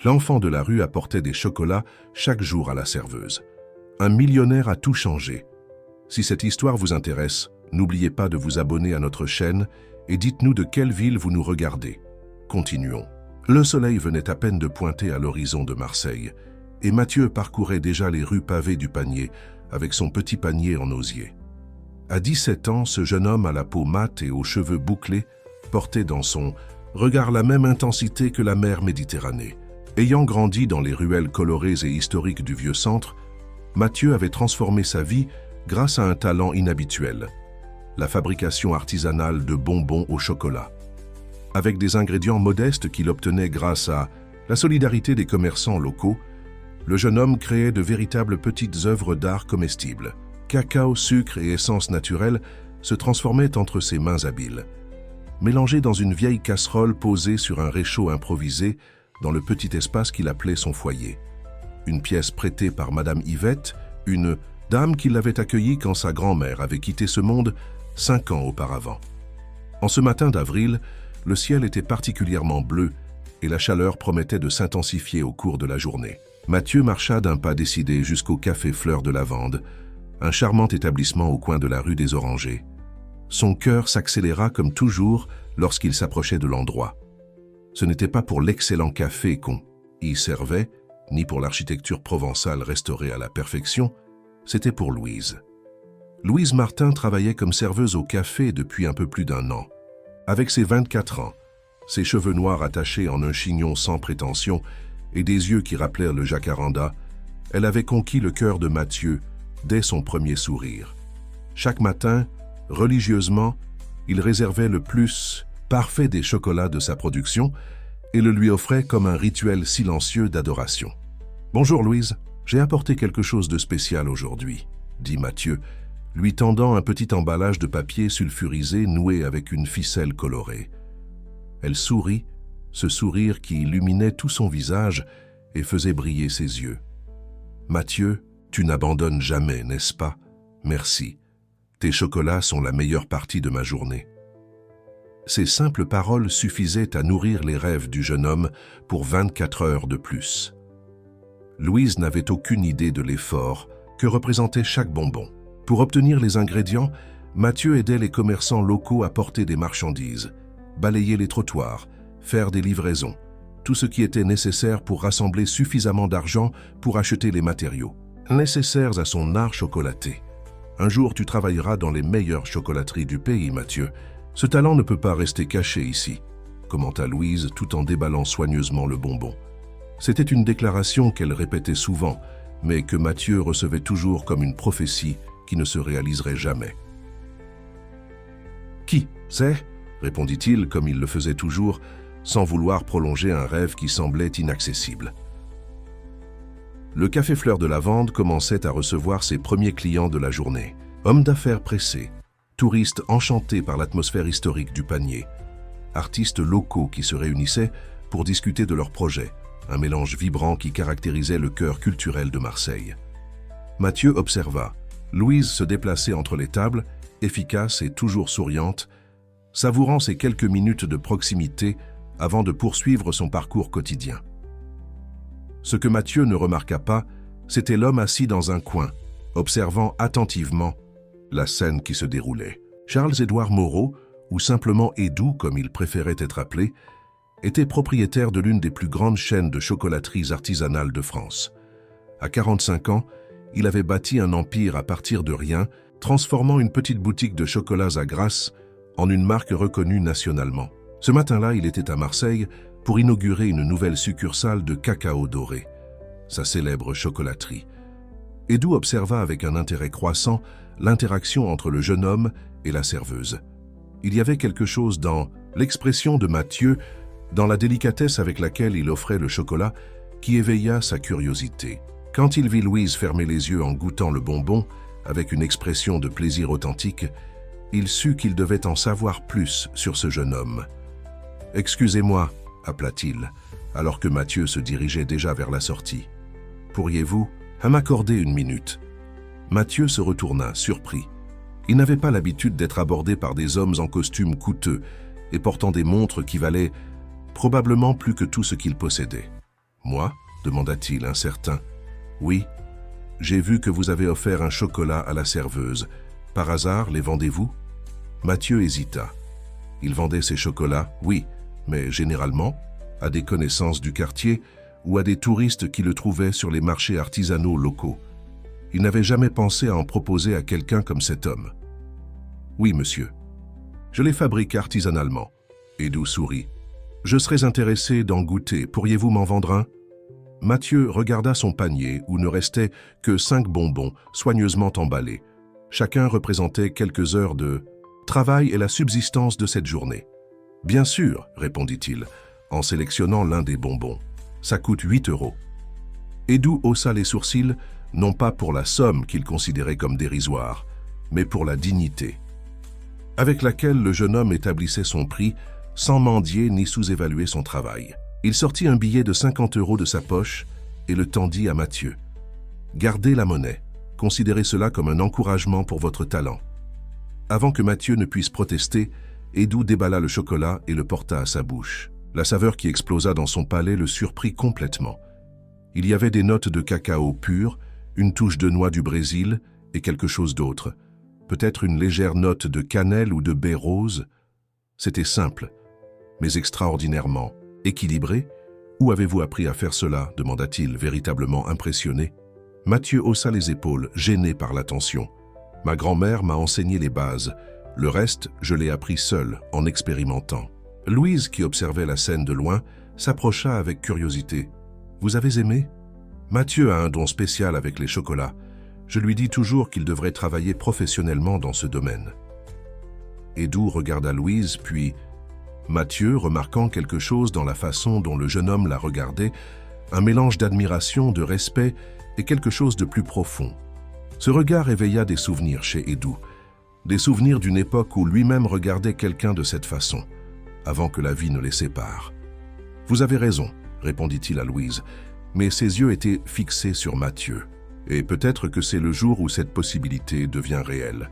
L'enfant de la rue apportait des chocolats chaque jour à la serveuse. Un millionnaire a tout changé. Si cette histoire vous intéresse, n'oubliez pas de vous abonner à notre chaîne et dites-nous de quelle ville vous nous regardez. Continuons. Le soleil venait à peine de pointer à l'horizon de Marseille, et Mathieu parcourait déjà les rues pavées du Panier avec son petit panier en osier. À 17 ans, ce jeune homme à la peau mate et aux cheveux bouclés portait dans son regard la même intensité que la mer Méditerranée. Ayant grandi dans les ruelles colorées et historiques du vieux centre, Mathieu avait transformé sa vie grâce à un talent inhabituel, la fabrication artisanale de bonbons au chocolat. Avec des ingrédients modestes qu'il obtenait grâce à la solidarité des commerçants locaux, le jeune homme créait de véritables petites œuvres d'art comestibles. Cacao, sucre et essence naturelle se transformaient entre ses mains habiles. Mélangés dans une vieille casserole posée sur un réchaud improvisé dans le petit espace qu'il appelait son foyer. Une pièce prêtée par Madame Yvette, une dame qui l'avait accueillie quand sa grand-mère avait quitté ce monde 5 ans auparavant. En ce matin d'avril, le ciel était particulièrement bleu et la chaleur promettait de s'intensifier au cours de la journée. Mathieu marcha d'un pas décidé jusqu'au café Fleur de Lavande, un charmant établissement au coin de la rue des Orangers. Son cœur s'accéléra comme toujours lorsqu'il s'approchait de l'endroit. Ce n'était pas pour l'excellent café qu'on y servait, ni pour l'architecture provençale restaurée à la perfection, c'était pour Louise. Louise Martin travaillait comme serveuse au café depuis un peu plus d'1 an. Avec ses 24 ans, ses cheveux noirs attachés en un chignon sans prétention et des yeux qui rappelèrent le jacaranda, elle avait conquis le cœur de Mathieu dès son premier sourire. Chaque matin, religieusement, il réservait le plus parfait des chocolats de sa production et le lui offrait comme un rituel silencieux d'adoration. « Bonjour Louise, j'ai apporté quelque chose de spécial aujourd'hui », dit Mathieu, lui tendant un petit emballage de papier sulfurisé noué avec une ficelle colorée. Elle sourit, ce sourire qui illuminait tout son visage et faisait briller ses yeux. « Mathieu, tu n'abandonnes jamais, n'est-ce pas? Merci. Tes chocolats sont la meilleure partie de ma journée. » Ces simples paroles suffisaient à nourrir les rêves du jeune homme pour 24 heures de plus. Louise n'avait aucune idée de l'effort que représentait chaque bonbon. Pour obtenir les ingrédients, Mathieu aidait les commerçants locaux à porter des marchandises, balayer les trottoirs, faire des livraisons, tout ce qui était nécessaire pour rassembler suffisamment d'argent pour acheter les matériaux, nécessaires à son art chocolaté. Un jour, tu travailleras dans les meilleures chocolateries du pays, Mathieu. Ce talent ne peut pas rester caché ici, commenta Louise tout en déballant soigneusement le bonbon. C'était une déclaration qu'elle répétait souvent, mais que Mathieu recevait toujours comme une prophétie qui ne se réaliserait jamais. « Qui c'est ?» répondit-il comme il le faisait toujours, sans vouloir prolonger un rêve qui semblait inaccessible. Le café Fleur de Lavande commençait à recevoir ses premiers clients de la journée. Hommes d'affaires pressés, touristes enchantés par l'atmosphère historique du Panier, artistes locaux qui se réunissaient pour discuter de leurs projets, un mélange vibrant qui caractérisait le cœur culturel de Marseille. Mathieu observa. Louise se déplaçait entre les tables, efficace et toujours souriante, savourant ces quelques minutes de proximité avant de poursuivre son parcours quotidien. Ce que Mathieu ne remarqua pas, c'était l'homme assis dans un coin, observant attentivement la scène qui se déroulait. Charles-Édouard Moreau, ou simplement Édou comme il préférait être appelé, était propriétaire de l'une des plus grandes chaînes de chocolateries artisanales de France. À 45 ans, il avait bâti un empire à partir de rien, transformant une petite boutique de chocolats à Grasse en une marque reconnue nationalement. Ce matin-là, il était à Marseille pour inaugurer une nouvelle succursale de Cacao Doré, sa célèbre chocolaterie. Édou observa avec un intérêt croissant l'interaction entre le jeune homme et la serveuse. Il y avait quelque chose dans l'expression de Mathieu, dans la délicatesse avec laquelle il offrait le chocolat, qui éveilla sa curiosité. Quand il vit Louise fermer les yeux en goûtant le bonbon, avec une expression de plaisir authentique, il sut qu'il devait en savoir plus sur ce jeune homme. « Excusez-moi » appela-t-il, alors que Mathieu se dirigeait déjà vers la sortie. « Pourriez-vous m'accorder une minute ?» Mathieu se retourna, surpris. Il n'avait pas l'habitude d'être abordé par des hommes en costume coûteux et portant des montres qui valaient probablement plus que tout ce qu'il possédait. Moi ? demanda-t-il, incertain. Oui. J'ai vu que vous avez offert un chocolat à la serveuse. Par hasard, les vendez-vous ? Mathieu hésita. Il vendait ses chocolats, oui, mais généralement, à des connaissances du quartier ou à des touristes qui le trouvaient sur les marchés artisanaux locaux. Il n'avait jamais pensé à en proposer à quelqu'un comme cet homme. Oui, monsieur. Je les fabrique artisanalement. Edu sourit. Je serais intéressé d'en goûter. Pourriez-vous m'en vendre un ? Mathieu regarda son panier où ne restait que 5 bonbons soigneusement emballés. Chacun représentait quelques heures de travail et la subsistance de cette journée. Bien sûr, répondit-il, en sélectionnant l'un des bonbons. Ça coûte 8 €. Edu haussa les sourcils, non pas pour la somme qu'il considérait comme dérisoire, mais pour la dignité, avec laquelle le jeune homme établissait son prix sans mendier ni sous-évaluer son travail. Il sortit un billet de 50 € de sa poche et le tendit à Mathieu. « Gardez la monnaie. Considérez cela comme un encouragement pour votre talent. » Avant que Mathieu ne puisse protester, Edu déballa le chocolat et le porta à sa bouche. La saveur qui explosa dans son palais le surprit complètement. Il y avait des notes de cacao pur, une touche de noix du Brésil et quelque chose d'autre. Peut-être une légère note de cannelle ou de baie rose. C'était simple, mais extraordinairement équilibré. « Où avez-vous appris à faire cela » demanda-t-il, véritablement impressionné. Mathieu haussa les épaules, gêné par l'attention. « Ma grand-mère m'a enseigné les bases. Le reste, je l'ai appris seul, en expérimentant. » Louise, qui observait la scène de loin, s'approcha avec curiosité. « Vous avez aimé ?» Mathieu a un don spécial avec les chocolats. Je lui dis toujours qu'il devrait travailler professionnellement dans ce domaine. Edu regarda Louise, puis Mathieu, remarquant quelque chose dans la façon dont le jeune homme la regardait, un mélange d'admiration, de respect et quelque chose de plus profond. Ce regard éveilla des souvenirs chez Edu, des souvenirs d'une époque où lui-même regardait quelqu'un de cette façon, avant que la vie ne les sépare. « Vous avez raison, » répondit-il à Louise, mais ses yeux étaient fixés sur Mathieu, et peut-être que c'est le jour où cette possibilité devient réelle.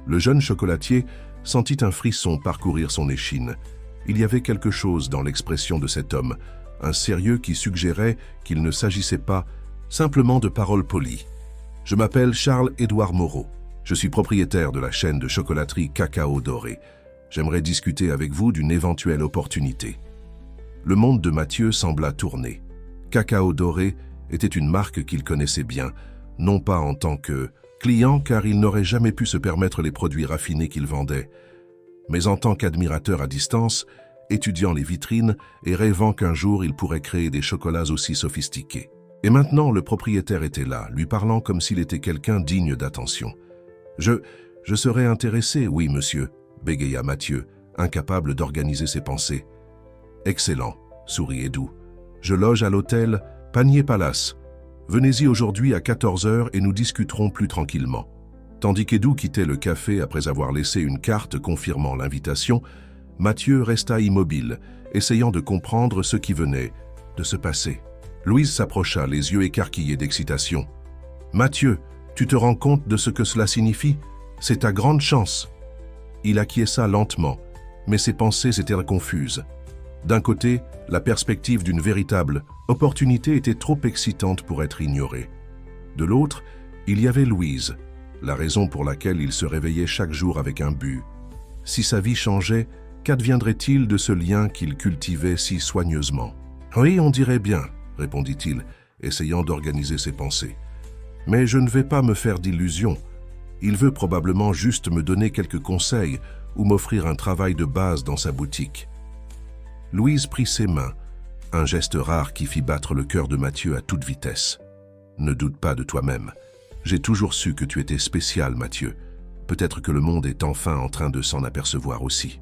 Le jeune chocolatier sentit un frisson parcourir son échine. Il y avait quelque chose dans l'expression de cet homme, un sérieux qui suggérait qu'il ne s'agissait pas simplement de paroles polies. « Je m'appelle Charles-Édouard Moreau. Je suis propriétaire de la chaîne de chocolaterie Cacao Doré. J'aimerais discuter avec vous d'une éventuelle opportunité. » Le monde de Mathieu sembla tourner. Cacao Doré était une marque qu'il connaissait bien, non pas en tant que client car il n'aurait jamais pu se permettre les produits raffinés qu'il vendait, mais en tant qu'admirateur à distance, étudiant les vitrines et rêvant qu'un jour il pourrait créer des chocolats aussi sophistiqués. Et maintenant, le propriétaire était là, lui parlant comme s'il était quelqu'un digne d'attention. « Je serais intéressé, oui, monsieur », bégaya Mathieu, incapable d'organiser ses pensées. « Excellent, » sourit Edu. « Je loge à l'hôtel Panier Palace. Venez-y aujourd'hui à 14 h et nous discuterons plus tranquillement. » Tandis qu'Edu quittait le café après avoir laissé une carte confirmant l'invitation, Mathieu resta immobile, essayant de comprendre ce qui venait de se passer. Louise s'approcha, les yeux écarquillés d'excitation. « Mathieu, tu te rends compte de ce que cela signifie ? C'est ta grande chance. » Il acquiesça lentement, mais ses pensées étaient confuses. D'un côté, la perspective d'une véritable opportunité était trop excitante pour être ignorée. De l'autre, il y avait Louise, la raison pour laquelle il se réveillait chaque jour avec un but. Si sa vie changeait, qu'adviendrait-il de ce lien qu'il cultivait si soigneusement ? « Oui, on dirait bien, » répondit-il, essayant d'organiser ses pensées. « Mais je ne vais pas me faire d'illusions. Il veut probablement juste me donner quelques conseils ou m'offrir un travail de base dans sa boutique. » Louise prit ses mains, un geste rare qui fit battre le cœur de Mathieu à toute vitesse. « Ne doute pas de toi-même. J'ai toujours su que tu étais spécial, Mathieu. Peut-être que le monde est enfin en train de s'en apercevoir aussi. »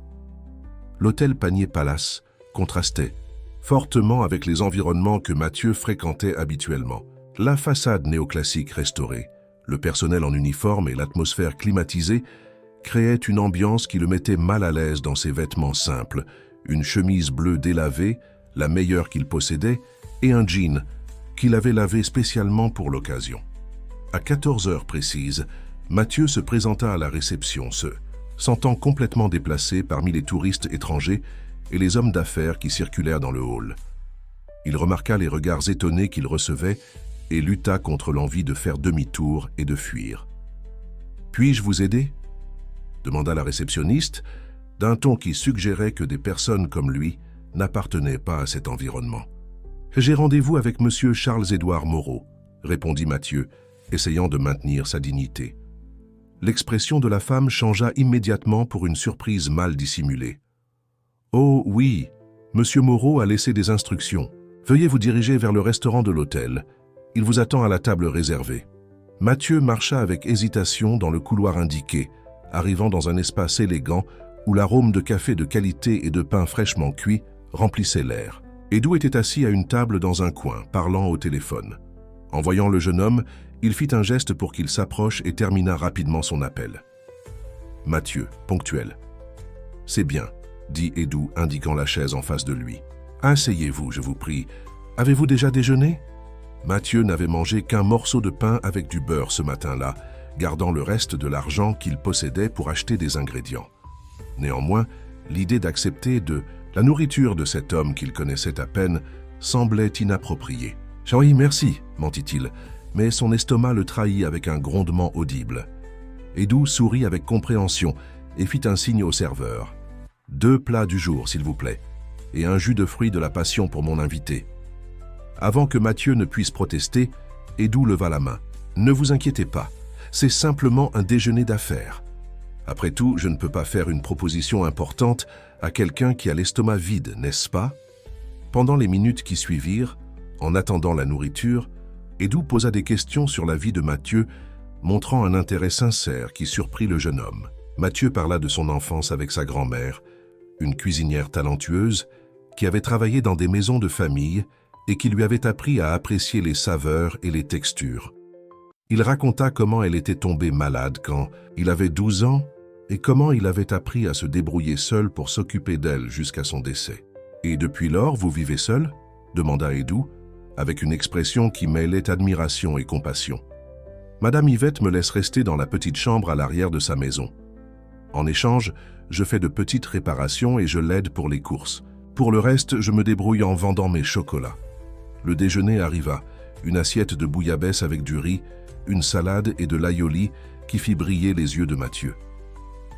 L'hôtel Panier Palace contrastait fortement avec les environnements que Mathieu fréquentait habituellement. La façade néoclassique restaurée, le personnel en uniforme et l'atmosphère climatisée créaient une ambiance qui le mettait mal à l'aise dans ses vêtements simples, une chemise bleue délavée, la meilleure qu'il possédait, et un jean qu'il avait lavé spécialement pour l'occasion. À 14 h précises, Mathieu se présenta à la réception, se sentant complètement déplacé parmi les touristes étrangers et les hommes d'affaires qui circulèrent dans le hall. Il remarqua les regards étonnés qu'il recevait et lutta contre l'envie de faire demi-tour et de fuir. « Puis-je vous aider » demanda la réceptionniste, d'un ton qui suggérait que des personnes comme lui n'appartenaient pas à cet environnement. « J'ai rendez-vous avec monsieur Charles-Édouard Moreau », répondit Mathieu, essayant de maintenir sa dignité. L'expression de la femme changea immédiatement pour une surprise mal dissimulée. « Oh oui, monsieur Moreau a laissé des instructions. Veuillez vous diriger vers le restaurant de l'hôtel. Il vous attend à la table réservée. » Mathieu marcha avec hésitation dans le couloir indiqué, arrivant dans un espace élégant où l'arôme de café de qualité et de pain fraîchement cuit remplissait l'air. Edoux était assis à une table dans un coin, parlant au téléphone. En voyant le jeune homme, il fit un geste pour qu'il s'approche et termina rapidement son appel. Mathieu, ponctuel. « C'est bien, » dit Edoux, indiquant la chaise en face de lui. « Asseyez-vous, je vous prie. Avez-vous déjà déjeuné ?» Mathieu n'avait mangé qu'un morceau de pain avec du beurre ce matin-là, gardant le reste de l'argent qu'il possédait pour acheter des ingrédients. Néanmoins, l'idée d'accepter de la nourriture de cet homme qu'il connaissait à peine semblait inappropriée. « Oui, merci, » mentit-il, mais son estomac le trahit avec un grondement audible. Edoux sourit avec compréhension et fit un signe au serveur. « 2 plats du jour, s'il vous plaît, et un jus de fruits de la passion pour mon invité. » Avant que Mathieu ne puisse protester, Edoux leva la main. « Ne vous inquiétez pas, c'est simplement un déjeuner d'affaires. Après tout, je ne peux pas faire une proposition importante à quelqu'un qui a l'estomac vide, n'est-ce pas ?» Pendant les minutes qui suivirent, en attendant la nourriture, Edoux posa des questions sur la vie de Mathieu, montrant un intérêt sincère qui surprit le jeune homme. Mathieu parla de son enfance avec sa grand-mère, une cuisinière talentueuse qui avait travaillé dans des maisons de famille et qui lui avait appris à apprécier les saveurs et les textures. Il raconta comment elle était tombée malade quand il avait 12 ans et comment il avait appris à se débrouiller seul pour s'occuper d'elle jusqu'à son décès. « Et depuis lors, vous vivez seul ?» demanda Edoux, avec une expression qui mêlait admiration et compassion. « Madame Yvette me laisse rester dans la petite chambre à l'arrière de sa maison. En échange, je fais de petites réparations et je l'aide pour les courses. Pour le reste, je me débrouille en vendant mes chocolats. » Le déjeuner arriva, une assiette de bouillabaisse avec du riz, une salade et de l'aïoli qui fit briller les yeux de Mathieu.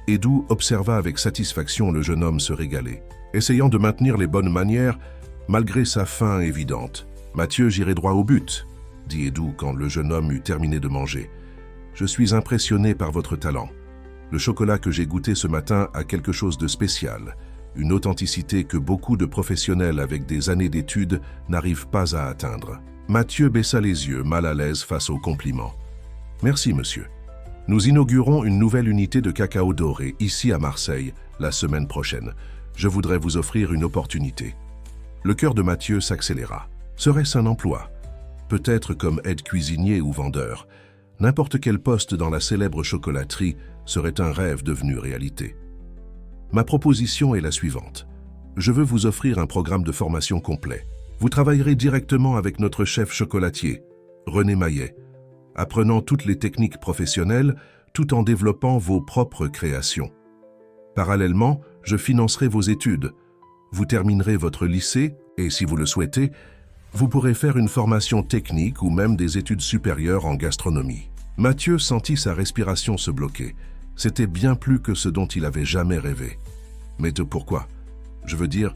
Edoux observa avec satisfaction le jeune homme se régaler, essayant de maintenir les bonnes manières malgré sa faim évidente. « Mathieu, j'irai droit au but, » dit Edoux quand le jeune homme eut terminé de manger. « Je suis impressionné par votre talent. Le chocolat que j'ai goûté ce matin a quelque chose de spécial, une authenticité que beaucoup de professionnels avec des années d'études n'arrivent pas à atteindre. » Mathieu baissa les yeux, mal à l'aise face aux compliments. « Merci, monsieur. Nous inaugurons une nouvelle unité de cacao doré ici à Marseille la semaine prochaine. Je voudrais vous offrir une opportunité. » Le cœur de Mathieu s'accéléra. Serait-ce un emploi? Peut-être comme aide-cuisinier ou vendeur. N'importe quel poste dans la célèbre chocolaterie serait un rêve devenu réalité. Ma proposition est la suivante. Je veux vous offrir un programme de formation complet. Vous travaillerez directement avec notre chef chocolatier, René Maillet, apprenant toutes les techniques professionnelles tout en développant vos propres créations. Parallèlement, je financerai vos études. Vous terminerez votre lycée et, si vous le souhaitez, vous pourrez faire une formation technique ou même des études supérieures en gastronomie. Mathieu sentit sa respiration se bloquer. C'était bien plus que ce dont il avait jamais rêvé. Mais pourquoi? Je veux dire,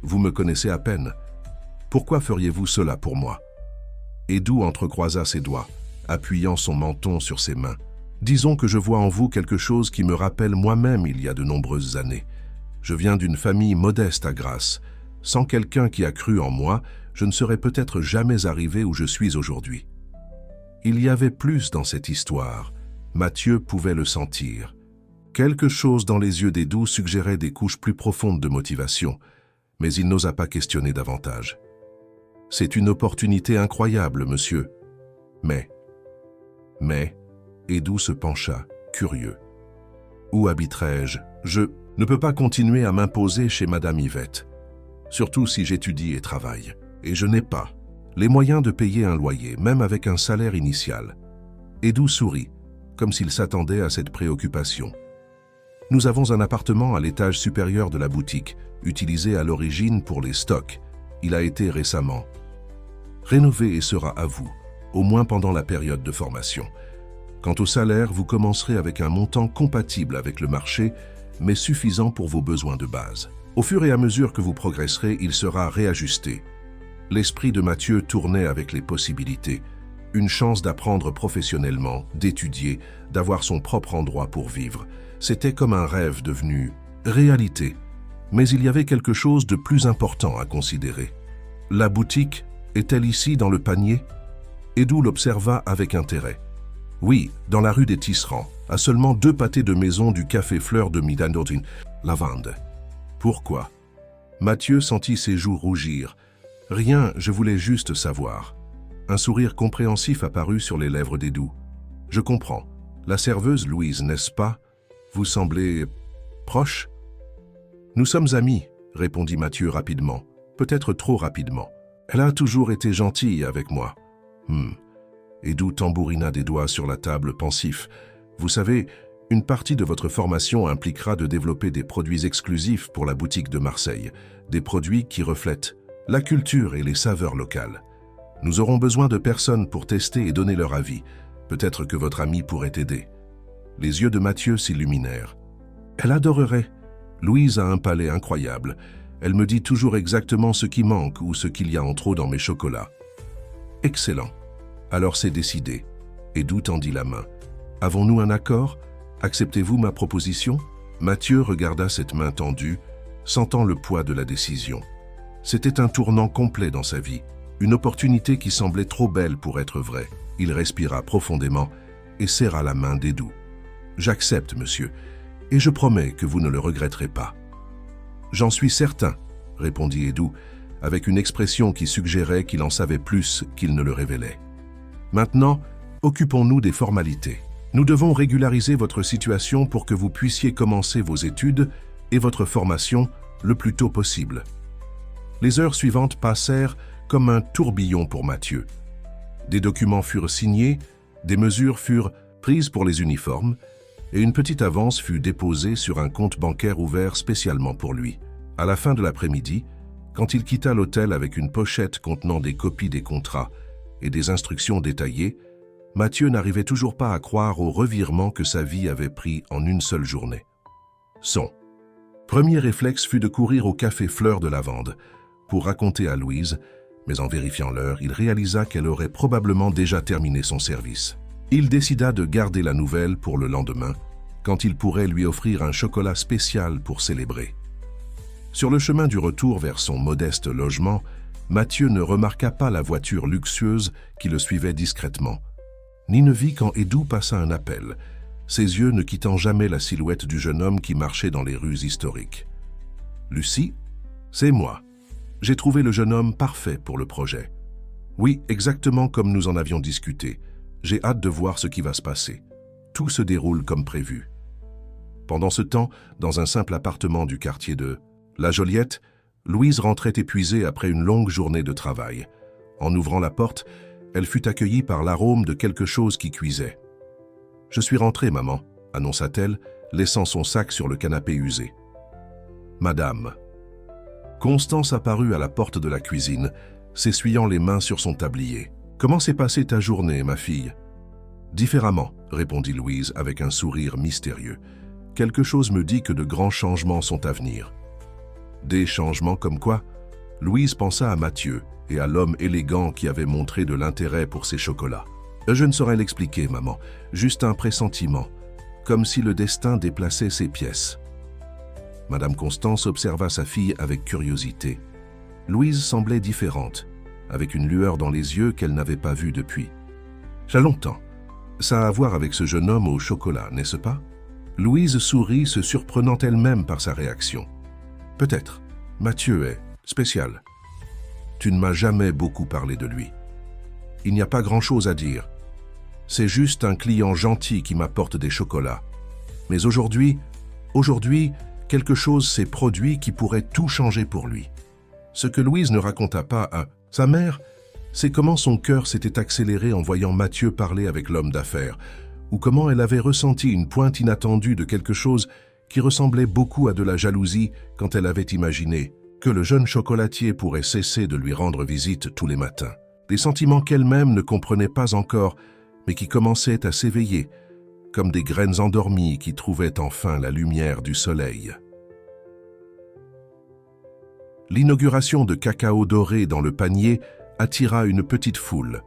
vous me connaissez à peine. Pourquoi feriez-vous cela pour moi? Edoux entrecroisa ses doigts, appuyant son menton sur ses mains. Disons que je vois en vous quelque chose qui me rappelle moi-même il y a de nombreuses années. Je viens d'une famille modeste à Grasse. Sans quelqu'un qui a cru en moi, je ne serais peut-être jamais arrivé où je suis aujourd'hui. Il y avait plus dans cette histoire. Mathieu pouvait le sentir. Quelque chose dans les yeux d'Edoux suggérait des couches plus profondes de motivation, mais il n'osa pas questionner davantage. « C'est une opportunité incroyable, monsieur. » Mais, Edoux se pencha, curieux. « Où habiterai-je? Je ne peux pas continuer à m'imposer chez Madame Yvette, surtout si j'étudie et travaille. Et je n'ai pas les moyens de payer un loyer, même avec un salaire initial. » Edoux sourit, comme s'il s'attendait à cette préoccupation. « Nous avons un appartement à l'étage supérieur de la boutique, utilisé à l'origine pour les stocks, Il a été récemment rénové et sera à vous, au moins pendant la période de formation. Quant au salaire, vous commencerez avec un montant compatible avec le marché, mais suffisant pour vos besoins de base. Au fur et à mesure que vous progresserez, il sera réajusté. L'esprit de Mathieu tournait avec les possibilités. Une chance d'apprendre professionnellement, d'étudier, d'avoir son propre endroit pour vivre. C'était comme un rêve devenu réalité. Mais il y avait quelque chose de plus important à considérer. La boutique est-elle ici dans le panier? Edu l'observa avec intérêt. Oui, dans la rue des Tisserands, à seulement 2 pâtés de maison du café Fleur de Midanotin, Lavande. Pourquoi? Mathieu sentit ses joues rougir. Rien, je voulais juste savoir. Un sourire compréhensif apparut sur les lèvres d'Edu. Je comprends. La serveuse Louise, n'est-ce pas? Vous semblez proche? Nous sommes amis, répondit Mathieu rapidement. Peut-être trop rapidement. Elle a toujours été gentille avec moi. Edu tambourina des doigts sur la table pensif. Vous savez, une partie de votre formation impliquera de développer des produits exclusifs pour la boutique de Marseille, des produits qui reflètent la culture et les saveurs locales. Nous aurons besoin de personnes pour tester et donner leur avis. Peut-être que votre ami pourrait aider. Les yeux de Mathieu s'illuminèrent. Elle adorerait. Louise a un palais incroyable. Elle me dit toujours exactement ce qui manque ou ce qu'il y a en trop dans mes chocolats. Excellent. Alors c'est décidé. Edu tendit la main. Avons-nous un accord? Acceptez-vous ma proposition? Mathieu regarda cette main tendue, sentant le poids de la décision. C'était un tournant complet dans sa vie, une opportunité qui semblait trop belle pour être vraie. Il respira profondément et serra la main d'Edu. « J'accepte, monsieur, et je promets que vous ne le regretterez pas. »« J'en suis certain, » répondit Edu, avec une expression qui suggérait qu'il en savait plus qu'il ne le révélait. « Maintenant, occupons-nous des formalités. Nous devons régulariser votre situation pour que vous puissiez commencer vos études et votre formation le plus tôt possible. » Les heures suivantes passèrent comme un tourbillon pour Mathieu. Des documents furent signés, des mesures furent prises pour les uniformes, et une petite avance fut déposée sur un compte bancaire ouvert spécialement pour lui. À la fin de l'après-midi, quand il quitta l'hôtel avec une pochette contenant des copies des contrats et des instructions détaillées, Mathieu n'arrivait toujours pas à croire au revirement que sa vie avait pris en une seule journée. Son premier réflexe fut de courir au café Fleur de Lavande pour raconter à Louise, mais en vérifiant l'heure, il réalisa qu'elle aurait probablement déjà terminé son service. Il décida de garder la nouvelle pour le lendemain, quand il pourrait lui offrir un chocolat spécial pour célébrer. Sur le chemin du retour vers son modeste logement, Mathieu ne remarqua pas la voiture luxueuse qui le suivait discrètement, ni ne vit quand Edu passa un appel, ses yeux ne quittant jamais la silhouette du jeune homme qui marchait dans les rues historiques. « Lucie, c'est moi. J'ai trouvé le jeune homme parfait pour le projet. Oui, exactement comme nous en avions discuté. J'ai hâte de voir ce qui va se passer. Tout se déroule comme prévu. » Pendant ce temps, dans un simple appartement du quartier de La Joliette, Louise rentrait épuisée après une longue journée de travail. En ouvrant la porte, elle fut accueillie par l'arôme de quelque chose qui cuisait. « Je suis rentrée, maman, » annonça-t-elle, laissant son sac sur le canapé usé. « Madame. » Constance apparut à la porte de la cuisine, s'essuyant les mains sur son tablier. « Comment s'est passée ta journée, ma fille ?»« Différemment, » répondit Louise avec un sourire mystérieux. « Quelque chose me dit que de grands changements sont à venir. » Des changements comme quoi? Louise pensa à Mathieu et à l'homme élégant qui avait montré de l'intérêt pour ses chocolats. « Je ne saurais l'expliquer, maman, juste un pressentiment, comme si le destin déplaçait ses pièces. » Madame Constance observa sa fille avec curiosité. Louise semblait différente, avec une lueur dans les yeux qu'elle n'avait pas vue depuis. « J'ai longtemps. Ça a à voir avec ce jeune homme au chocolat, n'est-ce pas ?» Louise sourit, se surprenant elle-même par sa réaction. « Peut-être. Mathieu est spécial. Tu ne m'as jamais beaucoup parlé de lui. Il n'y a pas grand-chose à dire. C'est juste un client gentil qui m'apporte des chocolats. Mais aujourd'hui, quelque chose s'est produit qui pourrait tout changer pour lui. » Ce que Louise ne raconta pas à sa mère, c'est comment son cœur s'était accéléré en voyant Mathieu parler avec l'homme d'affaires, ou comment elle avait ressenti une pointe inattendue de quelque chose qui ressemblait beaucoup à de la jalousie quand elle avait imaginé que le jeune chocolatier pourrait cesser de lui rendre visite tous les matins. Des sentiments qu'elle-même ne comprenait pas encore, mais qui commençaient à s'éveiller, comme des graines endormies qui trouvaient enfin la lumière du soleil. L'inauguration de Cacao Doré dans le panier attira une petite foule.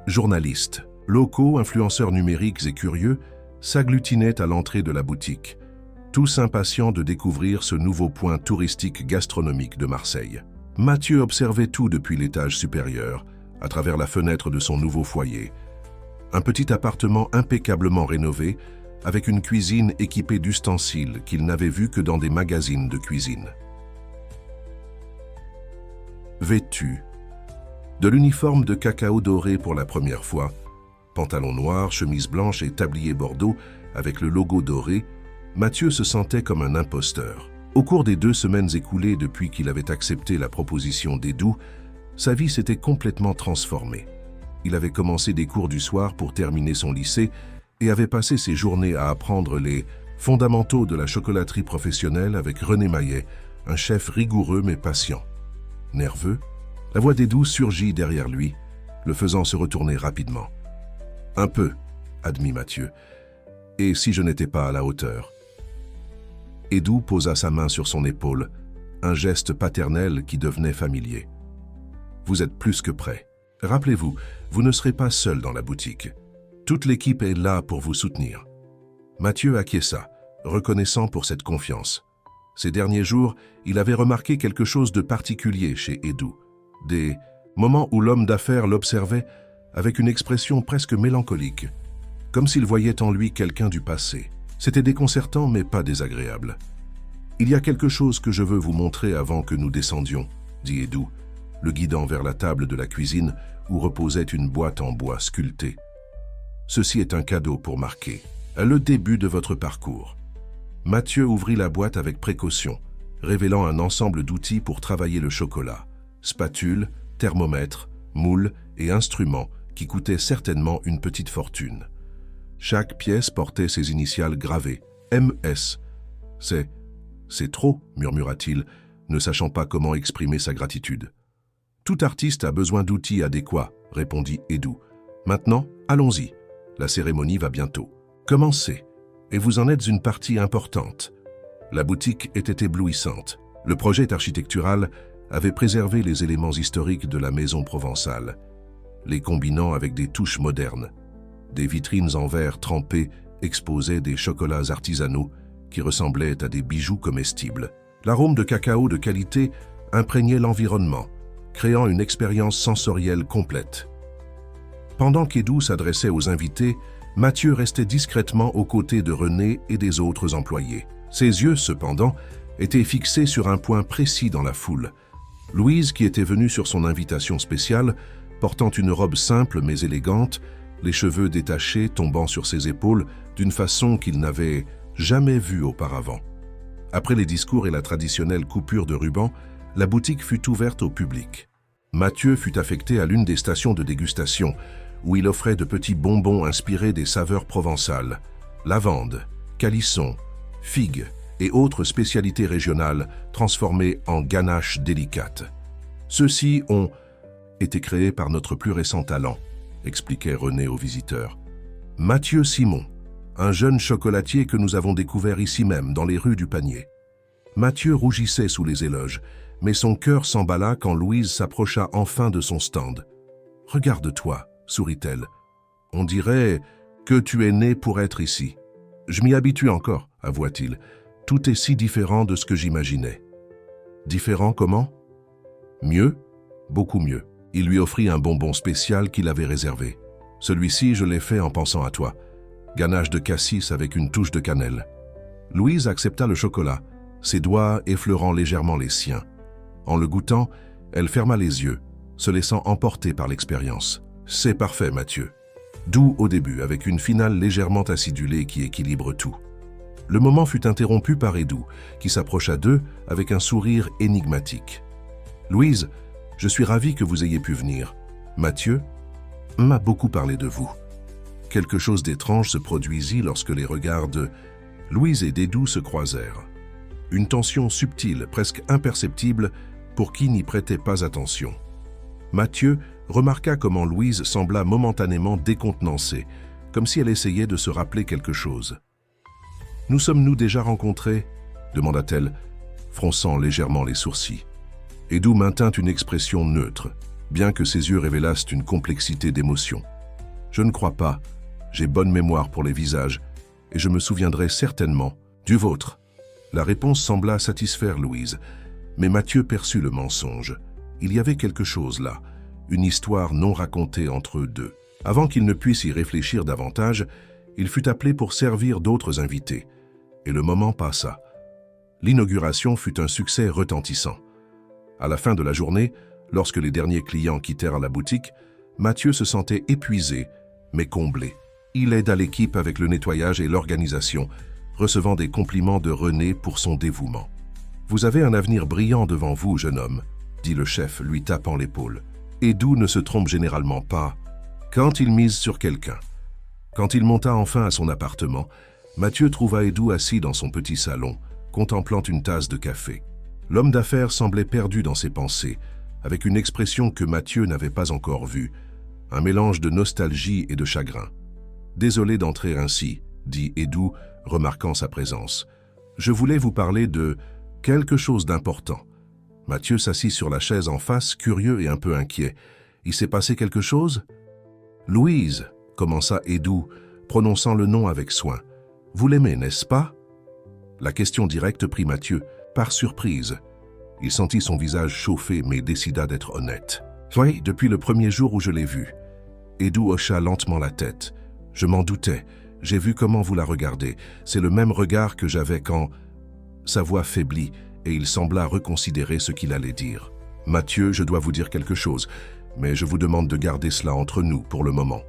Journalistes, locaux, influenceurs numériques et curieux s'agglutinaient à l'entrée de la boutique, tous impatients de découvrir ce nouveau point touristique gastronomique de Marseille. Mathieu observait tout depuis l'étage supérieur, à travers la fenêtre de son nouveau foyer. Un petit appartement impeccablement rénové, avec une cuisine équipée d'ustensiles qu'il n'avait vus que dans des magazines de cuisine. Vêtu de l'uniforme de Cacao Doré pour la première fois, pantalon noir, chemise blanche et tablier bordeaux avec le logo doré, Mathieu se sentait comme un imposteur. Au cours des 2 semaines écoulées depuis qu'il avait accepté la proposition d'Edou, sa vie s'était complètement transformée. Il avait commencé des cours du soir pour terminer son lycée et avait passé ses journées à apprendre les fondamentaux de la chocolaterie professionnelle avec René Maillet, un chef rigoureux mais patient. Nerveux, la voix d'Edou surgit derrière lui, le faisant se retourner rapidement. « Un peu, » admit Mathieu. « Et si je n'étais pas à la hauteur ?» Edou posa sa main sur son épaule, un geste paternel qui devenait familier. « Vous êtes plus que prêt. Rappelez-vous, vous ne serez pas seul dans la boutique. Toute l'équipe est là pour vous soutenir. » Mathieu acquiesça, reconnaissant pour cette confiance. Ces derniers jours, il avait remarqué quelque chose de particulier chez Edou. Des moments où l'homme d'affaires l'observait avec une expression presque mélancolique, comme s'il voyait en lui quelqu'un du passé. C'était déconcertant mais pas désagréable. « Il y a quelque chose que je veux vous montrer avant que nous descendions, » dit Edou, le guidant vers la table de la cuisine où reposait une boîte en bois sculptée. « Ceci est un cadeau pour marquer le début de votre parcours. » Mathieu ouvrit la boîte avec précaution, révélant un ensemble d'outils pour travailler le chocolat. Spatule, thermomètre, moule et instruments qui coûtaient certainement une petite fortune. Chaque pièce portait ses initiales gravées, MS. « C'est trop, » murmura-t-il, ne sachant pas comment exprimer sa gratitude. « Tout artiste a besoin d'outils adéquats, » répondit Edou. « Maintenant, allons-y. La cérémonie va bientôt. Commencez, et vous en êtes une partie importante. » La boutique était éblouissante. Le projet architectural avait préservé les éléments historiques de la maison provençale, les combinant avec des touches modernes. Des vitrines en verre trempé exposaient des chocolats artisanaux qui ressemblaient à des bijoux comestibles. L'arôme de cacao de qualité imprégnait l'environnement, créant une expérience sensorielle complète. Pendant qu'Edou s'adressait aux invités, Mathieu restait discrètement aux côtés de René et des autres employés. Ses yeux, cependant, étaient fixés sur un point précis dans la foule. Louise, qui était venue sur son invitation spéciale, portant une robe simple mais élégante, les cheveux détachés tombant sur ses épaules d'une façon qu'il n'avait jamais vue auparavant. Après les discours et la traditionnelle coupure de ruban, la boutique fut ouverte au public. Mathieu fut affecté à l'une des stations de dégustation, où il offrait de petits bonbons inspirés des saveurs provençales, lavande, calisson, figues et autres spécialités régionales transformées en ganaches délicates. Ceux-ci ont été créés par notre plus récent talent, expliquait René aux visiteurs. Mathieu Simon, un jeune chocolatier que nous avons découvert ici même, dans les rues du Panier. Mathieu rougissait sous les éloges, mais son cœur s'emballa quand Louise s'approcha enfin de son stand. « Regarde-toi » sourit-elle. « On dirait que tu es né pour être ici. »« Je m'y habitue encore, » avoua-t-il. « Tout est si différent de ce que j'imaginais. »« Différent comment ?»« Mieux, beaucoup mieux. » Il lui offrit un bonbon spécial qu'il avait réservé. « Celui-ci, je l'ai fait en pensant à toi. Ganache de cassis avec une touche de cannelle. » Louise accepta le chocolat, ses doigts effleurant légèrement les siens. En le goûtant, elle ferma les yeux, se laissant emporter par l'expérience. « C'est parfait, Mathieu. » Doux au début, avec une finale légèrement acidulée qui équilibre tout. Le moment fut interrompu par Edou, qui s'approcha d'eux avec un sourire énigmatique. « Louise, je suis ravi que vous ayez pu venir. Mathieu m'a beaucoup parlé de vous. » Quelque chose d'étrange se produisit lorsque les regards de Louise et d'Edou se croisèrent. Une tension subtile, presque imperceptible, pour qui n'y prêtait pas attention. Mathieu remarqua comment Louise sembla momentanément décontenancée, comme si elle essayait de se rappeler quelque chose. « Nous sommes-nous déjà rencontrés ?» demanda-t-elle, fronçant légèrement les sourcils. Edu maintint une expression neutre, bien que ses yeux révélassent une complexité d'émotions. « Je ne crois pas. J'ai bonne mémoire pour les visages, et je me souviendrai certainement du vôtre. » La réponse sembla satisfaire Louise, mais Mathieu perçut le mensonge. Il y avait quelque chose là, une histoire non racontée entre eux deux. Avant qu'il ne puisse y réfléchir davantage, il fut appelé pour servir d'autres invités, et le moment passa. L'inauguration fut un succès retentissant. À la fin de la journée, lorsque les derniers clients quittèrent la boutique, Mathieu se sentait épuisé, mais comblé. Il aida l'équipe avec le nettoyage et l'organisation, recevant des compliments de René pour son dévouement. « Vous avez un avenir brillant devant vous, jeune homme, » dit le chef, lui tapant l'épaule. Edu ne se trompe généralement pas quand il mise sur quelqu'un. Quand il monta enfin à son appartement, Mathieu trouva Edu assis dans son petit salon, contemplant une tasse de café. L'homme d'affaires semblait perdu dans ses pensées, avec une expression que Mathieu n'avait pas encore vue, un mélange de nostalgie et de chagrin. « Désolé d'entrer ainsi, » dit Edu, remarquant sa présence. « Je voulais vous parler de quelque chose d'important. » Mathieu s'assit sur la chaise en face, curieux et un peu inquiet. « Il s'est passé quelque chose ?»« Louise, » commença Edu, prononçant le nom avec soin. « Vous l'aimez, n'est-ce pas ?» La question directe prit Mathieu, par surprise. Il sentit son visage chauffer, mais décida d'être honnête. « Oui, depuis le premier jour où je l'ai vue. » Edu hocha lentement la tête. « Je m'en doutais. J'ai vu comment vous la regardez. C'est le même regard que j'avais quand... » Sa voix faiblit, et il sembla reconsidérer ce qu'il allait dire. « Mathieu, je dois vous dire quelque chose, mais je vous demande de garder cela entre nous pour le moment. »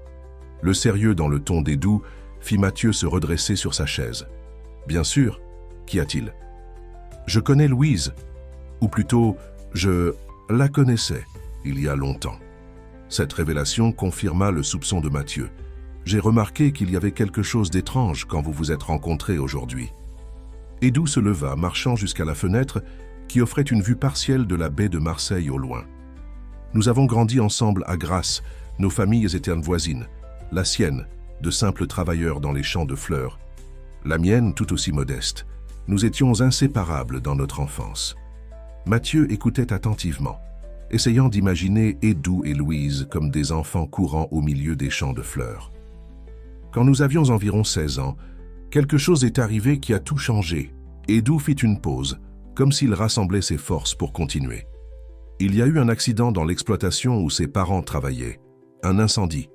Le sérieux dans le ton d'Edu fit Mathieu se redresser sur sa chaise. « Bien sûr. Qu'y a-t-il ?»« Je connais Louise. Ou plutôt, je la connaissais il y a longtemps. » Cette révélation confirma le soupçon de Mathieu. « J'ai remarqué qu'il y avait quelque chose d'étrange quand vous vous êtes rencontrés aujourd'hui. » Edu se leva, marchant jusqu'à la fenêtre qui offrait une vue partielle de la baie de Marseille au loin. « Nous avons grandi ensemble à Grasse, nos familles étaient voisines. La sienne, de simples travailleurs dans les champs de fleurs. La mienne, tout aussi modeste. Nous étions inséparables dans notre enfance. » Mathieu écoutait attentivement, essayant d'imaginer Edu et Louise comme des enfants courant au milieu des champs de fleurs. Quand nous avions environ 16 ans, quelque chose est arrivé qui a tout changé. Edu fit une pause, comme s'il rassemblait ses forces pour continuer. Il y a eu un accident dans l'exploitation où ses parents travaillaient. Un incendie.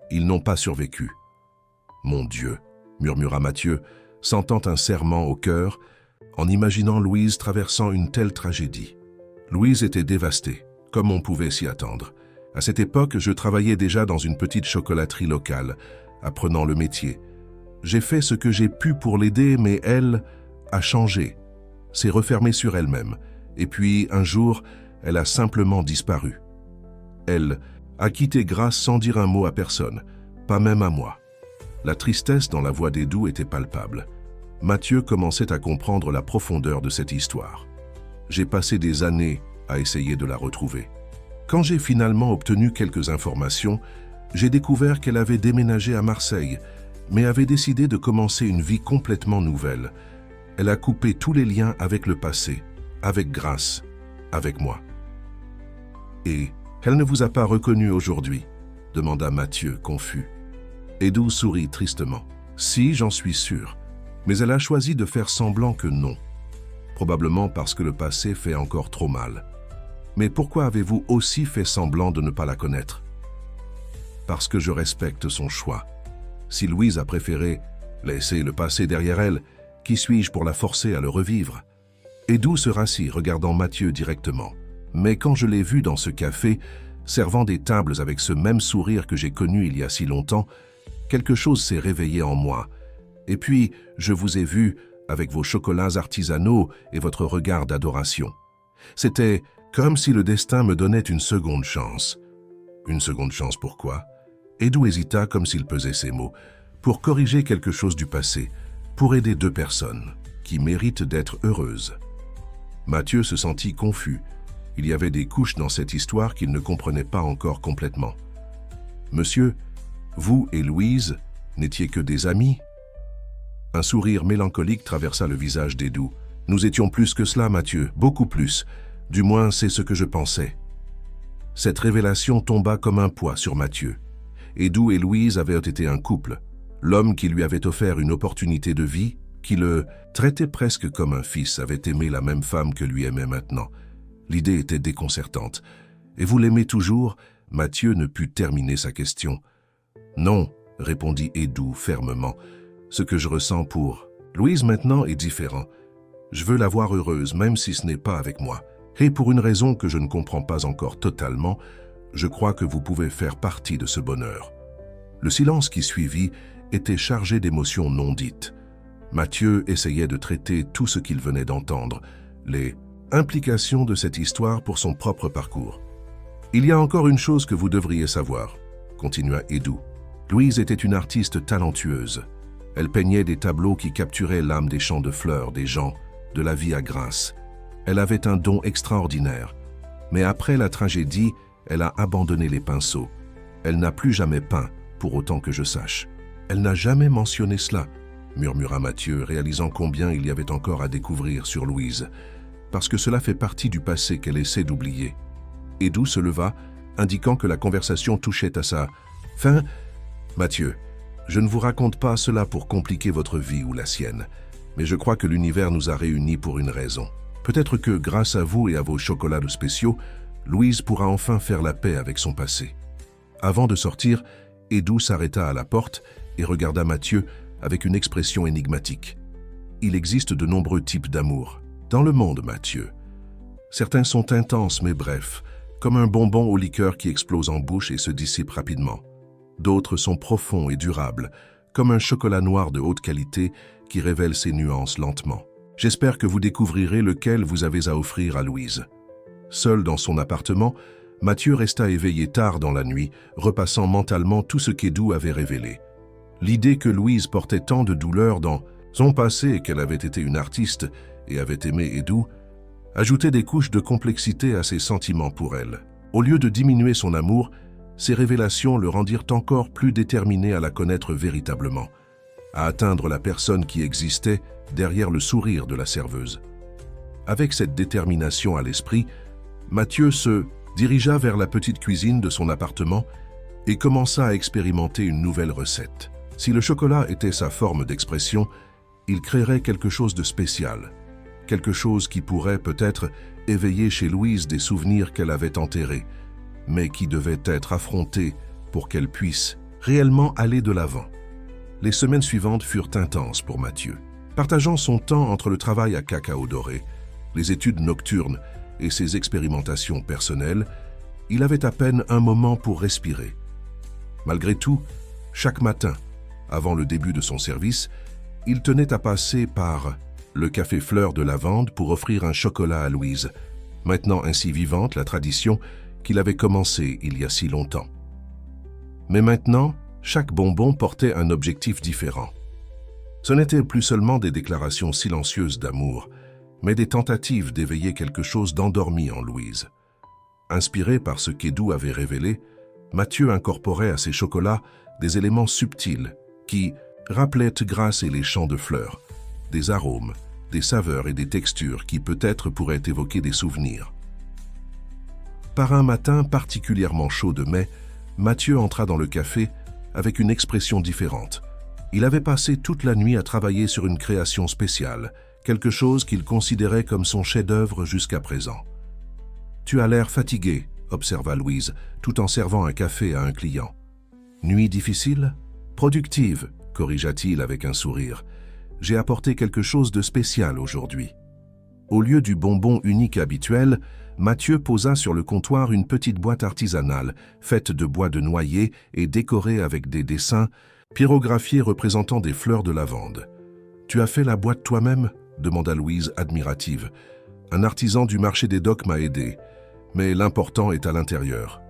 Ils n'ont pas survécu. « Mon Dieu !» murmura Mathieu, sentant un serrement au cœur, en imaginant Louise traversant une telle tragédie. Louise était dévastée, comme on pouvait s'y attendre. À cette époque, je travaillais déjà dans une petite chocolaterie locale, apprenant le métier. J'ai fait ce que j'ai pu pour l'aider, mais elle a changé, s'est refermée sur elle-même, et puis, un jour, elle a simplement disparu. Elle a quitté Grasse sans dire un mot à personne, pas même à moi. La tristesse dans la voix d'Edu était palpable. Mathieu commençait à comprendre la profondeur de cette histoire. J'ai passé des années à essayer de la retrouver. Quand j'ai finalement obtenu quelques informations, j'ai découvert qu'elle avait déménagé à Marseille, mais avait décidé de commencer une vie complètement nouvelle. Elle a coupé tous les liens avec le passé, avec Grasse, avec moi. « Et elle ne vous a pas reconnu aujourd'hui ?» demanda Mathieu, confus. Edu sourit tristement. « Si, j'en suis sûr. Mais elle a choisi de faire semblant que non. Probablement parce que le passé fait encore trop mal. Mais pourquoi avez-vous aussi fait semblant de ne pas la connaître ? » Parce que je respecte son choix. Si Louise a préféré laisser le passé derrière elle, qui suis-je pour la forcer à le revivre ? Edu se rassit, regardant Mathieu directement. Mais quand je l'ai vue dans ce café, servant des tables avec ce même sourire que j'ai connu il y a si longtemps, quelque chose s'est réveillé en moi. Et puis, je vous ai vu avec vos chocolats artisanaux et votre regard d'adoration. C'était comme si le destin me donnait une seconde chance. Une seconde chance pourquoi ? Edu hésita comme s'il pesait ses mots. Pour corriger quelque chose du passé, pour aider deux personnes qui méritent d'être heureuses. Mathieu se sentit confus. Il y avait des couches dans cette histoire qu'il ne comprenait pas encore complètement. « Monsieur, vous et Louise n'étiez que des amis ?» Un sourire mélancolique traversa le visage d'Edu. « Nous étions plus que cela, Mathieu, beaucoup plus. Du moins, c'est ce que je pensais. » Cette révélation tomba comme un poids sur Mathieu. Edu et Louise avaient été un couple. L'homme qui lui avait offert une opportunité de vie, qui le traitait presque comme un fils, avait aimé la même femme que lui aimait maintenant. L'idée était déconcertante. « Et vous l'aimez toujours ?» Mathieu ne put terminer sa question. « Non, » répondit Edu fermement. « Ce que je ressens pour Louise maintenant est différent. Je veux la voir heureuse, même si ce n'est pas avec moi. Et pour une raison que je ne comprends pas encore totalement, je crois que vous pouvez faire partie de ce bonheur. » Le silence qui suivit était chargé d'émotions non dites. Mathieu essayait de traiter tout ce qu'il venait d'entendre, les implications de cette histoire pour son propre parcours. « Il y a encore une chose que vous devriez savoir, » continua Edu. Louise était une artiste talentueuse. Elle peignait des tableaux qui capturaient l'âme des champs de fleurs, des gens, de la vie à Grasse. Elle avait un don extraordinaire. Mais après la tragédie, elle a abandonné les pinceaux. Elle n'a plus jamais peint, pour autant que je sache. « Elle n'a jamais mentionné cela, » murmura Mathieu, réalisant combien il y avait encore à découvrir sur Louise, parce que cela fait partie du passé qu'elle essaie d'oublier. Edu se leva, indiquant que la conversation touchait à sa fin. « Mathieu, je ne vous raconte pas cela pour compliquer votre vie ou la sienne, mais je crois que l'univers nous a réunis pour une raison. Peut-être que, grâce à vous et à vos chocolats de spéciaux, Louise pourra enfin faire la paix avec son passé. » Avant de sortir, Edu s'arrêta à la porte et regarda Mathieu avec une expression énigmatique. « Il existe de nombreux types d'amour. Dans le monde, Mathieu. Certains sont intenses mais brefs, comme un bonbon au liqueur qui explose en bouche et se dissipe rapidement. D'autres sont profonds et durables, comme un chocolat noir de haute qualité qui révèle ses nuances lentement. J'espère que vous découvrirez lequel vous avez à offrir à Louise. » Seul dans son appartement, Mathieu resta éveillé tard dans la nuit, repassant mentalement tout ce qu'Edu avait révélé. L'idée que Louise portait tant de douleur dans son passé et qu'elle avait été une artiste et avait aimé Edu, ajoutait des couches de complexité à ses sentiments pour elle. Au lieu de diminuer son amour, ces révélations le rendirent encore plus déterminé à la connaître véritablement, à atteindre la personne qui existait derrière le sourire de la serveuse. Avec cette détermination à l'esprit, Mathieu se dirigea vers la petite cuisine de son appartement et commença à expérimenter une nouvelle recette. Si le chocolat était sa forme d'expression, il créerait quelque chose de spécial, quelque chose qui pourrait peut-être éveiller chez Louise des souvenirs qu'elle avait enterrés, mais qui devait être affronté pour qu'elle puisse réellement aller de l'avant. Les semaines suivantes furent intenses pour Mathieu. Partageant son temps entre le travail à Cacao Doré, les études nocturnes et ses expérimentations personnelles, il avait à peine un moment pour respirer. Malgré tout, chaque matin, avant le début de son service, il tenait à passer par le café Fleur de Lavande pour offrir un chocolat à Louise, maintenant ainsi vivante la tradition qu'il avait commencée il y a si longtemps. Mais maintenant, chaque bonbon portait un objectif différent. Ce n'étaient plus seulement des déclarations silencieuses d'amour, mais des tentatives d'éveiller quelque chose d'endormi en Louise. Inspiré par ce qu'Edu avait révélé, Mathieu incorporait à ses chocolats des éléments subtils qui rappelaient Grasse et les champs de fleurs, des arômes, des saveurs et des textures qui peut-être pourraient évoquer des souvenirs. Par un matin particulièrement chaud de mai, Mathieu entra dans le café avec une expression différente. Il avait passé toute la nuit à travailler sur une création spéciale, quelque chose qu'il considérait comme son chef-d'œuvre jusqu'à présent. « Tu as l'air fatigué », observa Louise, tout en servant un café à un client. « Nuit difficile ? Productive », corrigea-t-il avec un sourire. « J'ai apporté quelque chose de spécial aujourd'hui. » Au lieu du bonbon unique habituel, Mathieu posa sur le comptoir une petite boîte artisanale, faite de bois de noyer et décorée avec des dessins pyrographiés représentant des fleurs de lavande. « Tu as fait la boîte toi-même » demanda Louise, admirative. « Un artisan du marché des docks m'a aidé, mais l'important est à l'intérieur. »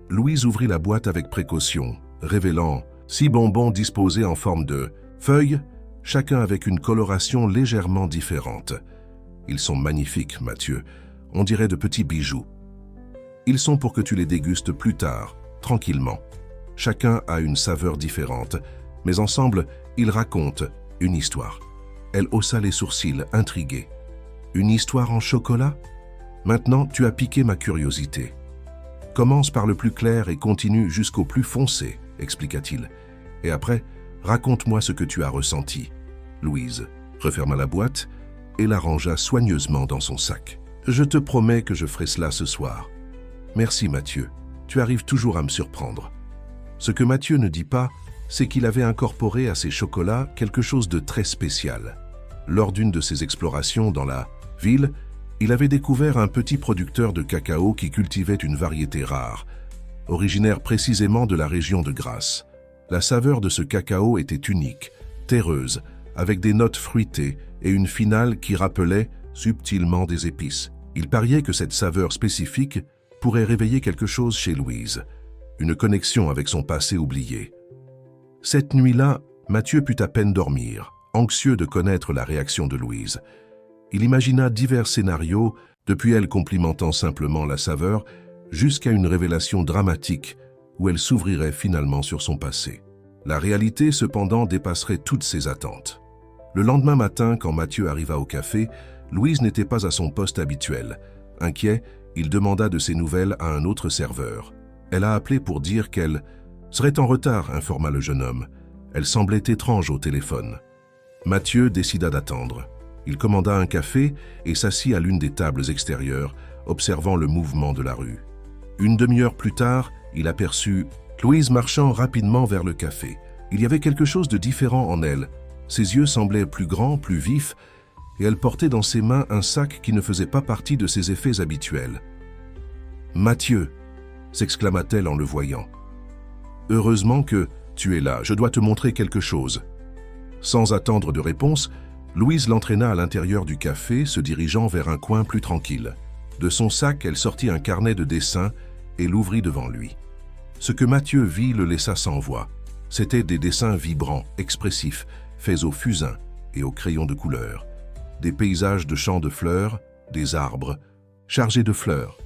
Louise ouvrit la boîte avec précaution, révélant 6 bonbons disposés en forme de feuilles, chacun avec une coloration légèrement différente. « Ils sont magnifiques, Mathieu. On dirait de petits bijoux. » Ils sont pour que tu les dégustes plus tard, tranquillement. Chacun a une saveur différente, mais ensemble, ils racontent une histoire. » Elle haussa les sourcils, intriguée. « Une histoire en chocolat ? Maintenant, tu as piqué ma curiosité. Commence par le plus clair et continue jusqu'au plus foncé, expliqua-t-il. Et après, raconte-moi ce que tu as ressenti. » Louise referma la boîte et la rangea soigneusement dans son sac. « Je te promets que je ferai cela ce soir. » « Merci Mathieu, tu arrives toujours à me surprendre. » Ce que Mathieu ne dit pas, c'est qu'il avait incorporé à ses chocolats quelque chose de très spécial. Lors d'une de ses explorations dans la ville, il avait découvert un petit producteur de cacao qui cultivait une variété rare, originaire précisément de la région de Grasse. La saveur de ce cacao était unique, terreuse, avec des notes fruitées et une finale qui rappelait subtilement des épices. Il pariait que cette saveur spécifique pourrait réveiller quelque chose chez Louise, une connexion avec son passé oublié. Cette nuit-là, Mathieu put à peine dormir, anxieux de connaître la réaction de Louise. Il imagina divers scénarios, depuis elle complimentant simplement la saveur, jusqu'à une révélation dramatique où elle s'ouvrirait finalement sur son passé. La réalité, cependant, dépasserait toutes ses attentes. Le lendemain matin, quand Mathieu arriva au café, Louise n'était pas à son poste habituel. Inquiet, il demanda de ses nouvelles à un autre serveur. Elle a appelé pour dire qu'elle serait en retard, informa le jeune homme. Elle semblait étrange au téléphone. Mathieu décida d'attendre. Il commanda un café et s'assit à l'une des tables extérieures, observant le mouvement de la rue. Une demi-heure plus tard, il aperçut Louise marchant rapidement vers le café. Il y avait quelque chose de différent en elle. Ses yeux semblaient plus grands, plus vifs, et elle portait dans ses mains un sac qui ne faisait pas partie de ses effets habituels. « Mathieu !» s'exclama-t-elle en le voyant. « Heureusement que tu es là, je dois te montrer quelque chose. » Sans attendre de réponse, Louise l'entraîna à l'intérieur du café, se dirigeant vers un coin plus tranquille. De son sac, elle sortit un carnet de dessins et l'ouvrit devant lui. Ce que Mathieu vit le laissa sans voix. C'étaient des dessins vibrants, expressifs, faits au fusain et au crayon de couleur. Des paysages de champs de fleurs, des arbres, chargés de fleurs,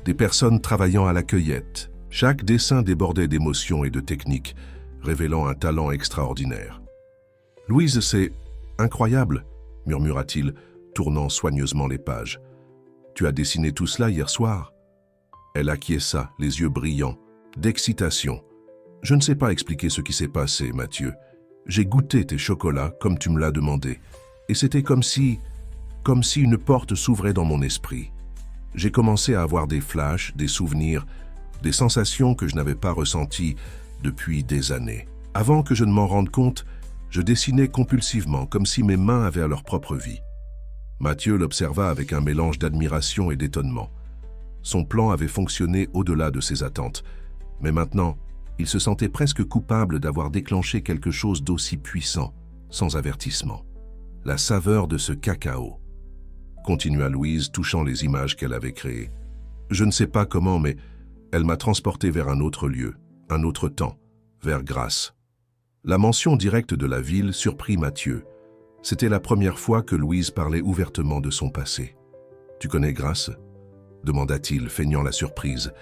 des personnes travaillant à la cueillette. Chaque dessin débordait d'émotions et de techniques, révélant un talent extraordinaire. « Louise, c'est incroyable !» murmura-t-il, tournant soigneusement les pages. « Tu as dessiné tout cela hier soir ?» Elle acquiesça, les yeux brillants, d'excitation. « Je ne sais pas expliquer ce qui s'est passé, Mathieu. J'ai goûté tes chocolats comme tu me l'as demandé. Et c'était comme si une porte s'ouvrait dans mon esprit. J'ai commencé à avoir des flashs, des souvenirs, des sensations que je n'avais pas ressenties depuis des années. Avant que je ne m'en rende compte, je dessinais compulsivement, comme si mes mains avaient leur propre vie. » Mathieu l'observa avec un mélange d'admiration et d'étonnement. Son plan avait fonctionné au-delà de ses attentes, mais maintenant, il se sentait presque coupable d'avoir déclenché quelque chose d'aussi puissant, sans avertissement. La saveur de ce cacao, continua Louise, touchant les images qu'elle avait créées. Je ne sais pas comment, mais elle m'a transporté vers un autre lieu, un autre temps, vers Grasse. La mention directe de la ville surprit Mathieu. C'était la première fois que Louise parlait ouvertement de son passé. « Tu connais Grasse ?» demanda-t-il, feignant la surprise.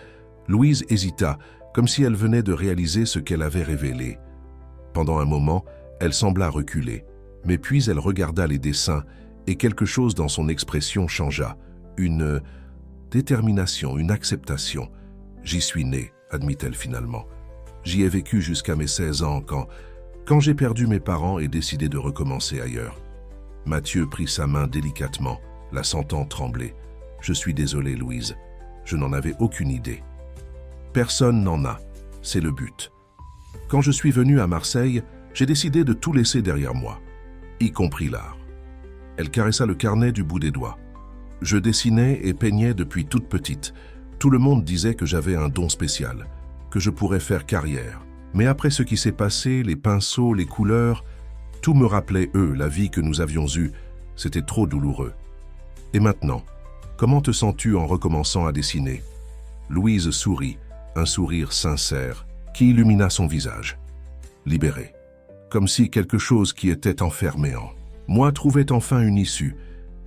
Louise hésita, comme si elle venait de réaliser ce qu'elle avait révélé. Pendant un moment, elle sembla reculer, mais puis elle regarda les dessins et quelque chose dans son expression changea. Une détermination, une acceptation. « J'y suis née, admit-elle finalement. J'y ai vécu jusqu'à mes 16 ans quand j'ai perdu mes parents et décidé de recommencer ailleurs. » Mathieu prit sa main délicatement, la sentant trembler. « Je suis désolé, Louise. Je n'en avais aucune idée. » Personne n'en a. C'est le but. Quand je suis venu à Marseille, j'ai décidé de tout laisser derrière moi, y compris l'art. Elle caressa le carnet du bout des doigts. Je dessinais et peignais depuis toute petite. Tout le monde disait que j'avais un don spécial, que je pourrais faire carrière. Mais après ce qui s'est passé, les pinceaux, les couleurs, tout me rappelait la vie que nous avions eue. C'était trop douloureux. Et maintenant, comment te sens-tu en recommençant à dessiner ? Louise sourit, un sourire sincère qui illumina son visage. Libérée, comme si quelque chose qui était enfermé en moi trouvait enfin une issue.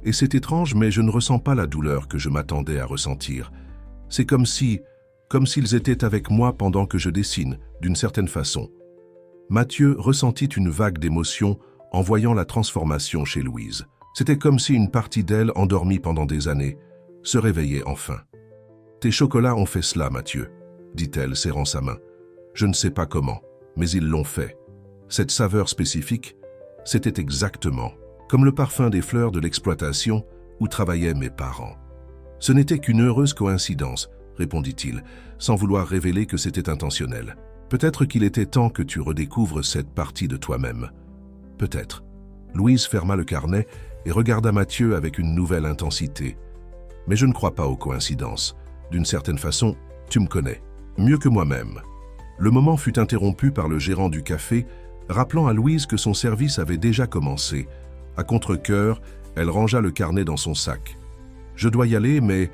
Et c'est étrange, mais je ne ressens pas la douleur que je m'attendais à ressentir. C'est comme s'ils étaient avec moi pendant que je dessine, d'une certaine façon. Mathieu ressentit une vague d'émotion en voyant la transformation chez Louise. C'était comme si une partie d'elle, endormie pendant des années, se réveillait enfin. « Tes chocolats ont fait cela, Mathieu, » dit-elle, serrant sa main. « Je ne sais pas comment, mais ils l'ont fait. Cette saveur spécifique, c'était exactement comme le parfum des fleurs de l'exploitation où travaillaient mes parents. » « Ce n'était qu'une heureuse coïncidence, » répondit-il, sans vouloir révéler que c'était intentionnel. « Peut-être qu'il était temps que tu redécouvres cette partie de toi-même. Peut-être. » Louise ferma le carnet et regarda Mathieu avec une nouvelle intensité. « Mais je ne crois pas aux coïncidences. D'une certaine façon, tu me connais, mieux que moi-même. » Le moment fut interrompu par le gérant du café, rappelant à Louise que son service avait déjà commencé. À contre-cœur, elle rangea le carnet dans son sac. « Je dois y aller, mais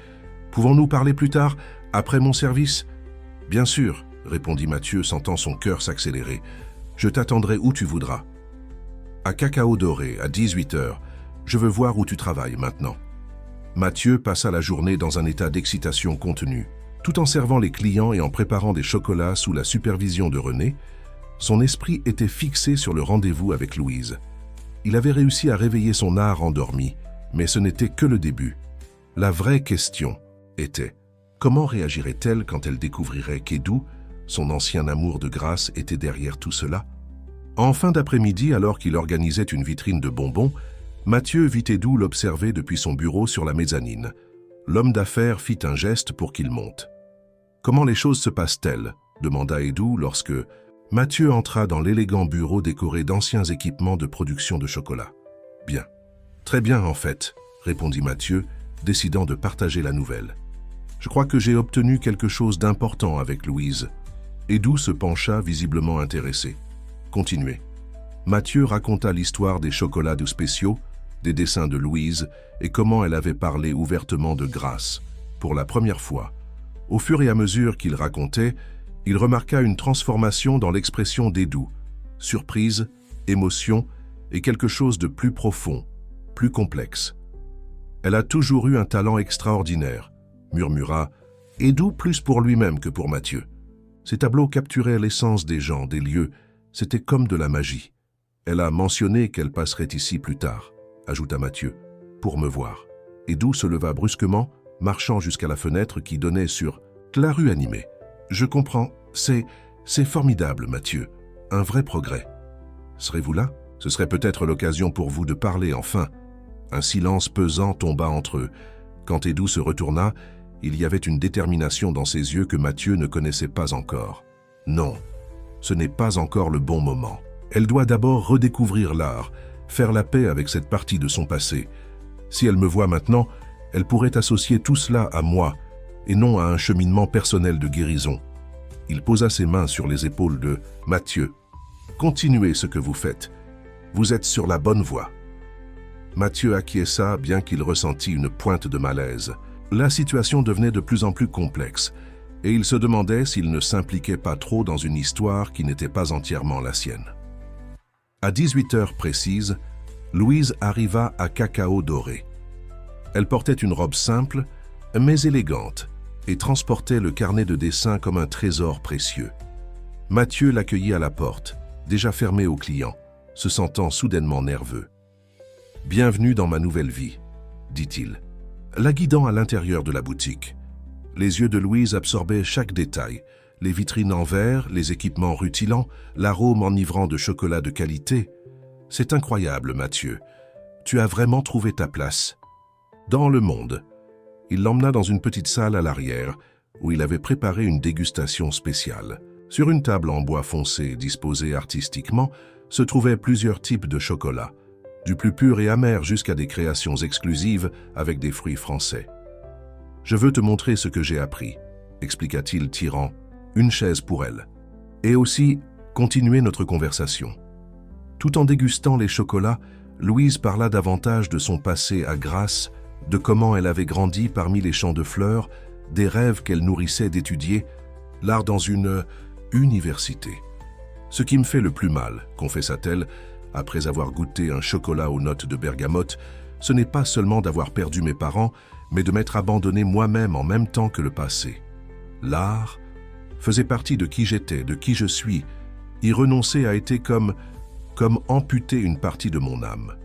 pouvons-nous parler plus tard, après mon service ?»« Bien sûr, » répondit Mathieu, sentant son cœur s'accélérer. « Je t'attendrai où tu voudras. »« À Cacao Doré, à 18h. Je veux voir où tu travailles maintenant. » Mathieu passa la journée dans un état d'excitation contenue. Tout en servant les clients et en préparant des chocolats sous la supervision de René, son esprit était fixé sur le rendez-vous avec Louise. Il avait réussi à réveiller son art endormi, mais ce n'était que le début. La vraie question était, comment réagirait-elle quand elle découvrirait qu'Edou, son ancien amour de grâce, était derrière tout cela? En fin d'après-midi, alors qu'il organisait une vitrine de bonbons, Mathieu vit Edou l'observer depuis son bureau sur la mezzanine. L'homme d'affaires fit un geste pour qu'il monte. « Comment les choses se passent-elles » demanda Edou lorsque Mathieu entra dans l'élégant bureau décoré d'anciens équipements de production de chocolat. « Bien. Très bien, en fait, » répondit Mathieu, décidant de partager la nouvelle. « Je crois que j'ai obtenu quelque chose d'important avec Louise. » Edou se pencha, visiblement intéressé. « Continuez. » Mathieu raconta l'histoire des chocolats de spéciaux, des dessins de Louise et comment elle avait parlé ouvertement de grâce, pour la première fois. Au fur et à mesure qu'il racontait, il remarqua une transformation dans l'expression d'Edou, surprise, émotion et quelque chose de plus profond, plus complexe. « Elle a toujours eu un talent extraordinaire, » murmura Edou plus pour lui-même que pour Mathieu. Ces tableaux capturaient l'essence des gens, des lieux, c'était comme de la magie. Elle a mentionné qu'elle passerait ici plus tard, ajouta Mathieu, pour me voir. Edou se leva brusquement, marchant jusqu'à la fenêtre qui donnait sur la rue animée. Je comprends, c'est formidable, Mathieu, un vrai progrès. Serez-vous là? Ce serait peut-être l'occasion pour vous de parler enfin. Un silence pesant tomba entre eux. Quand Edou se retourna, il y avait une détermination dans ses yeux que Mathieu ne connaissait pas encore. Non, ce n'est pas encore le bon moment. Elle doit d'abord redécouvrir l'art, faire la paix avec cette partie de son passé. Si elle me voit maintenant, elle pourrait associer tout cela à moi, et non à un cheminement personnel de guérison. Il posa ses mains sur les épaules de Mathieu. « Continuez ce que vous faites. Vous êtes sur la bonne voie. » Mathieu acquiesça, bien qu'il ressentît une pointe de malaise. La situation devenait de plus en plus complexe, et il se demandait s'il ne s'impliquait pas trop dans une histoire qui n'était pas entièrement la sienne. À 18h précises, Louise arriva à Cacao Doré. Elle portait une robe simple, mais élégante, et transportait le carnet de dessin comme un trésor précieux. Mathieu l'accueillit à la porte, déjà fermée aux clients, se sentant soudainement nerveux. « Bienvenue dans ma nouvelle vie », dit-il, la guidant à l'intérieur de la boutique. Les yeux de Louise absorbaient chaque détail, les vitrines en verre, les équipements rutilants, l'arôme enivrant de chocolat de qualité. « C'est incroyable, Mathieu. Tu as vraiment trouvé ta place. » Dans le monde. Il l'emmena dans une petite salle à l'arrière, où il avait préparé une dégustation spéciale. Sur une table en bois foncé disposée artistiquement, se trouvaient plusieurs types de chocolat, du plus pur et amer jusqu'à des créations exclusives avec des fruits français. « Je veux te montrer ce que j'ai appris », expliqua-t-il, tirant une chaise pour elle, et aussi continuer notre conversation. Tout en dégustant les chocolats, Louise parla davantage de son passé à Grasse, de comment elle avait grandi parmi les champs de fleurs, des rêves qu'elle nourrissait d'étudier, l'art dans une université. « Ce qui me fait le plus mal, confessa-t-elle, après avoir goûté un chocolat aux notes de bergamote, ce n'est pas seulement d'avoir perdu mes parents, mais de m'être abandonné moi-même en même temps que le passé. L'art faisait partie de qui j'étais, de qui je suis. Y renoncer a été comme amputer une partie de mon âme.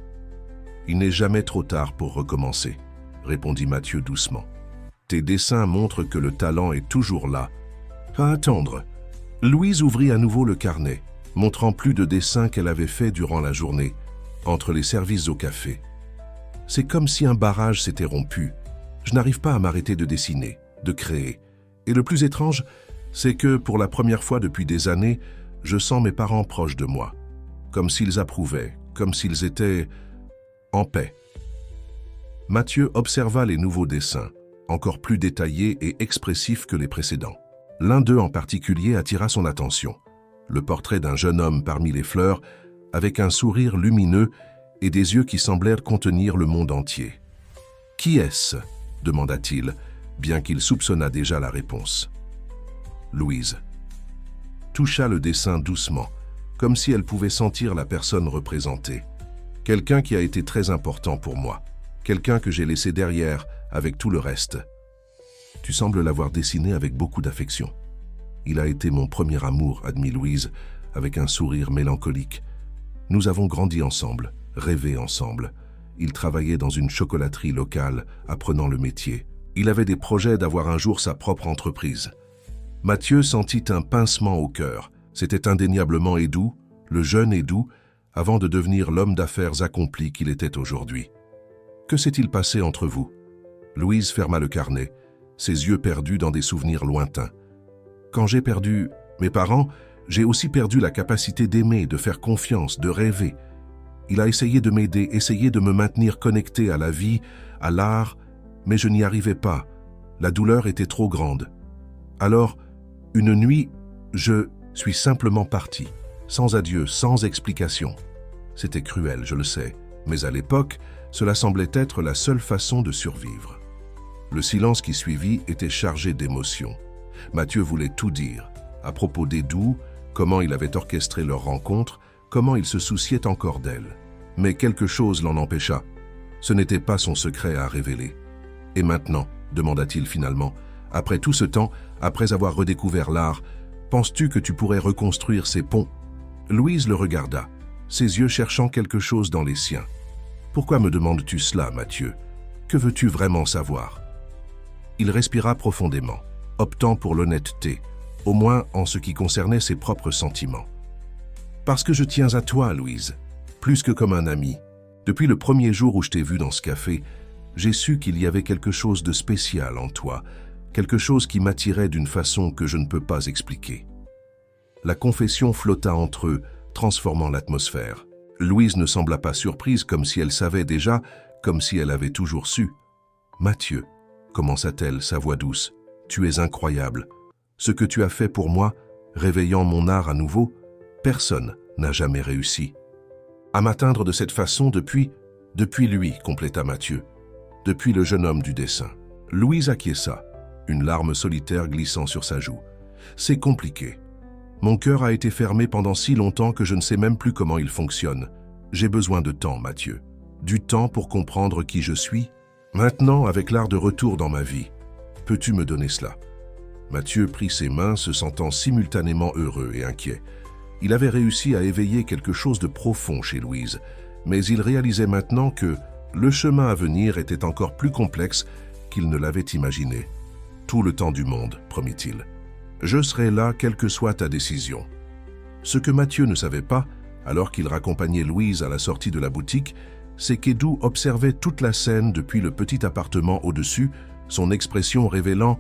Il n'est jamais trop tard pour recommencer, répondit Mathieu doucement. Tes dessins montrent que le talent est toujours là. À attendre. Louise ouvrit à nouveau le carnet, montrant plus de dessins qu'elle avait faits durant la journée, entre les services au café. C'est comme si un barrage s'était rompu. Je n'arrive pas à m'arrêter de dessiner, de créer. Et le plus étrange, c'est que pour la première fois depuis des années, je sens mes parents proches de moi, comme s'ils approuvaient, comme s'ils étaient en paix. Mathieu observa les nouveaux dessins, encore plus détaillés et expressifs que les précédents. L'un d'eux en particulier attira son attention. Le portrait d'un jeune homme parmi les fleurs, avec un sourire lumineux et des yeux qui semblèrent contenir le monde entier. « Qui est-ce » demanda-t-il, bien qu'il soupçonnât déjà la réponse. Louise toucha le dessin doucement, comme si elle pouvait sentir la personne représentée. Quelqu'un qui a été très important pour moi, quelqu'un que j'ai laissé derrière avec tout le reste. Tu sembles l'avoir dessiné avec beaucoup d'affection. Il a été mon premier amour, admit Louise, avec un sourire mélancolique. Nous avons grandi ensemble, rêvé ensemble. Il travaillait dans une chocolaterie locale, apprenant le métier. Il avait des projets d'avoir un jour sa propre entreprise. Mathieu sentit un pincement au cœur. C'était indéniablement Edoux, le jeune Edoux, avant de devenir l'homme d'affaires accompli qu'il était aujourd'hui. Que s'est-il passé entre vous? Louise ferma le carnet, ses yeux perdus dans des souvenirs lointains. Quand j'ai perdu mes parents, j'ai aussi perdu la capacité d'aimer, de faire confiance, de rêver. Il a essayé de m'aider, essayé de me maintenir connecté à la vie, à l'art, mais je n'y arrivais pas. La douleur était trop grande. Alors, une nuit, je suis simplement parti, sans adieu, sans explication. C'était cruel, je le sais, mais à l'époque, cela semblait être la seule façon de survivre. Le silence qui suivit était chargé d'émotions. Mathieu voulait tout dire, à propos d'Edoux, comment il avait orchestré leur rencontre, comment il se souciait encore d'elle. Mais quelque chose l'en empêcha. Ce n'était pas son secret à révéler. « Et maintenant » demanda-t-il finalement, « après tout ce temps, après avoir redécouvert l'art, penses-tu que tu pourrais reconstruire ces ponts ?» Louise le regarda, ses yeux cherchant quelque chose dans les siens. « Pourquoi me demandes-tu cela, Mathieu? Que veux-tu vraiment savoir ?» Il respira profondément, optant pour l'honnêteté, au moins en ce qui concernait ses propres sentiments. « Parce que je tiens à toi, Louise, plus que comme un ami. Depuis le premier jour où je t'ai vu dans ce café, j'ai su qu'il y avait quelque chose de spécial en toi, quelque chose qui m'attirait d'une façon que je ne peux pas expliquer. » La confession flotta entre eux, transformant l'atmosphère. Louise ne sembla pas surprise, comme si elle savait déjà, comme si elle avait toujours su. « Mathieu, » commença-t-elle, sa voix douce, « tu es incroyable. Ce que tu as fait pour moi, réveillant mon art à nouveau, personne n'a jamais réussi. À m'atteindre de cette façon depuis lui, compléta Mathieu, depuis le jeune homme du dessin. » Louise acquiesça, une larme solitaire glissant sur sa joue. « C'est compliqué. Mon cœur a été fermé pendant si longtemps que je ne sais même plus comment il fonctionne. J'ai besoin de temps, Mathieu. Du temps pour comprendre qui je suis. Maintenant, avec l'art de retour dans ma vie, peux-tu me donner cela ?» Mathieu prit ses mains, se sentant simultanément heureux et inquiet. Il avait réussi à éveiller quelque chose de profond chez Louise, mais il réalisait maintenant que le chemin à venir était encore plus complexe qu'il ne l'avait imaginé. « Tout le temps du monde, promit-il. Je serai là, quelle que soit ta décision. » Ce que Mathieu ne savait pas, alors qu'il raccompagnait Louise à la sortie de la boutique, c'est qu'Edoux observait toute la scène depuis le petit appartement au-dessus, son expression révélant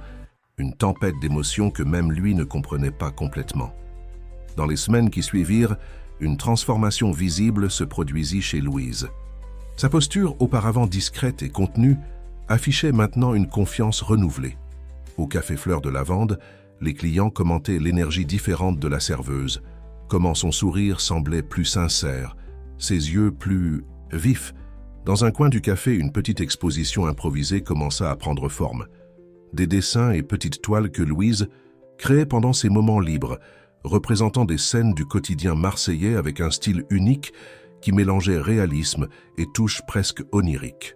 une tempête d'émotions que même lui ne comprenait pas complètement. Dans les semaines qui suivirent, une transformation visible se produisit chez Louise. Sa posture, auparavant discrète et contenue, affichait maintenant une confiance renouvelée. Au Café Fleur de Lavande, les clients commentaient l'énergie différente de la serveuse, comment son sourire semblait plus sincère, ses yeux plus vifs. Dans un coin du café, une petite exposition improvisée commença à prendre forme. Des dessins et petites toiles que Louise créait pendant ses moments libres, représentant des scènes du quotidien marseillais avec un style unique qui mélangeait réalisme et touche presque onirique.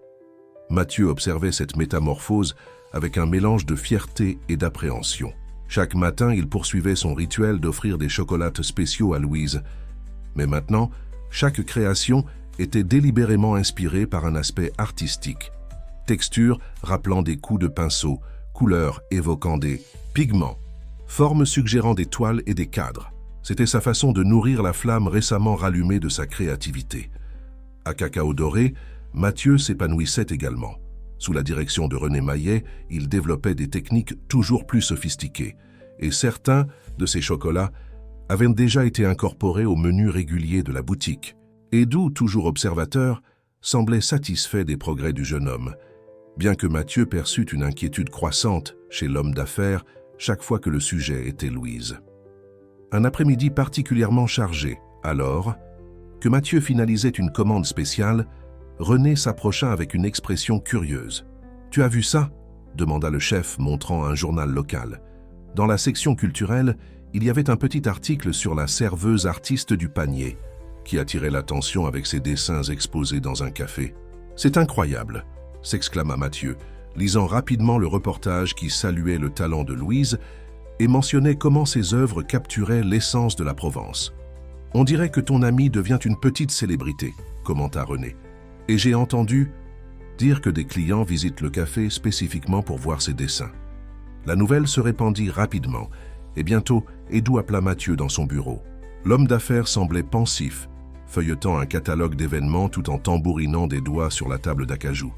Mathieu observait cette métamorphose avec un mélange de fierté et d'appréhension. Chaque matin, il poursuivait son rituel d'offrir des chocolats spéciaux à Louise. Mais maintenant, chaque création était délibérément inspirée par un aspect artistique. Texture rappelant des coups de pinceau, couleurs évoquant des pigments, formes suggérant des toiles et des cadres. C'était sa façon de nourrir la flamme récemment rallumée de sa créativité. À Cacao Doré, Mathieu s'épanouissait également. Sous la direction de René Maillet, il développait des techniques toujours plus sophistiquées. Et certains de ces chocolats avaient déjà été incorporés au menu régulier de la boutique. Edoux, toujours observateur, semblait satisfait des progrès du jeune homme, bien que Mathieu perçût une inquiétude croissante chez l'homme d'affaires chaque fois que le sujet était Louise. Un après-midi particulièrement chargé, alors que Mathieu finalisait une commande spéciale, René s'approcha avec une expression curieuse. « Tu as vu ça ?» demanda le chef, montrant un journal local. Dans la section culturelle, il y avait un petit article sur la serveuse artiste du panier, qui attirait l'attention avec ses dessins exposés dans un café. « C'est incroyable !» s'exclama Mathieu, lisant rapidement le reportage qui saluait le talent de Louise et mentionnait comment ses œuvres capturaient l'essence de la Provence. « On dirait que ton ami devient une petite célébrité », commenta René. « Et j'ai entendu dire que des clients visitent le café spécifiquement pour voir ses dessins. » La nouvelle se répandit rapidement, et bientôt, Edoux appela Mathieu dans son bureau. L'homme d'affaires semblait pensif, feuilletant un catalogue d'événements tout en tambourinant des doigts sur la table d'acajou.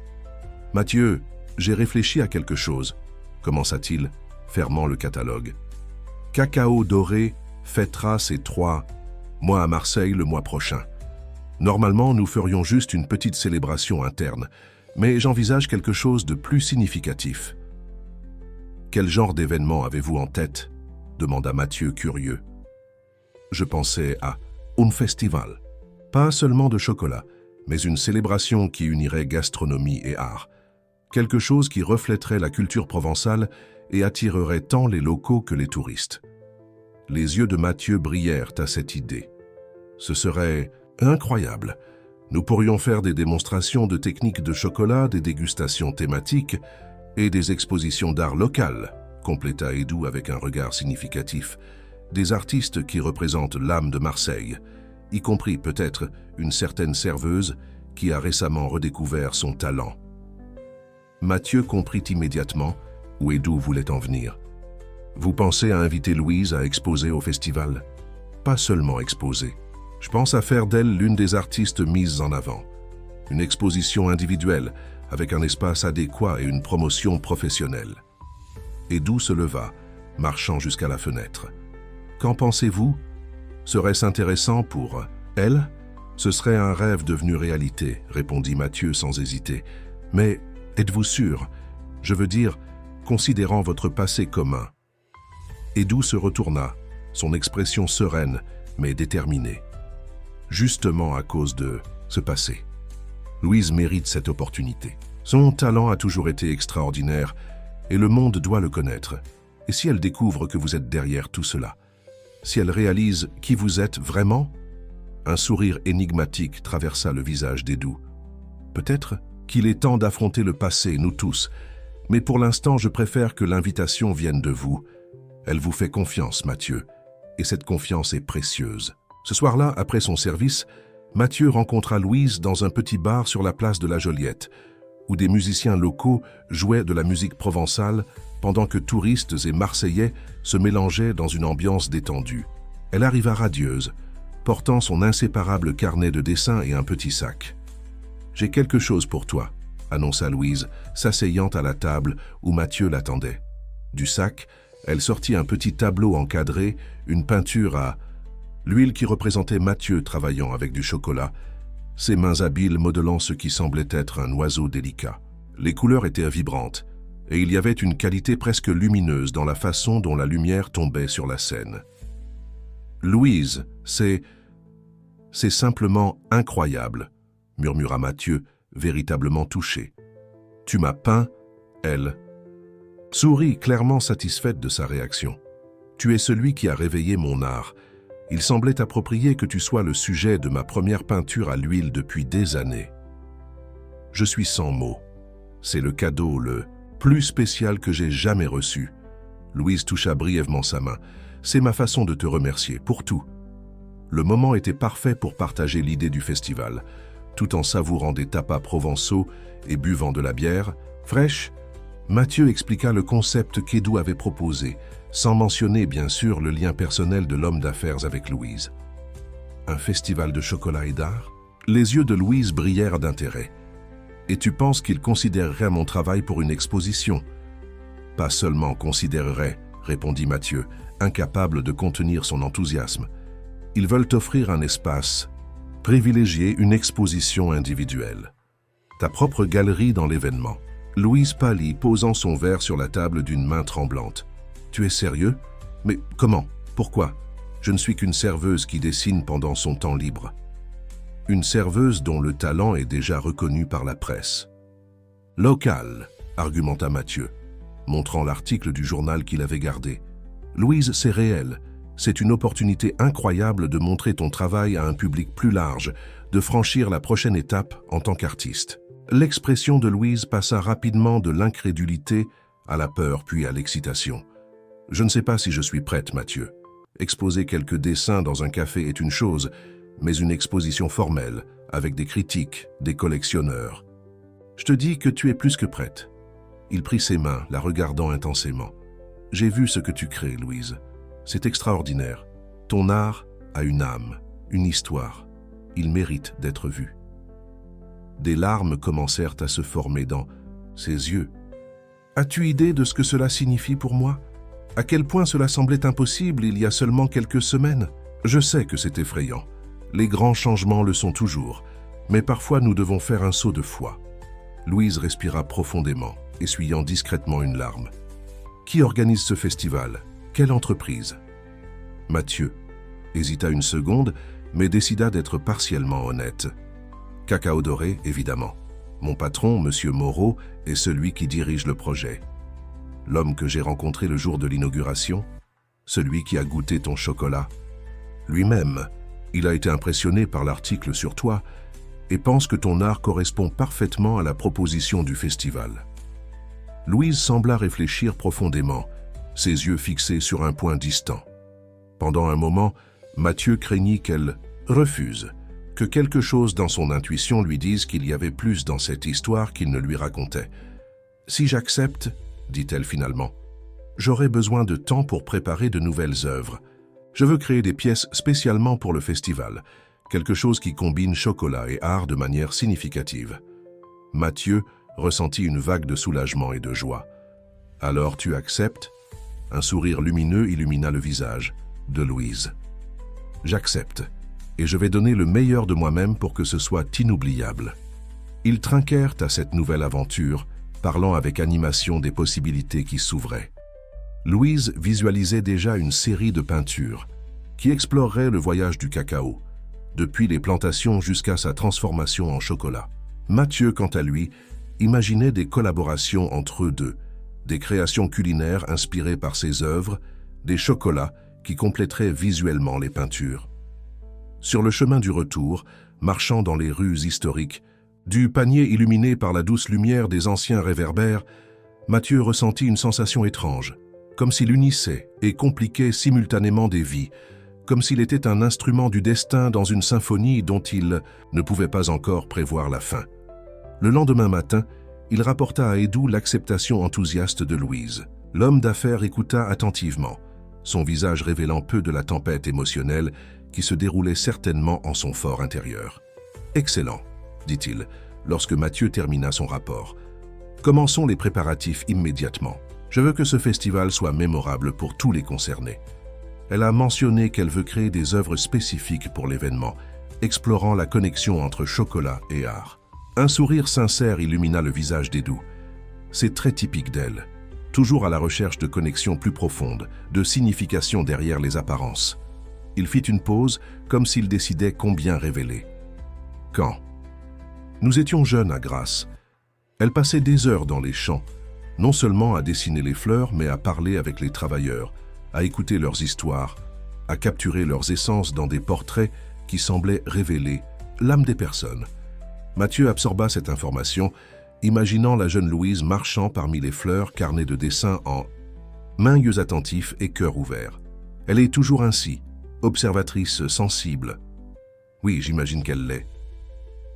« Mathieu, j'ai réfléchi à quelque chose, » commença-t-il, fermant le catalogue. « Cacao Doré fêtera ses 3 mois à Marseille le mois prochain. Normalement, nous ferions juste une petite célébration interne, mais j'envisage quelque chose de plus significatif. » « Quel genre d'événement avez-vous en tête ?» demanda Mathieu curieux. « Je pensais à un festival. Pas seulement de chocolat, mais une célébration qui unirait gastronomie et art. Quelque chose qui reflèterait la culture provençale et attirerait tant les locaux que les touristes. » Les yeux de Mathieu brillèrent à cette idée. « Ce serait incroyable. Nous pourrions faire des démonstrations de techniques de chocolat, des dégustations thématiques et des expositions d'art local, » compléta Edoux avec un regard significatif. « Des artistes qui représentent l'âme de Marseille, y compris peut-être une certaine serveuse qui a récemment redécouvert son talent. » Mathieu comprit immédiatement où Edoux voulait en venir. « Vous pensez à inviter Louise à exposer au festival ? Pas seulement exposer. Je pense à faire d'elle l'une des artistes mises en avant. Une exposition individuelle, avec un espace adéquat et une promotion professionnelle. » Edoux se leva, marchant jusqu'à la fenêtre. « Qu'en pensez-vous ? Serait-ce intéressant pour elle ? Ce serait un rêve devenu réalité, » répondit Mathieu sans hésiter. « Mais êtes-vous sûr ? Je veux dire, considérant votre passé commun. » Edoux se retourna, son expression sereine, mais déterminée. « Justement à cause de ce passé. Louise mérite cette opportunité. Son talent a toujours été extraordinaire et le monde doit le connaître. Et si elle découvre que vous êtes derrière tout cela, si elle réalise qui vous êtes vraiment ?» Un sourire énigmatique traversa le visage d'Edoux. « Peut-être qu'il est temps d'affronter le passé, nous tous, mais pour l'instant je préfère que l'invitation vienne de vous. Elle vous fait confiance, Mathieu, et cette confiance est précieuse. » Ce soir-là, après son service, Mathieu rencontra Louise dans un petit bar sur la place de la Joliette, où des musiciens locaux jouaient de la musique provençale pendant que touristes et Marseillais se mélangeaient dans une ambiance détendue. Elle arriva radieuse, portant son inséparable carnet de dessin et un petit sac. « J'ai quelque chose pour toi », annonça Louise, s'asseyant à la table où Mathieu l'attendait. Du sac, elle sortit un petit tableau encadré, une peinture à l'huile qui représentait Mathieu travaillant avec du chocolat, ses mains habiles modelant ce qui semblait être un oiseau délicat. Les couleurs étaient vibrantes, et il y avait une qualité presque lumineuse dans la façon dont la lumière tombait sur la scène. « Louise, c'est simplement incroyable », murmura Mathieu, véritablement touché. « Tu m'as peint, elle. » Sourit, clairement satisfaite de sa réaction. « Tu es celui qui a réveillé mon art. Il semblait approprié que tu sois le sujet de ma première peinture à l'huile depuis des années. » Je suis sans mots. C'est le cadeau le plus spécial que j'ai jamais reçu. Louise toucha brièvement sa main. C'est ma façon de te remercier pour tout. Le moment était parfait pour partager l'idée du festival, tout en savourant des tapas provençaux et buvant de la bière fraîche. Mathieu expliqua le concept qu'Edoux avait proposé, sans mentionner bien sûr le lien personnel de l'homme d'affaires avec Louise. Un festival de chocolat et d'art? Les yeux de Louise brillèrent d'intérêt. Et tu penses qu'il considérerait mon travail pour une exposition? Pas seulement considérerait, répondit Mathieu, incapable de contenir son enthousiasme. Ils veulent t'offrir un espace privilégié, une exposition individuelle. Ta propre galerie dans l'événement. Louise pâlit, posant son verre sur la table d'une main tremblante. Tu es sérieux? Mais comment? Pourquoi? Je ne suis qu'une serveuse qui dessine pendant son temps libre. Une serveuse dont le talent est déjà reconnu par la presse. Local, argumenta Mathieu, montrant l'article du journal qu'il avait gardé. Louise, c'est réel. C'est une opportunité incroyable de montrer ton travail à un public plus large, de franchir la prochaine étape en tant qu'artiste. L'expression de Louise passa rapidement de l'incrédulité à la peur puis à l'excitation. Je ne sais pas si je suis prête, Mathieu. Exposer quelques dessins dans un café est une chose, mais une exposition formelle, avec des critiques, des collectionneurs. Je te dis que tu es plus que prête. Il prit ses mains, la regardant intensément. J'ai vu ce que tu crées, Louise. C'est extraordinaire. Ton art a une âme, une histoire. Il mérite d'être vu. Des larmes commencèrent à se former dans ses yeux. As-tu idée de ce que cela signifie pour moi? À quel point cela semblait impossible il y a seulement quelques semaines? Je sais que c'est effrayant. Les grands changements le sont toujours, mais parfois nous devons faire un saut de foi. Louise respira profondément, essuyant discrètement une larme. Qui organise ce festival? Quelle entreprise? Mathieu hésita une seconde, mais décida d'être partiellement honnête. Cacao Doré, évidemment. Mon patron, Monsieur Moreau, est celui qui dirige le projet. L'homme que j'ai rencontré le jour de l'inauguration, celui qui a goûté ton chocolat. Lui-même, il a été impressionné par l'article sur toi et pense que ton art correspond parfaitement à la proposition du festival. Louise sembla réfléchir profondément, ses yeux fixés sur un point distant. Pendant un moment, Mathieu craignit qu'elle refuse, que quelque chose dans son intuition lui dise qu'il y avait plus dans cette histoire qu'il ne lui racontait. « Si j'accepte, dit-elle finalement, j'aurai besoin de temps pour préparer de nouvelles œuvres. Je veux créer des pièces spécialement pour le festival, quelque chose qui combine chocolat et art de manière significative. » Mathieu ressentit une vague de soulagement et de joie. « Alors tu acceptes ?» Un sourire lumineux illumina le visage de Louise. « J'accepte, et je vais donner le meilleur de moi-même pour que ce soit inoubliable. » Ils trinquèrent à cette nouvelle aventure, parlant avec animation des possibilités qui s'ouvraient. Louise visualisait déjà une série de peintures qui explorerait le voyage du cacao, depuis les plantations jusqu'à sa transformation en chocolat. Mathieu, quant à lui, imaginait des collaborations entre eux deux, des créations culinaires inspirées par ses œuvres, des chocolats qui compléteraient visuellement les peintures. Sur le chemin du retour, marchant dans les rues historiques, du panier illuminé par la douce lumière des anciens réverbères, Mathieu ressentit une sensation étrange, comme s'il unissait et compliquait simultanément des vies, comme s'il était un instrument du destin dans une symphonie dont il ne pouvait pas encore prévoir la fin. Le lendemain matin, il rapporta à Edoux l'acceptation enthousiaste de Louise. L'homme d'affaires écouta attentivement, son visage révélant peu de la tempête émotionnelle qui se déroulait certainement en son fort intérieur. « Excellent, » dit-il, lorsque Mathieu termina son rapport. « Commençons les préparatifs immédiatement. Je veux que ce festival soit mémorable pour tous les concernés. » Elle a mentionné qu'elle veut créer des œuvres spécifiques pour l'événement, explorant la connexion entre chocolat et art. Un sourire sincère illumina le visage d'Edoux. C'est très typique d'elle, toujours à la recherche de connexions plus profondes, de signification derrière les apparences. Il fit une pause, comme s'il décidait combien révéler. Quand? Nous étions jeunes à Grasse. Elle passait des heures dans les champs, non seulement à dessiner les fleurs, mais à parler avec les travailleurs, à écouter leurs histoires, à capturer leurs essences dans des portraits qui semblaient révéler l'âme des personnes. Mathieu absorba cette information, imaginant la jeune Louise marchant parmi les fleurs, carnet de dessin en mains, yeux attentifs et cœur ouvert. Elle est toujours ainsi, observatrice sensible. Oui, j'imagine qu'elle l'est.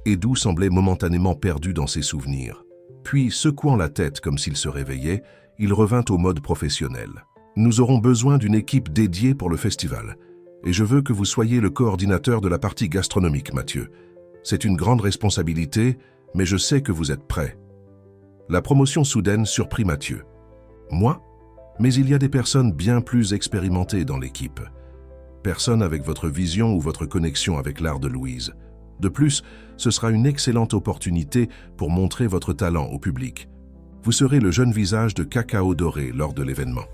Edu semblait momentanément perdu dans ses souvenirs. Puis, secouant la tête comme s'il se réveillait, il revint au mode professionnel. Nous aurons besoin d'une équipe dédiée pour le festival. Et je veux que vous soyez le coordinateur de la partie gastronomique, Mathieu. C'est une grande responsabilité, mais je sais que vous êtes prêt. La promotion soudaine surprit Mathieu. Moi? Mais il y a des personnes bien plus expérimentées dans l'équipe. Personne avec votre vision ou votre connexion avec l'art de Louise. De plus, ce sera une excellente opportunité pour montrer votre talent au public. Vous serez le jeune visage de Cacao Doré lors de l'événement.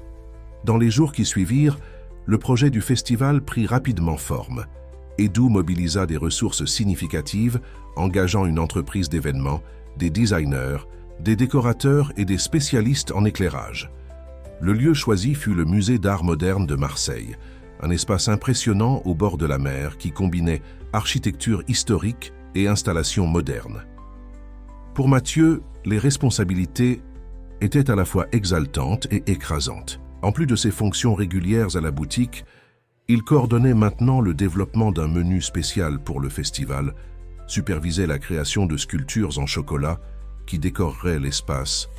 Dans les jours qui suivirent, le projet du festival prit rapidement forme. Edu mobilisa des ressources significatives, engageant une entreprise d'événements, des designers, des décorateurs et des spécialistes en éclairage. Le lieu choisi fut le Musée d'art moderne de Marseille, un espace impressionnant au bord de la mer qui combinait architecture historique et installations modernes. Pour Mathieu, les responsabilités étaient à la fois exaltantes et écrasantes. En plus de ses fonctions régulières à la boutique, il coordonnait maintenant le développement d'un menu spécial pour le festival, supervisait la création de sculptures en chocolat qui décoreraient l'espace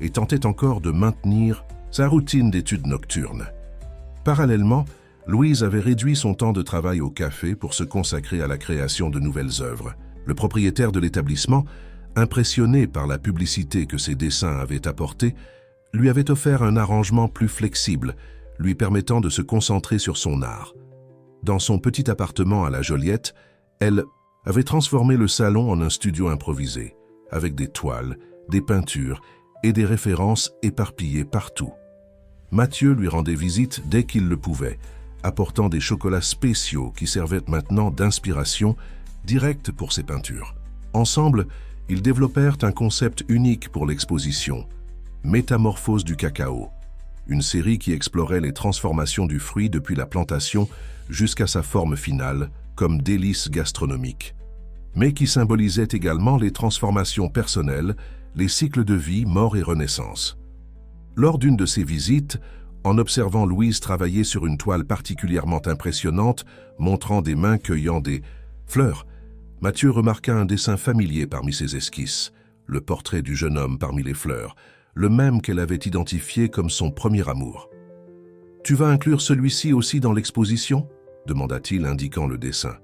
et tentait encore de maintenir sa routine d'études nocturnes. Parallèlement, Louise avait réduit son temps de travail au café pour se consacrer à la création de nouvelles œuvres. Le propriétaire de l'établissement, impressionné par la publicité que ses dessins avaient apportée, lui avait offert un arrangement plus flexible, lui permettant de se concentrer sur son art. Dans son petit appartement à la Joliette, elle avait transformé le salon en un studio improvisé, avec des toiles, des peintures et des références éparpillées partout. Mathieu lui rendait visite dès qu'il le pouvait, apportant des chocolats spéciaux qui servaient maintenant d'inspiration directe pour ses peintures. Ensemble, ils développèrent un concept unique pour l'exposition, Métamorphose du cacao, une série qui explorait les transformations du fruit depuis la plantation jusqu'à sa forme finale, comme délice gastronomique, mais qui symbolisait également les transformations personnelles, les cycles de vie, mort et renaissance. Lors d'une de ses visites, en observant Louise travailler sur une toile particulièrement impressionnante, montrant des mains cueillant des fleurs, Mathieu remarqua un dessin familier parmi ses esquisses, le portrait du jeune homme parmi les fleurs, le même qu'elle avait identifié comme son premier amour. « Tu vas inclure celui-ci aussi dans l'exposition » demanda-t-il, indiquant le dessin.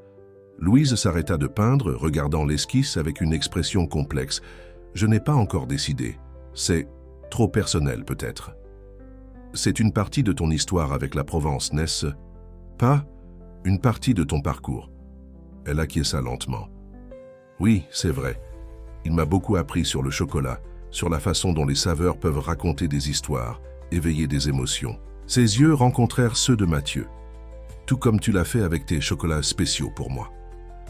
Louise s'arrêta de peindre, regardant l'esquisse avec une expression complexe. « Je n'ai pas encore décidé. C'est trop personnel peut-être. » « C'est une partie de ton histoire avec la Provence, n'est-ce pas une partie de ton parcours ?» Elle acquiesça lentement. « Oui, c'est vrai. Il m'a beaucoup appris sur le chocolat, sur la façon dont les saveurs peuvent raconter des histoires, éveiller des émotions. » Ses yeux rencontrèrent ceux de Mathieu. « Tout comme tu l'as fait avec tes chocolats spéciaux pour moi. »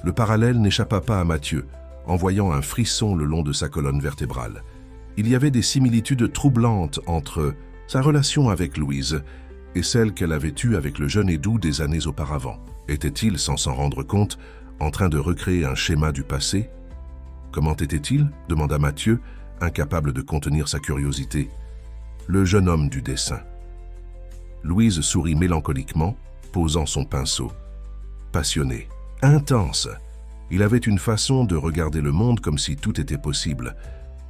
Le parallèle n'échappa pas à Mathieu, en voyant un frisson le long de sa colonne vertébrale. Il y avait des similitudes troublantes entre sa relation avec Louise et celle qu'elle avait eue avec le jeune Edu des années auparavant. Était-il, sans s'en rendre compte, en train de recréer un schéma du passé? Comment était-il? Demanda Mathieu, incapable de contenir sa curiosité. Le jeune homme du dessin. Louise sourit mélancoliquement, posant son pinceau. Passionné, intense. Il avait une façon de regarder le monde comme si tout était possible,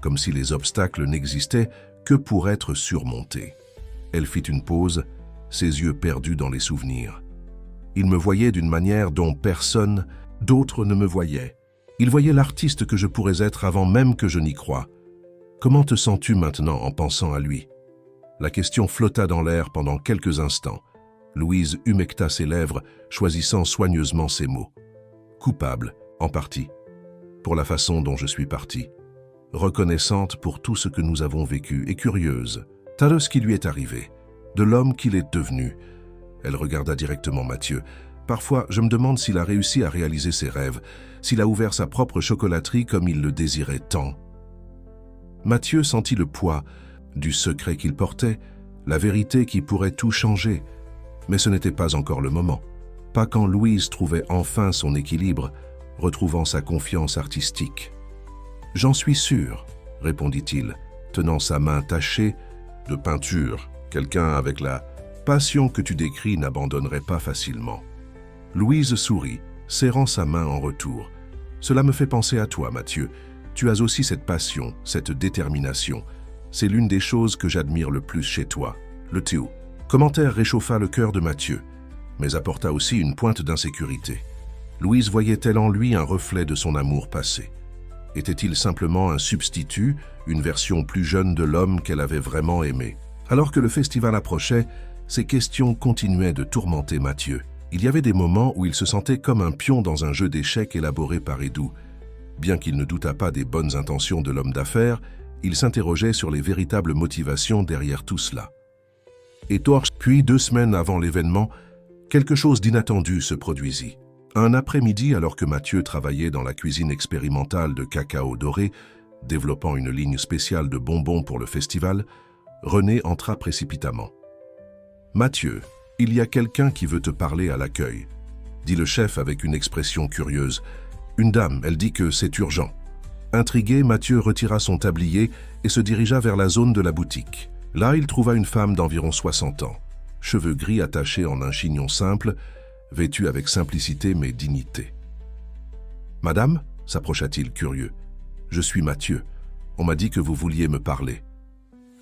comme si les obstacles n'existaient que pour être surmontés. Elle fit une pause, ses yeux perdus dans les souvenirs. Il me voyait d'une manière dont personne d'autre ne me voyait. Il voyait l'artiste que je pourrais être avant même que je n'y croie. Comment te sens-tu maintenant en pensant à lui? La question flotta dans l'air pendant quelques instants. Louise humecta ses lèvres, choisissant soigneusement ses mots. Coupable, en partie, pour la façon dont je suis parti. Reconnaissante pour tout ce que nous avons vécu et curieuse, tas de ce qui lui est arrivé, de l'homme qu'il est devenu. Elle regarda directement Mathieu. Parfois, je me demande s'il a réussi à réaliser ses rêves, s'il a ouvert sa propre chocolaterie comme il le désirait tant. Mathieu sentit le poids du secret qu'il portait, la vérité qui pourrait tout changer. Mais ce n'était pas encore le moment. Pas quand Louise trouvait enfin son équilibre, retrouvant sa confiance artistique. J'en suis sûr, répondit-il, tenant sa main tachée de peinture. Quelqu'un avec la passion que tu décris n'abandonnerait pas facilement. Louise sourit, serrant sa main en retour. Cela me fait penser à toi, Mathieu. Tu as aussi cette passion, cette détermination. C'est l'une des choses que j'admire le plus chez toi. Le Théo. Commentaire réchauffa le cœur de Mathieu, mais apporta aussi une pointe d'insécurité. Louise voyait-elle en lui un reflet de son amour passé? Était-il simplement un substitut, une version plus jeune de l'homme qu'elle avait vraiment aimé? Alors que le festival approchait, ces questions continuaient de tourmenter Mathieu. Il y avait des moments où il se sentait comme un pion dans un jeu d'échecs élaboré par Edoux. Bien qu'il ne doutât pas des bonnes intentions de l'homme d'affaires, il s'interrogeait sur les véritables motivations derrière tout cela. Et torche, puis 2 semaines avant l'événement, quelque chose d'inattendu se produisit. Un après-midi, alors que Mathieu travaillait dans la cuisine expérimentale de Cacao Doré, développant une ligne spéciale de bonbons pour le festival, René entra précipitamment. « Mathieu, il y a quelqu'un qui veut te parler à l'accueil, » dit le chef avec une expression curieuse. « Une dame, elle dit que c'est urgent. » Intrigué, Mathieu retira son tablier et se dirigea vers la zone de la boutique. Là, il trouva une femme d'environ 60 ans, cheveux gris attachés en un chignon simple, vêtue avec simplicité mais dignité. « Madame » s'approcha-t-il curieux. « Je suis Mathieu. On m'a dit que vous vouliez me parler. »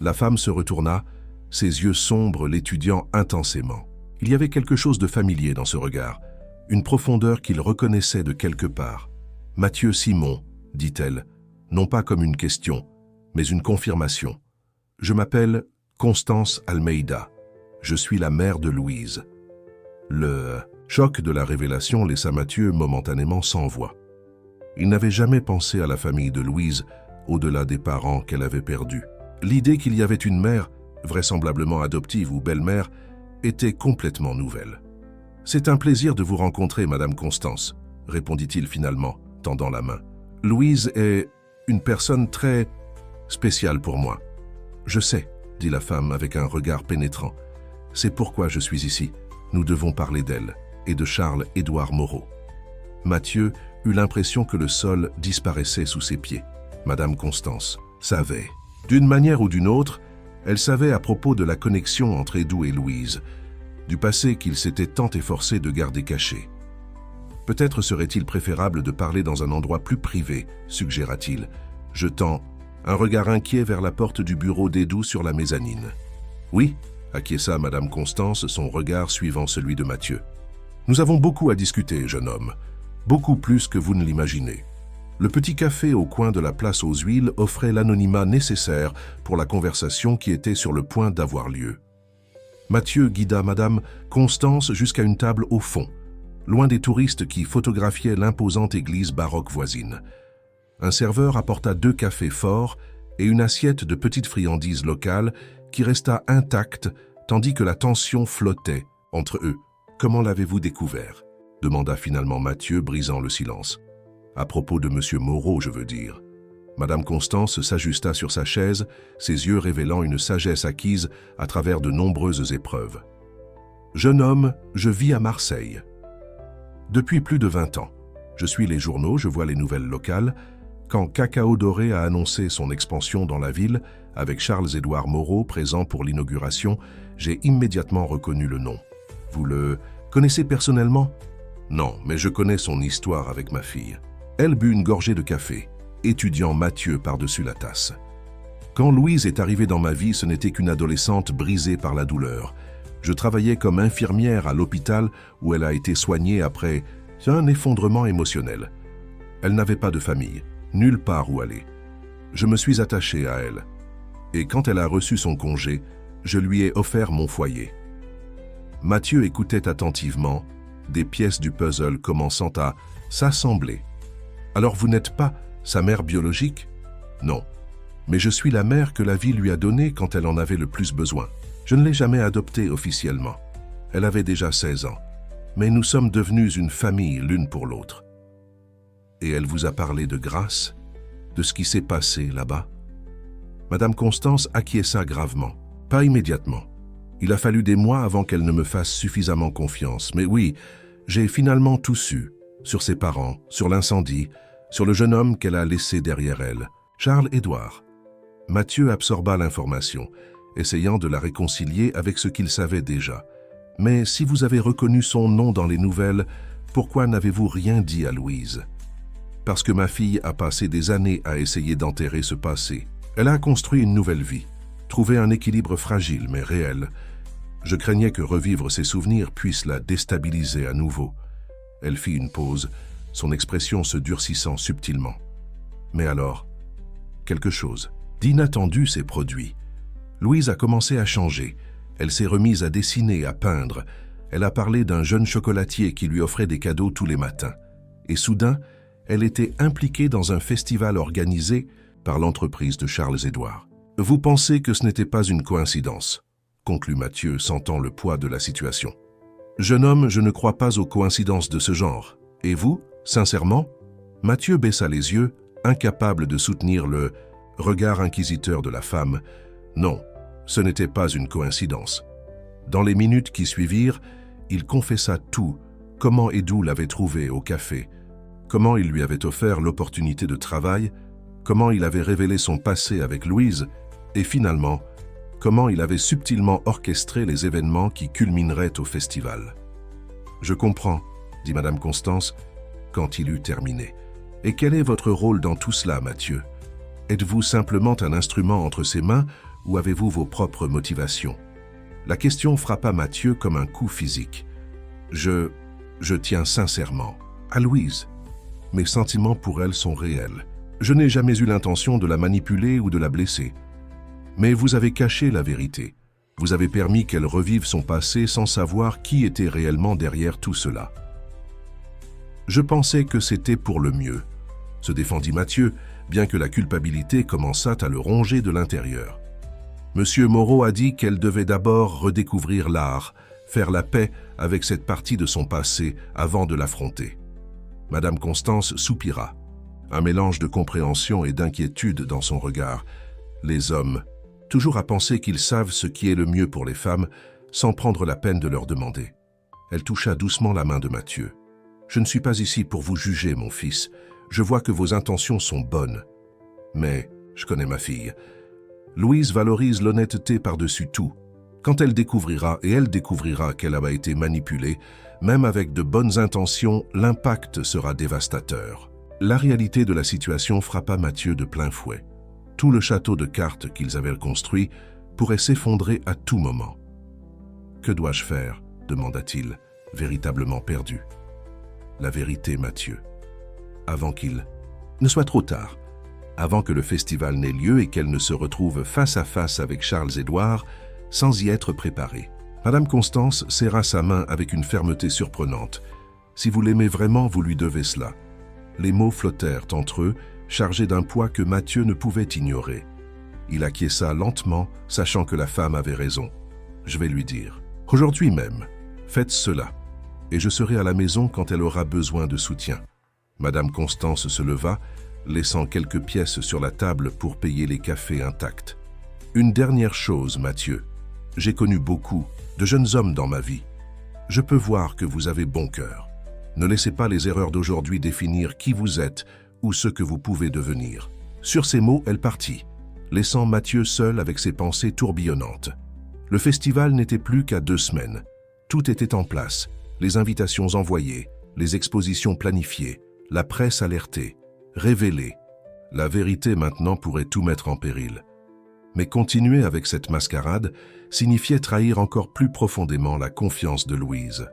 La femme se retourna, ses yeux sombres l'étudiant intensément. Il y avait quelque chose de familier dans ce regard, une profondeur qu'il reconnaissait de quelque part. « Mathieu Simon » dit-elle, non pas comme une question, mais une confirmation. « Je m'appelle Constance Almeida. Je suis la mère de Louise. » Le choc de la révélation laissa Mathieu momentanément sans voix. Il n'avait jamais pensé à la famille de Louise, au-delà des parents qu'elle avait perdus. L'idée qu'il y avait une mère, vraisemblablement adoptive ou belle-mère, était complètement nouvelle. « C'est un plaisir de vous rencontrer, Madame Constance, » répondit-il finalement, tendant la main. « Louise est une personne très spéciale pour moi. »« Je sais, » dit la femme avec un regard pénétrant. « C'est pourquoi je suis ici. Nous devons parler d'elle et de Charles-Édouard Moreau. » Mathieu eut l'impression que le sol disparaissait sous ses pieds. Madame Constance savait. D'une manière ou d'une autre, elle savait à propos de la connexion entre Edoux et Louise, du passé qu'il s'était tant efforcé de garder caché. Peut-être serait-il préférable de parler dans un endroit plus privé, suggéra-t-il, jetant un regard inquiet vers la porte du bureau d'Edoux sur la mezzanine. « Oui » acquiesça Madame Constance, son regard suivant celui de Mathieu. « Nous avons beaucoup à discuter, jeune homme, beaucoup plus que vous ne l'imaginez. » Le petit café au coin de la place aux Huiles offrait l'anonymat nécessaire pour la conversation qui était sur le point d'avoir lieu. Mathieu guida Madame Constance jusqu'à une table au fond, loin des touristes qui photographiaient l'imposante église baroque voisine. Un serveur apporta 2 cafés forts et une assiette de petites friandises locales qui resta intacte tandis que la tension flottait entre eux. « Comment l'avez-vous découvert ?» demanda finalement Mathieu, brisant le silence. « À propos de Monsieur Moreau, je veux dire. » Madame Constance s'ajusta sur sa chaise, ses yeux révélant une sagesse acquise à travers de nombreuses épreuves. « Jeune homme, je vis à Marseille. Depuis plus de 20 ans. Je suis les journaux, je vois les nouvelles locales. Quand Cacao Doré a annoncé son expansion dans la ville, avec Charles-Édouard Moreau présent pour l'inauguration, j'ai immédiatement reconnu le nom. Vous le connaissez personnellement? Non, mais je connais son histoire avec ma fille. Elle but une gorgée de café, étudiant Mathieu par-dessus la tasse. Quand Louise est arrivée dans ma vie, ce n'était qu'une adolescente brisée par la douleur. Je travaillais comme infirmière à l'hôpital où elle a été soignée après un effondrement émotionnel. Elle n'avait pas de famille, nulle part où aller. Je me suis attaché à elle. Et quand elle a reçu son congé, je lui ai offert mon foyer. Mathieu écoutait attentivement, des pièces du puzzle commençant à s'assembler. Alors vous n'êtes pas sa mère biologique? Non. Mais je suis la mère que la vie lui a donnée quand elle en avait le plus besoin. Je ne l'ai jamais adoptée officiellement. Elle avait déjà 16 ans. Mais nous sommes devenus une famille l'une pour l'autre. Et elle vous a parlé de grâce, de ce qui s'est passé là-bas? Madame Constance acquiesça gravement. Pas immédiatement. Il a fallu des mois avant qu'elle ne me fasse suffisamment confiance. Mais oui, j'ai finalement tout su. Sur ses parents, sur l'incendie, sur le jeune homme qu'elle a laissé derrière elle, Charles-Édouard. Mathieu absorba l'information, essayant de la réconcilier avec ce qu'il savait déjà. Mais si vous avez reconnu son nom dans les nouvelles, pourquoi n'avez-vous rien dit à Louise? Parce que ma fille a passé des années à essayer d'enterrer ce passé. Elle a construit une nouvelle vie, trouvé un équilibre fragile mais réel. Je craignais que revivre ses souvenirs puisse la déstabiliser à nouveau. Elle fit une pause, son expression se durcissant subtilement. Mais alors, quelque chose d'inattendu s'est produit. Louise a commencé à changer. Elle s'est remise à dessiner, à peindre. Elle a parlé d'un jeune chocolatier qui lui offrait des cadeaux tous les matins. Et soudain, elle était impliquée dans un festival organisé par l'entreprise de Charles-Édouard. « Vous pensez que ce n'était pas une coïncidence ?» conclut Mathieu, sentant le poids de la situation. « Jeune homme, je ne crois pas aux coïncidences de ce genre. Et vous, sincèrement ?» Mathieu baissa les yeux, incapable de soutenir le regard inquisiteur de la femme. Non, ce n'était pas une coïncidence. Dans les minutes qui suivirent, il confessa tout, comment Edoux l'avait trouvé au café, comment il lui avait offert l'opportunité de travail, comment il avait révélé son passé avec Louise, et finalement, comment il avait subtilement orchestré les événements qui culmineraient au festival. « Je comprends, » dit Madame Constance, quand il eut terminé. « Et quel est votre rôle dans tout cela, Mathieu? Êtes-vous simplement un instrument entre ses mains ou avez-vous vos propres motivations ?» La question frappa Mathieu comme un coup physique. « Je tiens sincèrement à Louise. Mes sentiments pour elle sont réels. Je n'ai jamais eu l'intention de la manipuler ou de la blesser. Mais vous avez caché la vérité. Vous avez permis qu'elle revive son passé sans savoir qui était réellement derrière tout cela. Je pensais que c'était pour le mieux, » se défendit Mathieu, bien que la culpabilité commençât à le ronger de l'intérieur. Monsieur Moreau a dit qu'elle devait d'abord redécouvrir l'art, faire la paix avec cette partie de son passé avant de l'affronter. Madame Constance soupira, un mélange de compréhension et d'inquiétude dans son regard. Les hommes, toujours à penser qu'ils savent ce qui est le mieux pour les femmes, sans prendre la peine de leur demander. Elle toucha doucement la main de Mathieu. « Je ne suis pas ici pour vous juger, mon fils. Je vois que vos intentions sont bonnes. Mais je connais ma fille. Louise valorise l'honnêteté par-dessus tout. Quand elle découvrira qu'elle a été manipulée, même avec de bonnes intentions, l'impact sera dévastateur. » La réalité de la situation frappa Mathieu de plein fouet. Tout le château de cartes qu'ils avaient construit pourrait s'effondrer à tout moment. « Que dois-je faire ?» demanda-t-il, véritablement perdu. « La vérité, Mathieu. Avant qu'il ne soit trop tard, avant que le festival n'ait lieu et qu'elle ne se retrouve face à face avec Charles-Édouard sans y être préparée. » Madame Constance serra sa main avec une fermeté surprenante. « Si vous l'aimez vraiment, vous lui devez cela. » Les mots flottèrent entre eux, chargés d'un poids que Mathieu ne pouvait ignorer. Il acquiesça lentement, sachant que la femme avait raison. « Je vais lui dire. Aujourd'hui même, faites cela, et je serai à la maison quand elle aura besoin de soutien. » Madame Constance se leva, laissant quelques pièces sur la table pour payer les cafés intacts. « Une dernière chose, Mathieu. J'ai connu beaucoup de jeunes hommes dans ma vie. Je peux voir que vous avez bon cœur. Ne laissez pas les erreurs d'aujourd'hui définir qui vous êtes ou ce que vous pouvez devenir. » Sur ces mots, elle partit, laissant Mathieu seul avec ses pensées tourbillonnantes. Le festival n'était plus qu'à 2 semaines. Tout était en place, les invitations envoyées, les expositions planifiées, la presse alertée, révélée. La vérité maintenant pourrait tout mettre en péril. Mais continuer avec cette mascarade signifiait trahir encore plus profondément la confiance de Louise.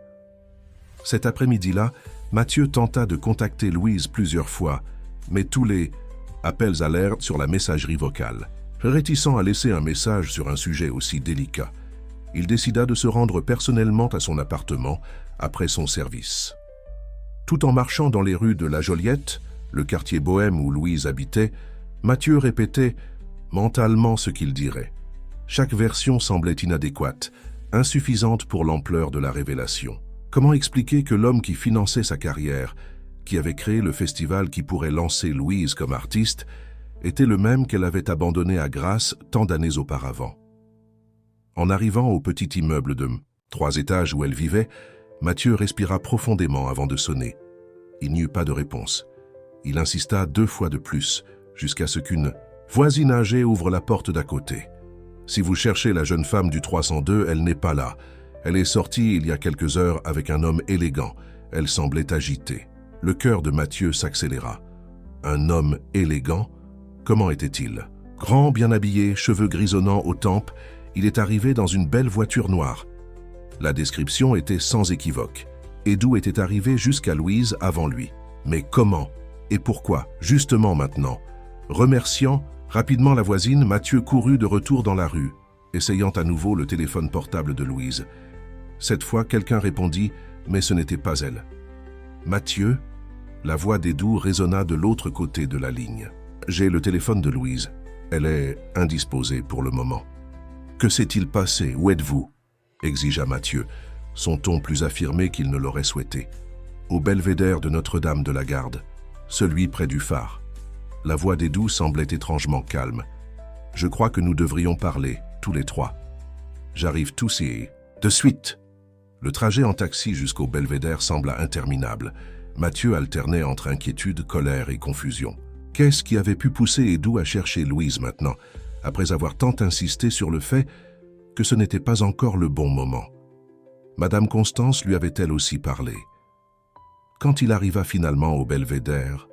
Cet après-midi-là, Mathieu tenta de contacter Louise plusieurs fois, mais tous les appels alertent sur la messagerie vocale. Réticent à laisser un message sur un sujet aussi délicat, il décida de se rendre personnellement à son appartement après son service. Tout en marchant dans les rues de la Joliette, le quartier bohème où Louise habitait, Mathieu répétait mentalement ce qu'il dirait. Chaque version semblait inadéquate, insuffisante pour l'ampleur de la révélation. Comment expliquer que l'homme qui finançait sa carrière, qui avait créé le festival qui pourrait lancer Louise comme artiste, était le même qu'elle avait abandonné à Grasse tant d'années auparavant? En arrivant au petit immeuble de 3 étages où elle vivait, Mathieu respira profondément avant de sonner. Il n'y eut pas de réponse. Il insista 2 fois de plus, jusqu'à ce qu'une voisine âgée ouvre la porte d'à côté. « Si vous cherchez la jeune femme du 302, elle n'est pas là. Elle est sortie il y a quelques heures avec un homme élégant. Elle semblait agitée. » Le cœur de Mathieu s'accéléra. Un homme élégant? Comment était-il? Grand, bien habillé, cheveux grisonnants aux tempes, il est arrivé dans une belle voiture noire. La description était sans équivoque. Edu était arrivé jusqu'à Louise avant lui. Mais comment? Et pourquoi? Justement maintenant. Remerciant rapidement la voisine, Mathieu courut de retour dans la rue, essayant à nouveau le téléphone portable de Louise. Cette fois, quelqu'un répondit, mais ce n'était pas elle. Mathieu? La voix d'Edu résonna de l'autre côté de la ligne. J'ai le téléphone de Louise. Elle est indisposée pour le moment. Que s'est-il passé? Où êtes-vous? Exigea Mathieu, son ton plus affirmé qu'il ne l'aurait souhaité. Au belvédère de Notre-Dame de la Garde, celui près du phare. La voix d'Edu semblait étrangement calme. Je crois que nous devrions parler, tous les trois. J'arrive tous et... De suite! Le trajet en taxi jusqu'au belvédère sembla interminable. Mathieu alternait entre inquiétude, colère et confusion. Qu'est-ce qui avait pu pousser Edu à chercher Louise maintenant, après avoir tant insisté sur le fait que ce n'était pas encore le bon moment? Madame Constance lui avait-elle aussi parlé? Quand il arriva finalement au belvédère,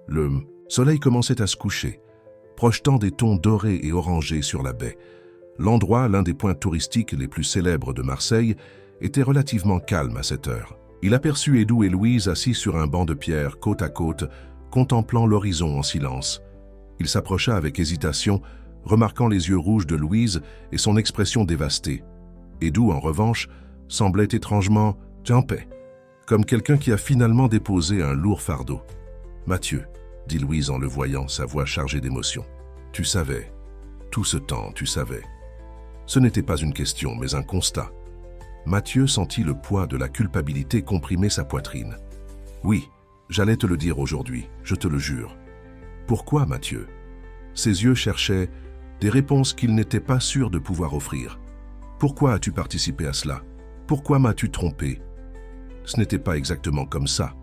le soleil commençait à se coucher, projetant des tons dorés et orangés sur la baie. L'endroit, l'un des points touristiques les plus célèbres de Marseille, était relativement calme à cette heure. Il aperçut Edu et Louise assis sur un banc de pierre, côte à côte, contemplant l'horizon en silence. Il s'approcha avec hésitation, remarquant les yeux rouges de Louise et son expression dévastée. Edu, en revanche, semblait étrangement en paix, comme quelqu'un qui a finalement déposé un lourd fardeau. « Mathieu, » dit Louise en le voyant, sa voix chargée d'émotion. « Tu savais. Tout ce temps, tu savais. » Ce n'était pas une question, mais un constat. Mathieu sentit le poids de la culpabilité comprimer sa poitrine. « Oui, j'allais te le dire aujourd'hui, je te le jure. » Pourquoi, Mathieu? Ses yeux cherchaient des réponses qu'il n'était pas sûr de pouvoir offrir. Pourquoi as-tu participé à cela? Pourquoi m'as-tu trompé? Ce n'était pas exactement comme ça,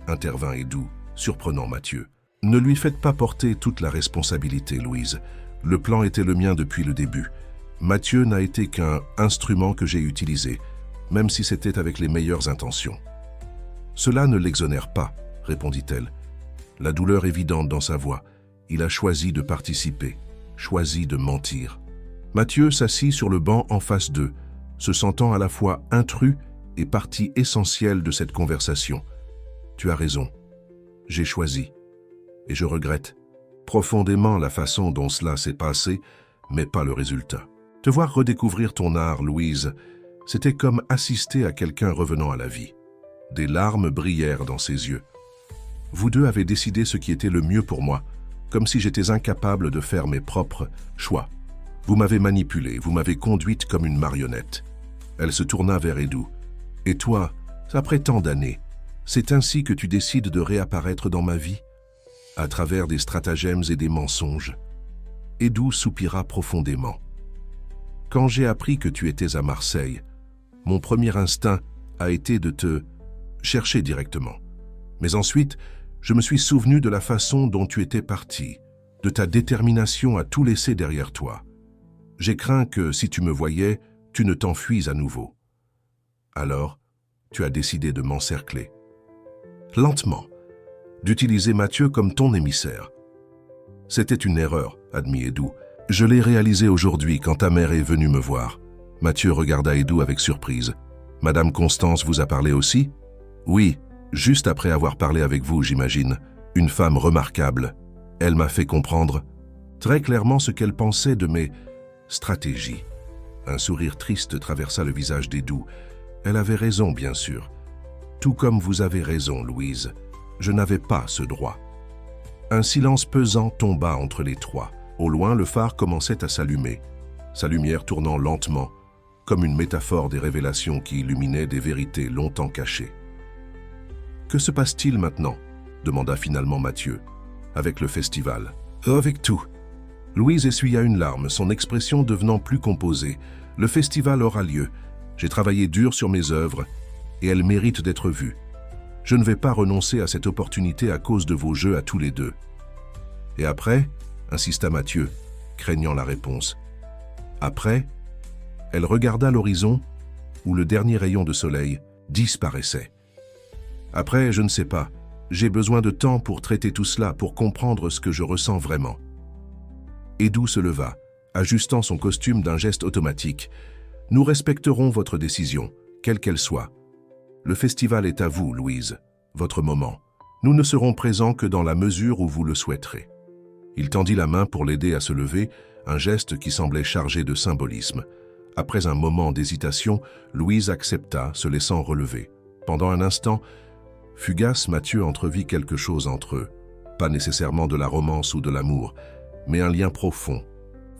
intervint Edu, surprenant Mathieu. Ne lui faites pas porter toute la responsabilité, Louise. Le plan était le mien depuis le début. Mathieu n'a été qu'un instrument que j'ai utilisé, même si c'était avec les meilleures intentions. Cela ne l'exonère pas, répondit-elle. La douleur évidente dans sa voix. Il a choisi de participer, choisi de mentir. Mathieu s'assit sur le banc en face d'eux, se sentant à la fois intrus et partie essentielle de cette conversation. Tu as raison. J'ai choisi. Et je regrette profondément la façon dont cela s'est passé, mais pas le résultat. Te voir redécouvrir ton art, Louise, c'était comme assister à quelqu'un revenant à la vie. Des larmes brillèrent dans ses yeux. Vous deux avez décidé ce qui était le mieux pour moi, comme si j'étais incapable de faire mes propres choix. Vous m'avez manipulée, vous m'avez conduite comme une marionnette. Elle se tourna vers Edu. Et toi, après tant d'années, c'est ainsi que tu décides de réapparaître dans ma vie, à travers des stratagèmes et des mensonges. Edu soupira profondément. Quand j'ai appris que tu étais à Marseille, mon premier instinct a été de te chercher directement. Mais ensuite, je me suis souvenu de la façon dont tu étais parti, de ta détermination à tout laisser derrière toi. J'ai craint que, si tu me voyais, tu ne t'enfuies à nouveau. Alors, tu as décidé de m'encercler. Lentement, d'utiliser Mathieu comme ton émissaire. C'était une erreur, admit Edu. Je l'ai réalisé aujourd'hui quand ta mère est venue me voir. Mathieu regarda Edu avec surprise. Madame Constance vous a parlé aussi? Oui, juste après avoir parlé avec vous, j'imagine. Une femme remarquable. Elle m'a fait comprendre très clairement ce qu'elle pensait de mes stratégies. Un sourire triste traversa le visage d'Edu. Elle avait raison, bien sûr. Tout comme vous avez raison, Louise. Je n'avais pas ce droit. Un silence pesant tomba entre les trois. Au loin, le phare commençait à s'allumer, sa lumière tournant lentement, comme une métaphore des révélations qui illuminaient des vérités longtemps cachées. « Que se passe-t-il maintenant ?» demanda finalement Mathieu. « Avec le festival. »« Avec tout. » Louise essuya une larme, son expression devenant plus composée. « Le festival aura lieu. J'ai travaillé dur sur mes œuvres et elles méritent d'être vues. Je ne vais pas renoncer à cette opportunité à cause de vos jeux à tous les deux. Et après, insista Mathieu, craignant la réponse. Après, elle regarda l'horizon où le dernier rayon de soleil disparaissait. Après, je ne sais pas. J'ai besoin de temps pour traiter tout cela, pour comprendre ce que je ressens vraiment. Edu se leva, ajustant son costume d'un geste automatique. Nous respecterons votre décision, quelle qu'elle soit. Le festival est à vous, Louise, votre moment. Nous ne serons présents que dans la mesure où vous le souhaiterez. Il tendit la main pour l'aider à se lever, un geste qui semblait chargé de symbolisme. Après un moment d'hésitation, Louise accepta, se laissant relever. Pendant un instant, fugace, Mathieu entrevit quelque chose entre eux. Pas nécessairement de la romance ou de l'amour, mais un lien profond,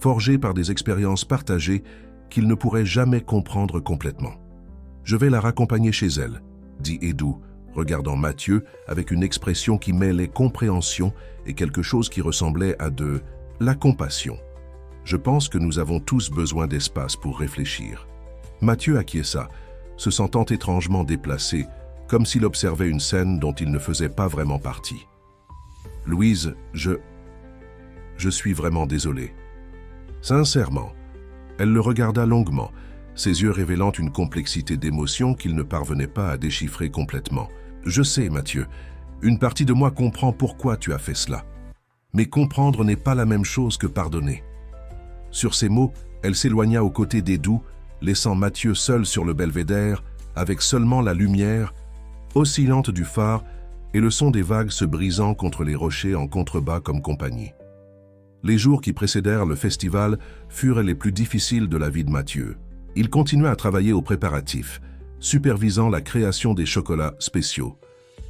forgé par des expériences partagées qu'il ne pourrait jamais comprendre complètement. « Je vais la raccompagner chez elle », dit Edu, regardant Mathieu avec une expression qui mêlait compréhension et quelque chose qui ressemblait à de la compassion. « Je pense que nous avons tous besoin d'espace pour réfléchir. » Mathieu acquiesça, se sentant étrangement déplacé, comme s'il observait une scène dont il ne faisait pas vraiment partie. « Louise, je suis vraiment désolé. » Sincèrement. Elle le regarda longuement, ses yeux révélant une complexité d'émotions qu'il ne parvenait pas à déchiffrer complètement. « Je sais, Mathieu, une partie de moi comprend pourquoi tu as fait cela. Mais comprendre n'est pas la même chose que pardonner. » Sur ces mots, elle s'éloigna aux côtés d'Edu, laissant Mathieu seul sur le belvédère, avec seulement la lumière oscillante du phare et le son des vagues se brisant contre les rochers en contrebas comme compagnie. Les jours qui précédèrent le festival furent les plus difficiles de la vie de Mathieu. Il continua à travailler aux préparatifs, supervisant la création des chocolats spéciaux,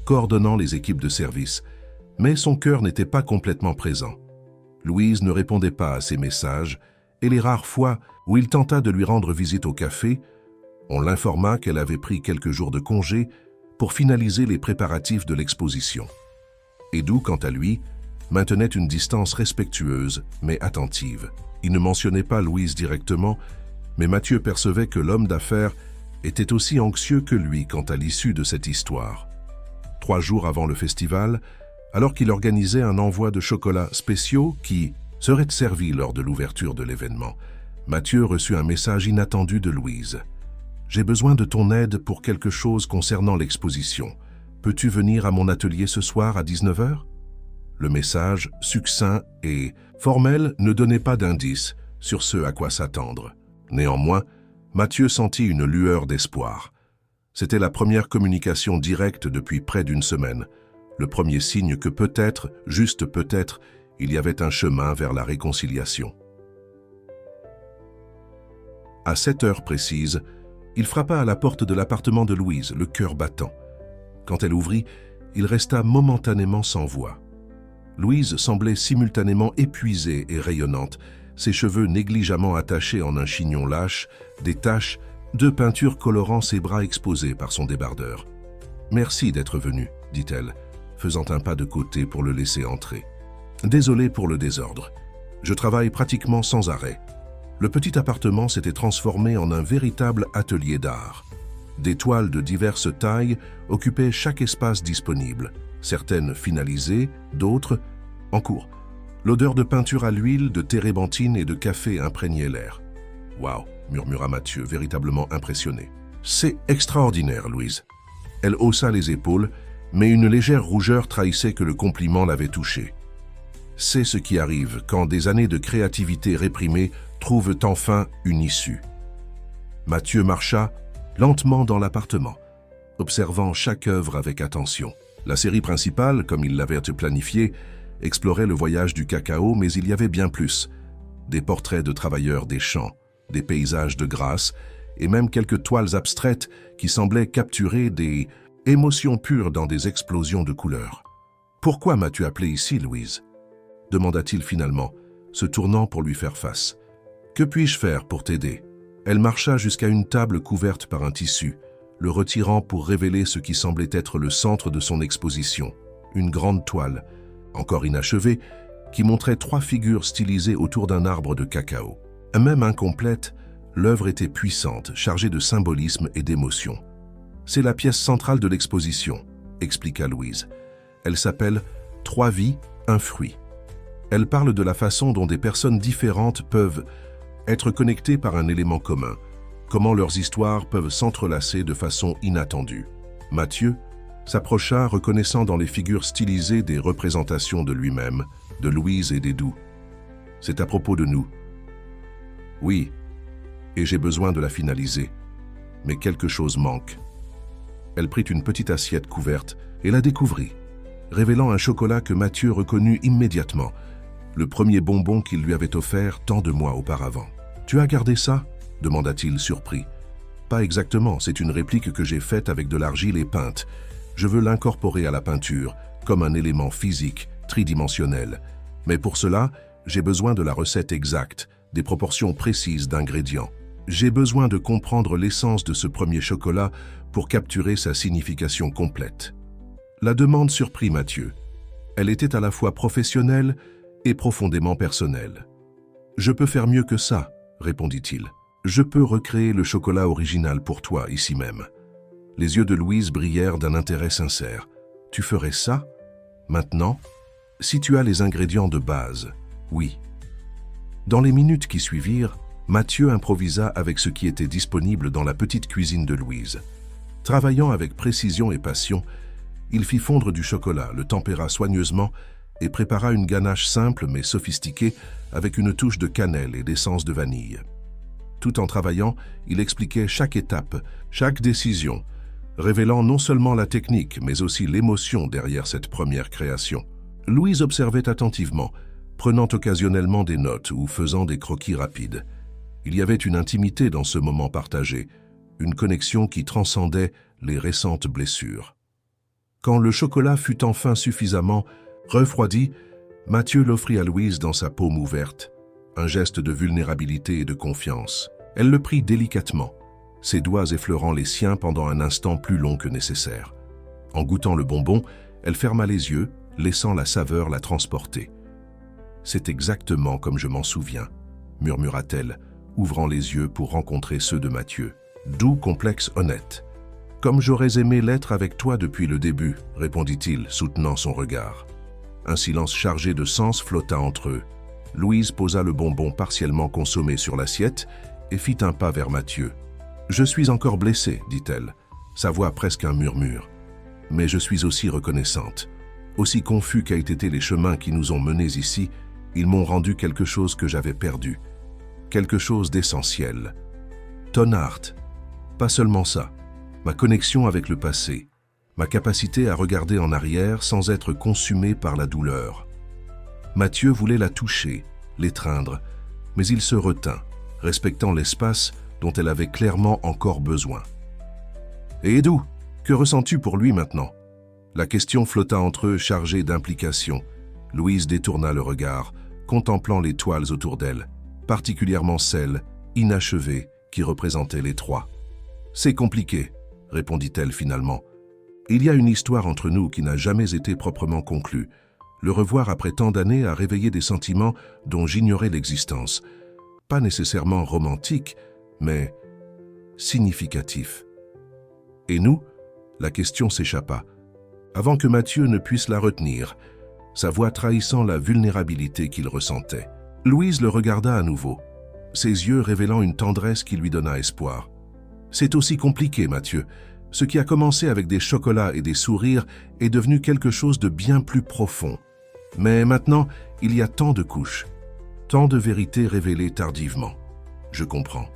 coordonnant les équipes de service, mais son cœur n'était pas complètement présent. Louise ne répondait pas à ses messages, et les rares fois où il tenta de lui rendre visite au café, on l'informa qu'elle avait pris quelques jours de congé pour finaliser les préparatifs de l'exposition. Edu, quant à lui, maintenait une distance respectueuse mais attentive. Il ne mentionnait pas Louise directement, mais Mathieu percevait que l'homme d'affaires était aussi anxieux que lui quant à l'issue de cette histoire. 3 jours avant le festival, alors qu'il organisait un envoi de chocolats spéciaux qui seraient servis lors de l'ouverture de l'événement, Mathieu reçut un message inattendu de Louise. « J'ai besoin de ton aide pour quelque chose concernant l'exposition. Peux-tu venir à mon atelier ce soir à 19 h ?» Le message, succinct et formel, ne donnait pas d'indice sur ce à quoi s'attendre. Néanmoins, Mathieu sentit une lueur d'espoir. C'était la première communication directe depuis près d'1 semaine, le premier signe que peut-être, juste peut-être, il y avait un chemin vers la réconciliation. À 7 heures précises, il frappa à la porte de l'appartement de Louise, le cœur battant. Quand elle ouvrit, il resta momentanément sans voix. Louise semblait simultanément épuisée et rayonnante, ses cheveux négligemment attachés en un chignon lâche, des taches de peinture colorant ses bras exposés par son débardeur. « Merci d'être venu, dit-elle, faisant un pas de côté pour le laisser entrer. « Désolé pour le désordre. Je travaille pratiquement sans arrêt. » Le petit appartement s'était transformé en un véritable atelier d'art. Des toiles de diverses tailles occupaient chaque espace disponible, certaines finalisées, d'autres en cours. L'odeur de peinture à l'huile, de térébenthine et de café imprégnait l'air. « Waouh !» murmura Mathieu, véritablement impressionné. « C'est extraordinaire, Louise. » Elle haussa les épaules, mais une légère rougeur trahissait que le compliment l'avait touchée. C'est ce qui arrive quand des années de créativité réprimée trouvent enfin une issue. Mathieu marcha lentement dans l'appartement, observant chaque œuvre avec attention. La série principale, comme il l'avait planifié, explorait le voyage du cacao, mais il y avait bien plus. Des portraits de travailleurs des champs, des paysages de grâce, et même quelques toiles abstraites qui semblaient capturer des émotions pures dans des explosions de couleurs. « Pourquoi m'as-tu appelé ici, Louise ?» demanda-t-il finalement, se tournant pour lui faire face. « Que puis-je faire pour t'aider ?» Elle marcha jusqu'à une table couverte par un tissu, le retirant pour révéler ce qui semblait être le centre de son exposition, une grande toile, encore inachevée, qui montrait 3 figures stylisées autour d'un arbre de cacao. Même incomplète, l'œuvre était puissante, chargée de symbolisme et d'émotion. « C'est la pièce centrale de l'exposition. expliqua Louise. Elle s'appelle « 3 vies, un fruit ». Elle parle de la façon dont des personnes différentes peuvent être connectées par un élément commun, comment leurs histoires peuvent s'entrelacer de façon inattendue. Mathieu s'approcha, reconnaissant dans les figures stylisées des représentations de lui-même, de Louise et d'Edou. « C'est à propos de nous. »« Oui, et j'ai besoin de la finaliser. Mais quelque chose manque. » Elle prit une petite assiette couverte et la découvrit, révélant un chocolat que Mathieu reconnut immédiatement, le premier bonbon qu'il lui avait offert tant de mois auparavant. « Tu as gardé ça ?» demanda-t-il surpris. « Pas exactement, c'est une réplique que j'ai faite avec de l'argile et peinte. Je veux l'incorporer à la peinture, comme un élément physique, tridimensionnel. Mais pour cela, j'ai besoin de la recette exacte, des proportions précises d'ingrédients. J'ai besoin de comprendre l'essence de ce premier chocolat pour capturer sa signification complète. » La demande surprit Mathieu. Elle était à la fois professionnelle et profondément personnelle. « Je peux faire mieux que ça, » répondit-il. « Je peux recréer le chocolat original pour toi, ici même. » Les yeux de Louise brillèrent d'un intérêt sincère. « Tu ferais ça? Maintenant? Si tu as les ingrédients de base, oui. » Dans les minutes qui suivirent, Mathieu improvisa avec ce qui était disponible dans la petite cuisine de Louise. Travaillant avec précision et passion, il fit fondre du chocolat, le tempéra soigneusement et prépara une ganache simple mais sophistiquée avec une touche de cannelle et d'essence de vanille. Tout en travaillant, il expliquait chaque étape, chaque décision, révélant non seulement la technique mais aussi l'émotion derrière cette première création. Louise observait attentivement, prenant occasionnellement des notes ou faisant des croquis rapides. Il y avait une intimité dans ce moment partagé, une connexion qui transcendait les récentes blessures. Quand le chocolat fut enfin suffisamment refroidi, Mathieu l'offrit à Louise dans sa paume ouverte, un geste de vulnérabilité et de confiance. Elle le prit délicatement, ses doigts effleurant les siens pendant un instant plus long que nécessaire. En goûtant le bonbon, elle ferma les yeux, laissant la saveur la transporter. « C'est exactement comme je m'en souviens », murmura-t-elle, ouvrant les yeux pour rencontrer ceux de Mathieu. Doux, complexe, honnête. « Comme j'aurais aimé l'être avec toi depuis le début », répondit-il, soutenant son regard. Un silence chargé de sens flotta entre eux. Louise posa le bonbon partiellement consommé sur l'assiette et fit un pas vers Mathieu. « Je suis encore blessée, dit-elle, sa voix presque un murmure. Mais je suis aussi reconnaissante. Aussi confus qu'aient été les chemins qui nous ont menés ici, ils m'ont rendu quelque chose que j'avais perdu. Quelque chose d'essentiel. Ton art. Pas seulement ça. Ma connexion avec le passé. Ma capacité à regarder en arrière sans être consumé par la douleur. » Mathieu voulait la toucher, l'étreindre, mais il se retint, respectant l'espace dont elle avait clairement encore besoin. « Et Edou, que ressens-tu pour lui maintenant ?» La question flotta entre eux chargée d'implications. Louise détourna le regard, contemplant les toiles autour d'elle, particulièrement celles, inachevées, qui représentaient les trois. « C'est compliqué, » répondit-elle finalement. « Il y a une histoire entre nous qui n'a jamais été proprement conclue. Le revoir après tant d'années a réveillé des sentiments dont j'ignorais l'existence. Pas nécessairement romantiques, mais significatifs. » Et nous? La question s'échappa, avant que Mathieu ne puisse la retenir, sa voix trahissant la vulnérabilité qu'il ressentait. Louise le regarda à nouveau, ses yeux révélant une tendresse qui lui donna espoir. « C'est aussi compliqué, Mathieu. Ce qui a commencé avec des chocolats et des sourires est devenu quelque chose de bien plus profond. Mais maintenant, il y a tant de couches, tant de vérités révélées tardivement. Je comprends. »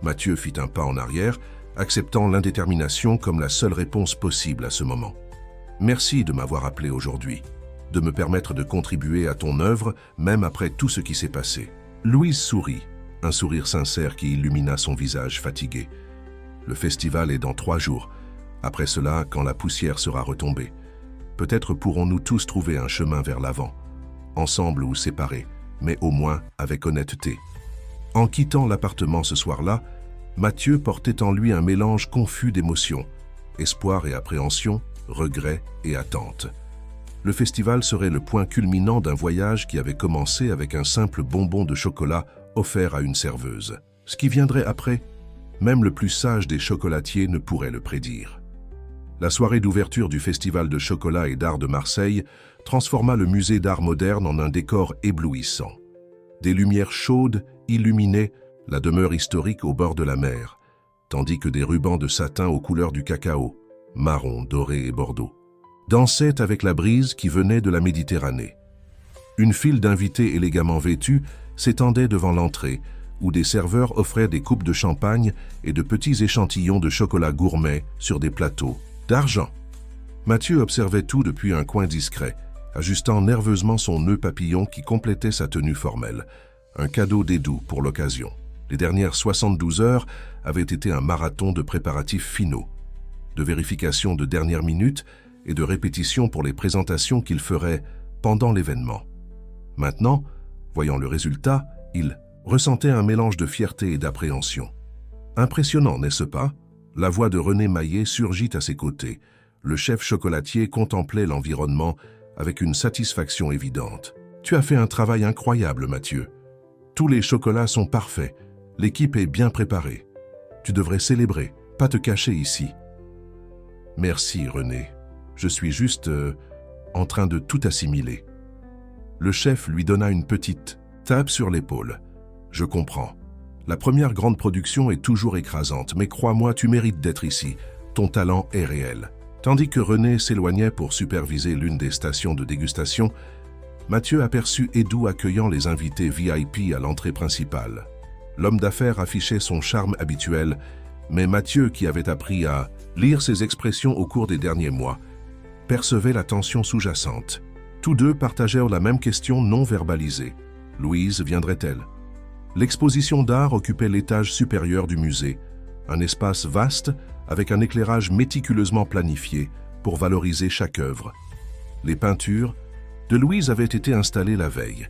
Mathieu fit un pas en arrière, acceptant l'indétermination comme la seule réponse possible à ce moment. « Merci de m'avoir appelé aujourd'hui, de me permettre de contribuer à ton œuvre, même après tout ce qui s'est passé. » Louise sourit, un sourire sincère qui illumina son visage fatigué. « Le festival est dans 3 jours. Après cela, quand la poussière sera retombée, peut-être pourrons-nous tous trouver un chemin vers l'avant, ensemble ou séparés, mais au moins avec honnêteté. » En quittant l'appartement ce soir-là, Mathieu portait en lui un mélange confus d'émotions, espoir et appréhension, regret et attente. Le festival serait le point culminant d'un voyage qui avait commencé avec un simple bonbon de chocolat offert à une serveuse. Ce qui viendrait après, même le plus sage des chocolatiers ne pourrait le prédire. La soirée d'ouverture du Festival de chocolat et d'art de Marseille transforma le musée d'art moderne en un décor éblouissant. Des lumières chaudes illuminaient la demeure historique au bord de la mer, tandis que des rubans de satin aux couleurs du cacao, marron, doré et bordeaux, dansaient avec la brise qui venait de la Méditerranée. Une file d'invités élégamment vêtus s'étendait devant l'entrée, où des serveurs offraient des coupes de champagne et de petits échantillons de chocolat gourmet sur des plateaux d'argent. Mathieu observait tout depuis un coin discret, ajustant nerveusement son nœud papillon qui complétait sa tenue formelle, un cadeau d'Edoux pour l'occasion. Les dernières 72 heures avaient été un marathon de préparatifs finaux, de vérifications de dernière minute et de répétitions pour les présentations qu'il ferait pendant l'événement. Maintenant, voyant le résultat, il ressentait un mélange de fierté et d'appréhension. Impressionnant, n'est-ce pas? La voix de René Maillet surgit à ses côtés. Le chef chocolatier contemplait l'environnement avec une satisfaction évidente. « Tu as fait un travail incroyable, Mathieu. Tous les chocolats sont parfaits. L'équipe est bien préparée. Tu devrais célébrer, pas te cacher ici. » Merci, René. Je suis juste en train de tout assimiler. Le chef lui donna une petite tape sur l'épaule. Je comprends. La première grande production est toujours écrasante, mais crois-moi, tu mérites d'être ici. Ton talent est réel. Tandis que René s'éloignait pour superviser l'une des stations de dégustation, Mathieu aperçut Edoux accueillant les invités VIP à l'entrée principale. L'homme d'affaires affichait son charme habituel, mais Mathieu, qui avait appris à lire ses expressions au cours des derniers mois, percevait la tension sous-jacente. Tous deux partagèrent la même question non verbalisée. Louise viendrait-elle? L'exposition d'art occupait l'étage supérieur du musée, un espace vaste avec un éclairage méticuleusement planifié pour valoriser chaque œuvre. Les peintures de Louise avaient été installées la veille,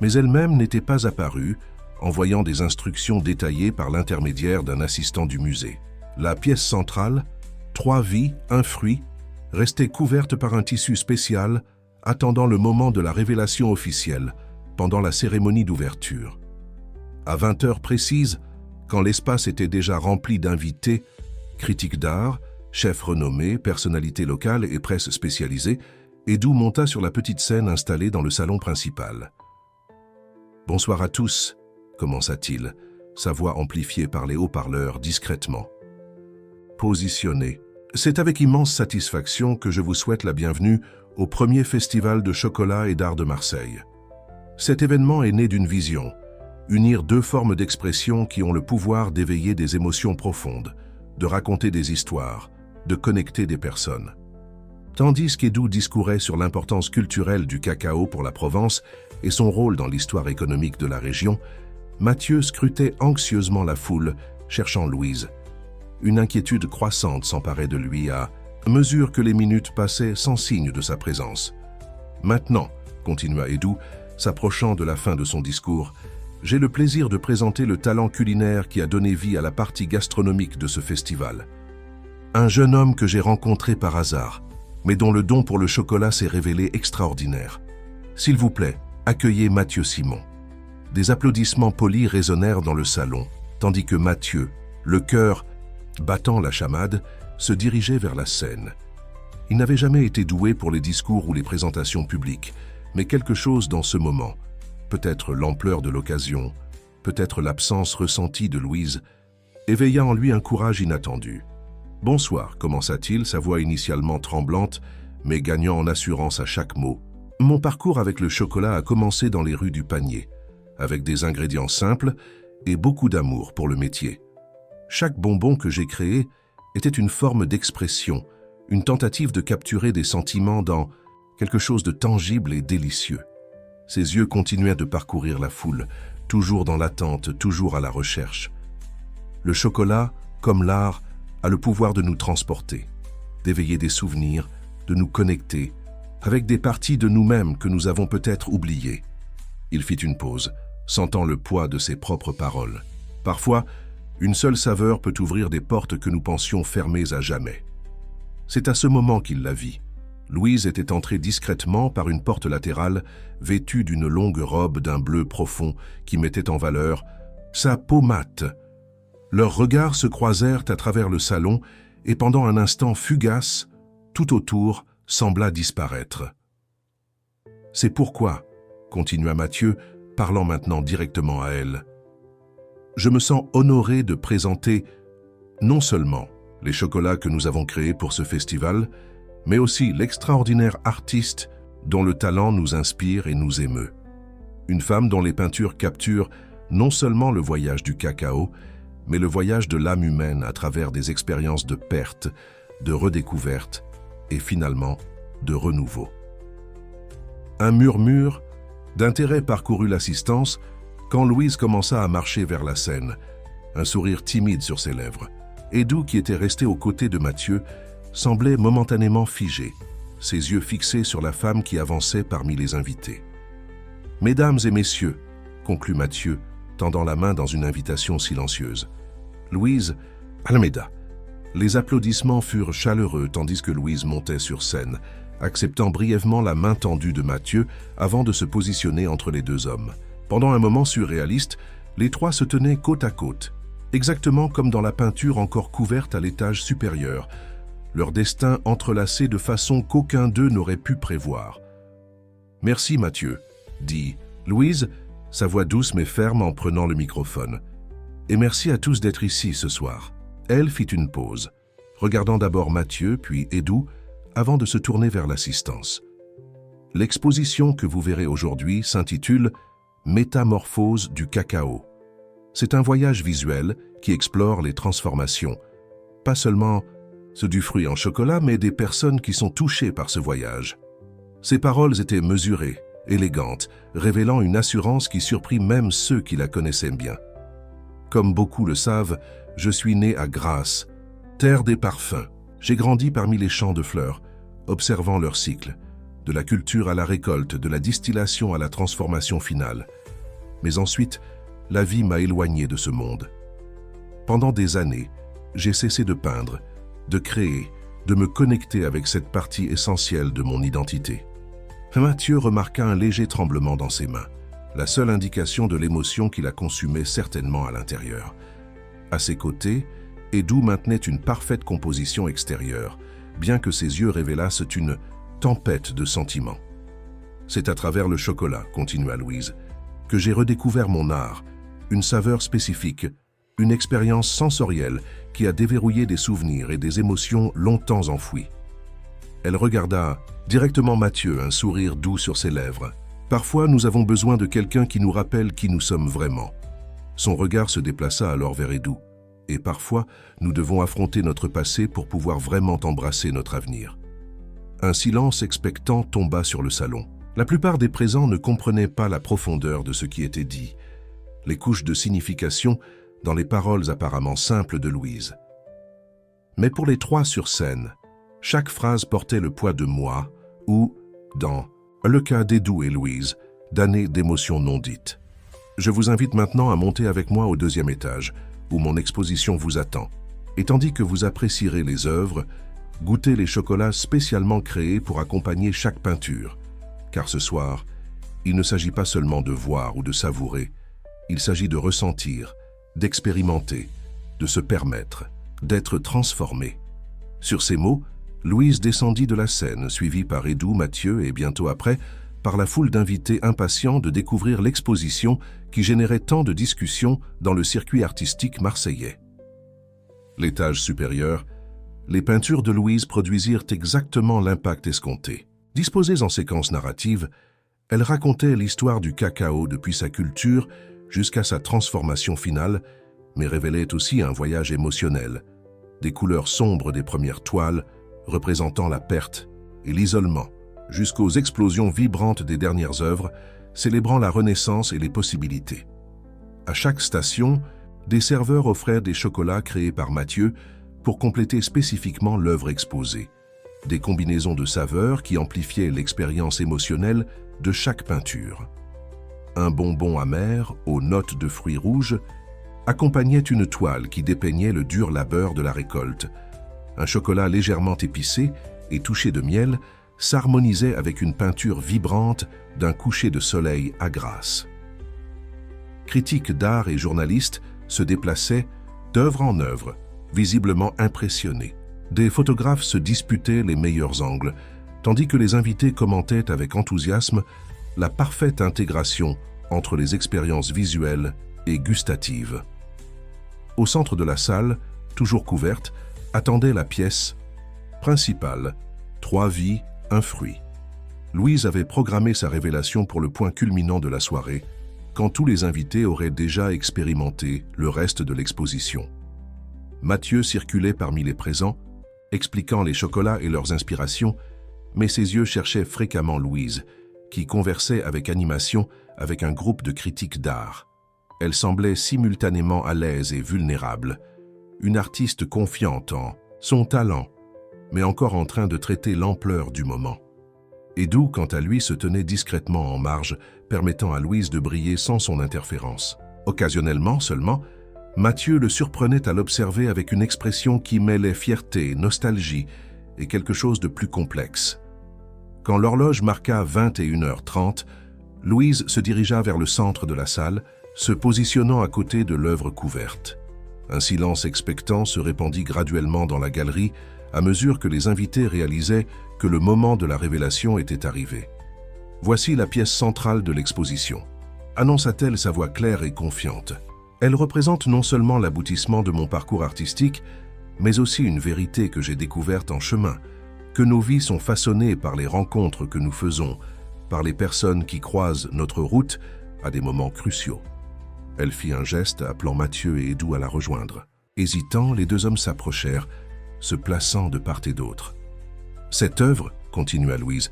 mais elle-même n'était pas apparue, envoyant des instructions détaillées par l'intermédiaire d'un assistant du musée. La pièce centrale, 3 vies, 1 fruit, restait couverte par un tissu spécial, attendant le moment de la révélation officielle, pendant la cérémonie d'ouverture. À 20 heures précises, quand l'espace était déjà rempli d'invités, critiques d'art, chefs renommés, personnalités locales et presse spécialisée, Edoux monta sur la petite scène installée dans le salon principal. « Bonsoir à tous », commença-t-il, sa voix amplifiée par les haut-parleurs discrètement. « Positionnez. C'est avec immense satisfaction que je vous souhaite la bienvenue au premier festival de chocolat et d'art de Marseille. Cet événement est né d'une vision, unir 2 formes d'expression qui ont le pouvoir d'éveiller des émotions profondes, de raconter des histoires, de connecter des personnes. » Tandis qu'Edoux discourait sur l'importance culturelle du cacao pour la Provence et son rôle dans l'histoire économique de la région, Mathieu scrutait anxieusement la foule, cherchant Louise. Une inquiétude croissante s'emparait de lui à mesure que les minutes passaient sans signe de sa présence. « Maintenant, » continua Edoux, s'approchant de la fin de son discours, « j'ai le plaisir de présenter le talent culinaire qui a donné vie à la partie gastronomique de ce festival. Un jeune homme que j'ai rencontré par hasard, mais dont le don pour le chocolat s'est révélé extraordinaire. S'il vous plaît, accueillez Mathieu Simon. » Des applaudissements polis résonnèrent dans le salon, tandis que Mathieu, le cœur battant la chamade, se dirigeait vers la scène. Il n'avait jamais été doué pour les discours ou les présentations publiques, mais quelque chose dans ce moment, peut-être l'ampleur de l'occasion, peut-être l'absence ressentie de Louise, éveilla en lui un courage inattendu. « Bonsoir », commença-t-il, sa voix initialement tremblante, mais gagnant en assurance à chaque mot. « Mon parcours avec le chocolat a commencé dans les rues du Panier, avec des ingrédients simples et beaucoup d'amour pour le métier. Chaque bonbon que j'ai créé était une forme d'expression, une tentative de capturer des sentiments dans quelque chose de tangible et délicieux. » Ses yeux continuaient de parcourir la foule, toujours dans l'attente, toujours à la recherche. Le chocolat, comme l'art, a le pouvoir de nous transporter, d'éveiller des souvenirs, de nous connecter, avec des parties de nous-mêmes que nous avons peut-être oubliées. Il fit une pause, sentant le poids de ses propres paroles. Parfois, une seule saveur peut ouvrir des portes que nous pensions fermées à jamais. C'est à ce moment qu'il la vit. Louise était entrée discrètement par une porte latérale, vêtue d'une longue robe d'un bleu profond qui mettait en valeur sa peau mate. Leurs regards se croisèrent à travers le salon et pendant un instant fugace, tout autour sembla disparaître. « C'est pourquoi, » continua Mathieu, parlant maintenant directement à elle, « je me sens honoré de présenter non seulement les chocolats que nous avons créés pour ce festival, mais aussi l'extraordinaire artiste dont le talent nous inspire et nous émeut. Une femme dont les peintures capturent non seulement le voyage du cacao, mais le voyage de l'âme humaine à travers des expériences de perte, de redécouverte et finalement de renouveau. » Un murmure d'intérêt parcourut l'assistance quand Louise commença à marcher vers la scène, un sourire timide sur ses lèvres. Edu, qui était resté aux côtés de Mathieu, semblait momentanément figé, ses yeux fixés sur la femme qui avançait parmi les invités. « Mesdames et messieurs, » conclut Mathieu, tendant la main dans une invitation silencieuse. Louise, Almeida. Les applaudissements furent chaleureux tandis que Louise montait sur scène, acceptant brièvement la main tendue de Mathieu avant de se positionner entre les deux hommes. Pendant un moment surréaliste, les trois se tenaient côte à côte, exactement comme dans la peinture encore couverte à l'étage supérieur, leur destin entrelacé de façon qu'aucun d'eux n'aurait pu prévoir. « Merci Mathieu », dit Louise, sa voix douce mais ferme en prenant le microphone. « Et merci à tous d'être ici ce soir. » Elle fit une pause, regardant d'abord Mathieu puis Edu, avant de se tourner vers l'assistance. L'exposition que vous verrez aujourd'hui s'intitule « Métamorphose du cacao ». C'est un voyage visuel qui explore les transformations, pas seulement ceux du fruit en chocolat, mais des personnes qui sont touchées par ce voyage. Ses paroles étaient mesurées, élégantes, révélant une assurance qui surprit même ceux qui la connaissaient bien. Comme beaucoup le savent, je suis né à Grasse, terre des parfums. J'ai grandi parmi les champs de fleurs, observant leur cycle, de la culture à la récolte, de la distillation à la transformation finale. Mais ensuite, la vie m'a éloigné de ce monde. Pendant des années, j'ai cessé de peindre, de créer, de me connecter avec cette partie essentielle de mon identité. Mathieu remarqua un léger tremblement dans ses mains, la seule indication de l'émotion qui la consumait certainement à l'intérieur. À ses côtés, Edu maintenait une parfaite composition extérieure, bien que ses yeux révélassent une tempête de sentiments. « C'est à travers le chocolat, » continua Louise, « que j'ai redécouvert mon art, une saveur spécifique, une expérience sensorielle qui a déverrouillé des souvenirs et des émotions longtemps enfouies. » Elle regarda directement Mathieu, un sourire doux sur ses lèvres. « Parfois, nous avons besoin de quelqu'un qui nous rappelle qui nous sommes vraiment. » Son regard se déplaça alors vers Edu. « Et parfois, nous devons affronter notre passé pour pouvoir vraiment embrasser notre avenir. » Un silence expectant tomba sur le salon. La plupart des présents ne comprenaient pas la profondeur de ce qui était dit, les couches de signification dans les paroles apparemment simples de Louise. Mais pour les trois sur scène, chaque phrase portait le poids de moi ou, dans le cas d'Edu et Louise, d'années d'émotions non dites. Je vous invite maintenant à monter avec moi au 2e étage, où mon exposition vous attend. Et tandis que vous apprécierez les œuvres, goûtez les chocolats spécialement créés pour accompagner chaque peinture. Car ce soir, il ne s'agit pas seulement de voir ou de savourer, il s'agit de ressentir, d'expérimenter, de se permettre, d'être transformé. Sur ces mots, Louise descendit de la scène, suivie par Edu, Mathieu et bientôt après, par la foule d'invités impatients de découvrir l'exposition qui générait tant de discussions dans le circuit artistique marseillais. L'étage supérieur, les peintures de Louise produisirent exactement l'impact escompté. Disposées en séquence narrative, elles racontaient l'histoire du cacao depuis sa culture jusqu'à sa transformation finale, mais révélaient aussi un voyage émotionnel, des couleurs sombres des premières toiles représentant la perte et l'isolement, jusqu'aux explosions vibrantes des dernières œuvres, célébrant la renaissance et les possibilités. À chaque station, des serveurs offraient des chocolats créés par Mathieu pour compléter spécifiquement l'œuvre exposée, des combinaisons de saveurs qui amplifiaient l'expérience émotionnelle de chaque peinture. Un bonbon amer aux notes de fruits rouges accompagnait une toile qui dépeignait le dur labeur de la récolte. Un chocolat légèrement épicé et touché de miel s'harmonisait avec une peinture vibrante d'un coucher de soleil à Grasse. Critiques d'art et journalistes se déplaçaient d'œuvre en œuvre, visiblement impressionnés, Des photographes se disputaient les meilleurs angles, tandis que les invités commentaient avec enthousiasme la parfaite intégration entre les expériences visuelles et gustatives. Au centre de la salle, toujours couverte, attendait la pièce principale, 3 vies, un fruit. Louise avait programmé sa révélation pour le point culminant de la soirée, quand tous les invités auraient déjà expérimenté le reste de l'exposition. Mathieu circulait parmi les présents, expliquant les chocolats et leurs inspirations, mais ses yeux cherchaient fréquemment Louise, qui conversait avec animation avec un groupe de critiques d'art. Elle semblait simultanément à l'aise et vulnérable, une artiste confiante en son talent, mais encore en train de traiter l'ampleur du moment. Edu, quant à lui, se tenait discrètement en marge, permettant à Louise de briller sans son interférence. Occasionnellement seulement, Mathieu le surprenait à l'observer avec une expression qui mêlait fierté, nostalgie et quelque chose de plus complexe. Quand l'horloge marqua 21h30, Louise se dirigea vers le centre de la salle, se positionnant à côté de l'œuvre couverte. Un silence expectant se répandit graduellement dans la galerie à mesure que les invités réalisaient que le moment de la révélation était arrivé. « Voici la pièce centrale de l'exposition », annonça-t-elle sa voix claire et confiante. Elle représente non seulement l'aboutissement de mon parcours artistique, mais aussi une vérité que j'ai découverte en chemin, que nos vies sont façonnées par les rencontres que nous faisons, par les personnes qui croisent notre route à des moments cruciaux. Elle fit un geste appelant Mathieu et Edu à la rejoindre. Hésitant, les deux hommes s'approchèrent, se plaçant de part et d'autre. Cette œuvre, continua Louise,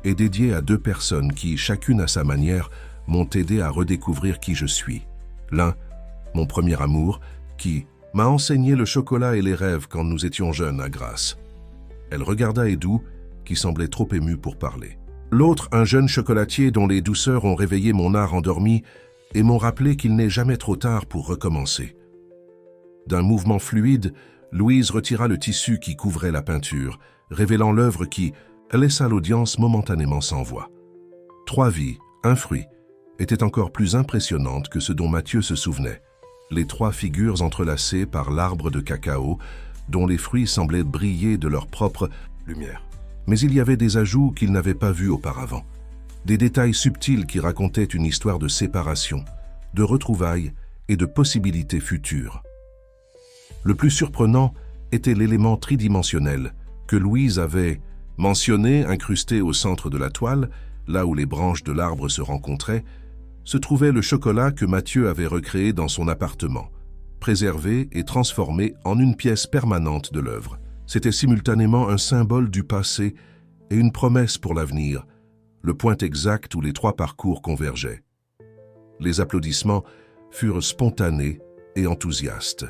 est dédiée à 2 personnes qui, chacune à sa manière, m'ont aidé à redécouvrir qui je suis. L'un, mon premier amour, qui m'a enseigné le chocolat et les rêves quand nous étions jeunes à Grasse. Elle regarda Edu, qui semblait trop ému pour parler. L'autre, un jeune chocolatier dont les douceurs ont réveillé mon art endormi et m'ont rappelé qu'il n'est jamais trop tard pour recommencer. D'un mouvement fluide, Louise retira le tissu qui couvrait la peinture, révélant l'œuvre qui laissa l'audience momentanément sans voix. 3 vies, un fruit, était encore plus impressionnante que ce dont Mathieu se souvenait. Les 3 figures entrelacées par l'arbre de cacao, dont les fruits semblaient briller de leur propre lumière. Mais il y avait des ajouts qu'il n'avait pas vus auparavant. Des détails subtils qui racontaient une histoire de séparation, de retrouvailles et de possibilités futures. Le plus surprenant était l'élément tridimensionnel que Louise avait mentionné, incrusté au centre de la toile, là où les branches de l'arbre se rencontraient, se trouvait le chocolat que Mathieu avait recréé dans son appartement, préservé et transformé en une pièce permanente de l'œuvre. C'était simultanément un symbole du passé et une promesse pour l'avenir, le point exact où les 3 parcours convergeaient. Les applaudissements furent spontanés et enthousiastes.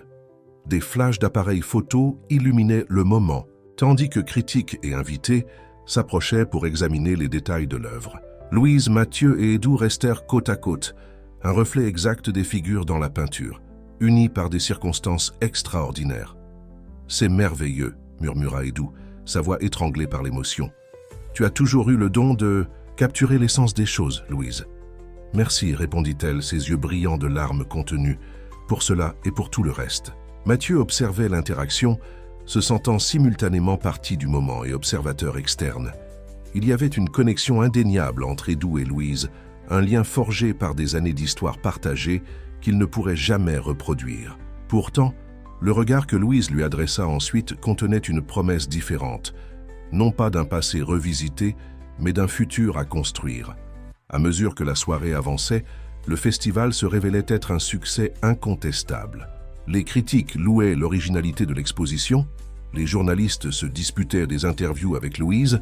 Des flashs d'appareils photo illuminaient le moment, tandis que critiques et invités s'approchaient pour examiner les détails de l'œuvre. Louise, Mathieu et Edu restèrent côte à côte, un reflet exact des figures dans la peinture, unis par des circonstances extraordinaires. « C'est merveilleux », murmura Edu, sa voix étranglée par l'émotion. « Tu as toujours eu le don de capturer l'essence des choses, Louise. »« Merci », répondit-elle, ses yeux brillants de larmes contenues, « pour cela et pour tout le reste. » Mathieu observait l'interaction, se sentant simultanément partie du moment et observateur externe. Il y avait une connexion indéniable entre Edu et Louise, un lien forgé par des années d'histoire partagée qu'il ne pourrait jamais reproduire. Pourtant, le regard que Louise lui adressa ensuite contenait une promesse différente, non pas d'un passé revisité, mais d'un futur à construire. À mesure que la soirée avançait, le festival se révélait être un succès incontestable. Les critiques louaient l'originalité de l'exposition, les journalistes se disputaient des interviews avec Louise,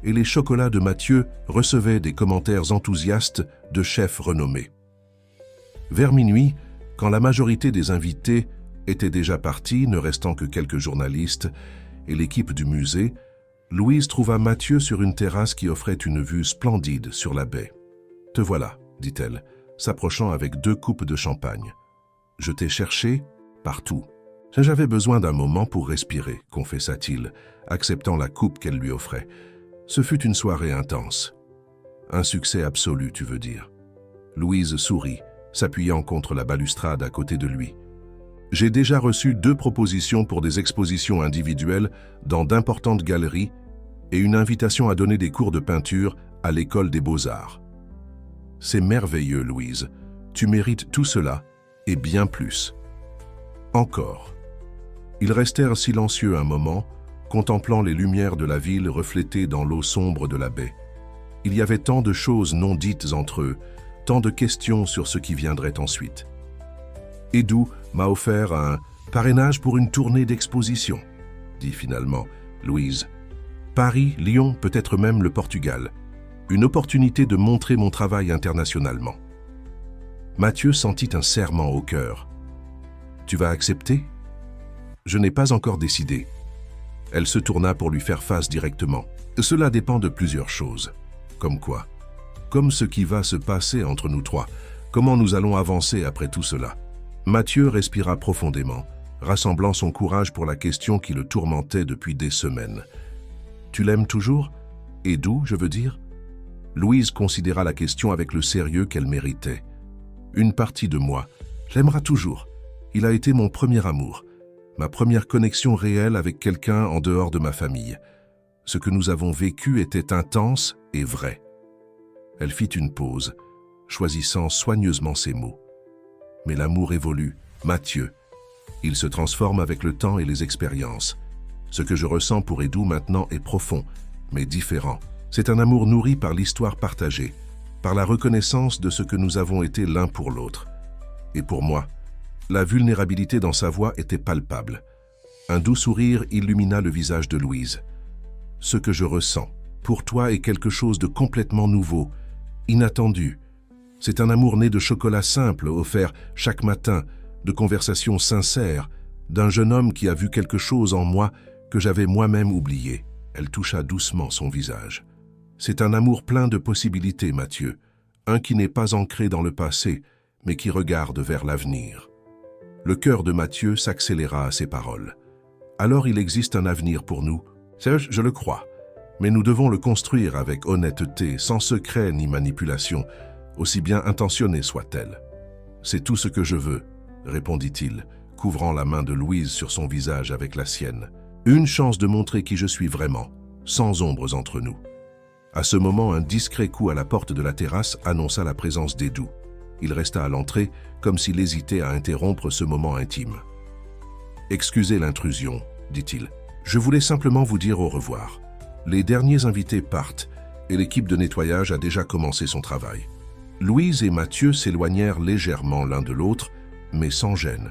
et les chocolats de Mathieu recevaient des commentaires enthousiastes de chefs renommés. Vers minuit, quand la majorité des invités étaient déjà partis, ne restant que quelques journalistes et l'équipe du musée, Louise trouva Mathieu sur une terrasse qui offrait une vue splendide sur la baie. « Te voilà », dit-elle, s'approchant avec 2 coupes de champagne. « Je t'ai cherché partout. J'avais besoin d'un moment pour respirer, confessa-t-il, acceptant la coupe qu'elle lui offrait. Ce fut une soirée intense. Un succès absolu, tu veux dire. » Louise sourit, s'appuyant contre la balustrade à côté de lui. J'ai déjà reçu 2 propositions pour des expositions individuelles dans d'importantes galeries et une invitation à donner des cours de peinture à l'école des beaux-arts. C'est merveilleux, Louise. Tu mérites tout cela et bien plus. Encore. Ils restèrent silencieux un moment, contemplant les lumières de la ville reflétées dans l'eau sombre de la baie. Il y avait tant de choses non dites entre eux, tant de questions sur ce qui viendrait ensuite. Edu m'a offert un parrainage pour une tournée d'exposition, dit finalement Louise. Paris, Lyon, peut-être même le Portugal. Une opportunité de montrer mon travail internationalement. Mathieu sentit un serrement au cœur. Tu vas accepter ? Je n'ai pas encore décidé. Elle se tourna pour lui faire face directement. Cela dépend de plusieurs choses. Comme quoi ? Comme ce qui va se passer entre nous trois. Comment nous allons avancer après tout cela ? Mathieu respira profondément, rassemblant son courage pour la question qui le tourmentait depuis des semaines. Tu l'aimes toujours ? Et d'où, je veux dire ? Louise considéra la question avec le sérieux qu'elle méritait. Une partie de moi l'aimera toujours. Il a été mon premier amour, ma première connexion réelle avec quelqu'un en dehors de ma famille. Ce que nous avons vécu était intense et vrai. Elle fit une pause, choisissant soigneusement ses mots. Mais l'amour évolue, Mathieu. Il se transforme avec le temps et les expériences. Ce que je ressens pour Edu maintenant est profond, mais différent. C'est un amour nourri par l'histoire partagée, par la reconnaissance de ce que nous avons été l'un pour l'autre. Et pour moi, la vulnérabilité dans sa voix était palpable. Un doux sourire illumina le visage de Louise. Ce que je ressens pour toi est quelque chose de complètement nouveau, inattendu. C'est un amour né de chocolat simple offert chaque matin, de conversations sincères, d'un jeune homme qui a vu quelque chose en moi que j'avais moi-même oublié. Elle toucha doucement son visage. C'est un amour plein de possibilités, Mathieu. Un qui n'est pas ancré dans le passé, mais qui regarde vers l'avenir. Le cœur de Mathieu s'accéléra à ces paroles. Alors il existe un avenir pour nous. Je le crois. Mais nous devons le construire avec honnêteté, sans secret ni manipulation, aussi bien intentionnée soit-elle. C'est tout ce que je veux, répondit-il, couvrant la main de Louise sur son visage avec la sienne. Une chance de montrer qui je suis vraiment, sans ombres entre nous. À ce moment, un discret coup à la porte de la terrasse annonça la présence d'Edu. Il resta à l'entrée, comme s'il hésitait à interrompre ce moment intime. « Excusez l'intrusion, dit-il. Je voulais simplement vous dire au revoir. Les derniers invités partent, et l'équipe de nettoyage a déjà commencé son travail. » Louise et Mathieu s'éloignèrent légèrement l'un de l'autre, mais sans gêne.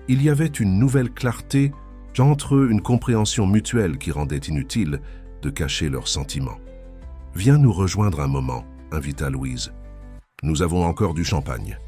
Il y avait une nouvelle clarté, entre eux une compréhension mutuelle qui rendait inutile de cacher leurs sentiments. « Viens nous rejoindre un moment, » invita Louise. « Nous avons encore du champagne. »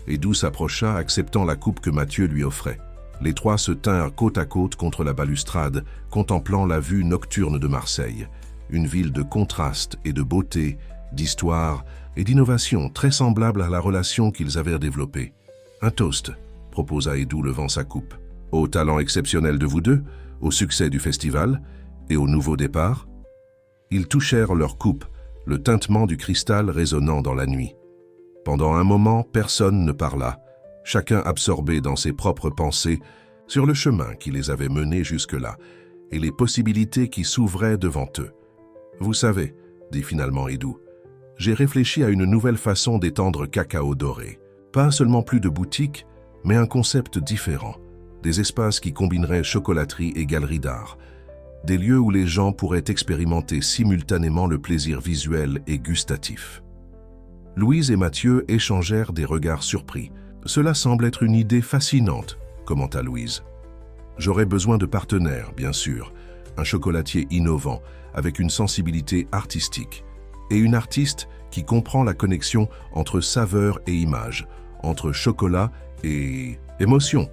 Edu s'approcha, acceptant la coupe que Mathieu lui offrait. Les trois se tinrent côte à côte contre la balustrade, contemplant la vue nocturne de Marseille, une ville de contraste et de beauté, d'histoire et d'innovation très semblable à la relation qu'ils avaient développée. « Un toast », proposa Edu levant sa coupe. « Au talent exceptionnel de vous deux, au succès du festival et au nouveau départ ?» Ils touchèrent leur coupe, le tintement du cristal résonnant dans la nuit. Pendant un moment, personne ne parla, chacun absorbé dans ses propres pensées sur le chemin qui les avait menés jusque-là et les possibilités qui s'ouvraient devant eux. « Vous savez, » dit finalement Edu, « j'ai réfléchi à une nouvelle façon d'étendre Cacao Doré. Pas seulement plus de boutiques, mais un concept différent, des espaces qui combineraient chocolaterie et galerie d'art, des lieux où les gens pourraient expérimenter simultanément le plaisir visuel et gustatif. » Louise et Mathieu échangèrent des regards surpris. « Cela semble être une idée fascinante, » commenta Louise. « J'aurais besoin de partenaires, bien sûr, un chocolatier innovant, avec une sensibilité artistique, et une artiste qui comprend la connexion entre saveur et image, entre chocolat et émotion. »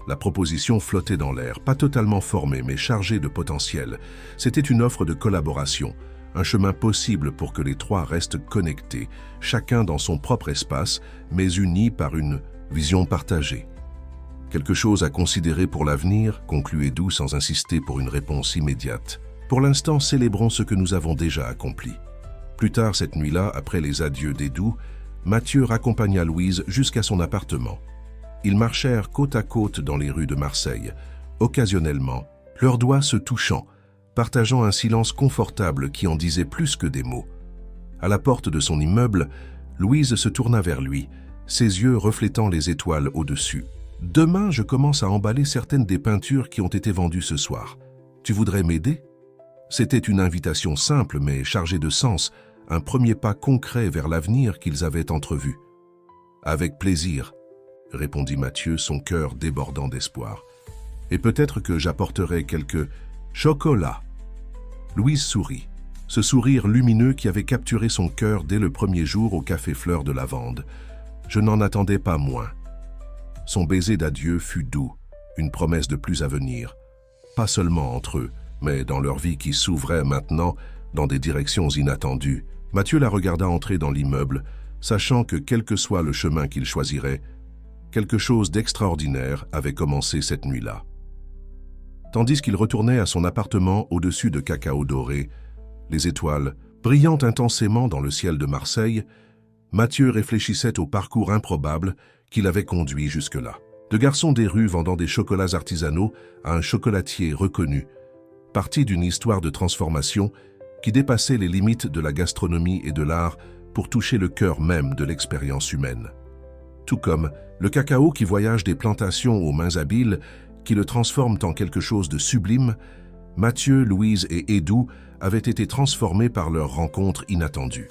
La proposition flottait dans l'air, pas totalement formée, mais chargée de potentiel. C'était une offre de collaboration, un chemin possible pour que les trois restent connectés, chacun dans son propre espace, mais unis par une vision partagée. Quelque chose à considérer pour l'avenir, conclut Edu sans insister pour une réponse immédiate. Pour l'instant, célébrons ce que nous avons déjà accompli. Plus tard cette nuit-là, après les adieux d'Edu, Mathieu raccompagna Louise jusqu'à son appartement. Ils marchèrent côte à côte dans les rues de Marseille, occasionnellement, leurs doigts se touchant, partageant un silence confortable qui en disait plus que des mots. À la porte de son immeuble, Louise se tourna vers lui, ses yeux reflétant les étoiles au-dessus. « Demain, je commence à emballer certaines des peintures qui ont été vendues ce soir. Tu voudrais m'aider » C'était une invitation simple mais chargée de sens, un premier pas concret vers l'avenir qu'ils avaient entrevu. « Avec plaisir », répondit Mathieu, son cœur débordant d'espoir. « Et peut-être que j'apporterai quelques chocolats. » Louise sourit, ce sourire lumineux qui avait capturé son cœur dès le premier jour au Café Fleur de Lavande. Je n'en attendais pas moins. Son baiser d'adieu fut doux, une promesse de plus à venir, pas seulement entre eux, mais dans leur vie qui s'ouvrait maintenant dans des directions inattendues. Mathieu la regarda entrer dans l'immeuble, sachant que quel que soit le chemin qu'il choisirait, quelque chose d'extraordinaire avait commencé cette nuit-là. Tandis qu'il retournait à son appartement au-dessus de Cacao Doré, les étoiles brillant intensément dans le ciel de Marseille, Mathieu réfléchissait au parcours improbable qui l'avait conduit jusque-là. De garçon des rues vendant des chocolats artisanaux à un chocolatier reconnu, parti d'une histoire de transformation qui dépassait les limites de la gastronomie et de l'art pour toucher le cœur même de l'expérience humaine. Tout comme le cacao qui voyage des plantations aux mains habiles, qui le transforment en quelque chose de sublime, Mathieu, Louise et Edoux avaient été transformés par leur rencontre inattendue.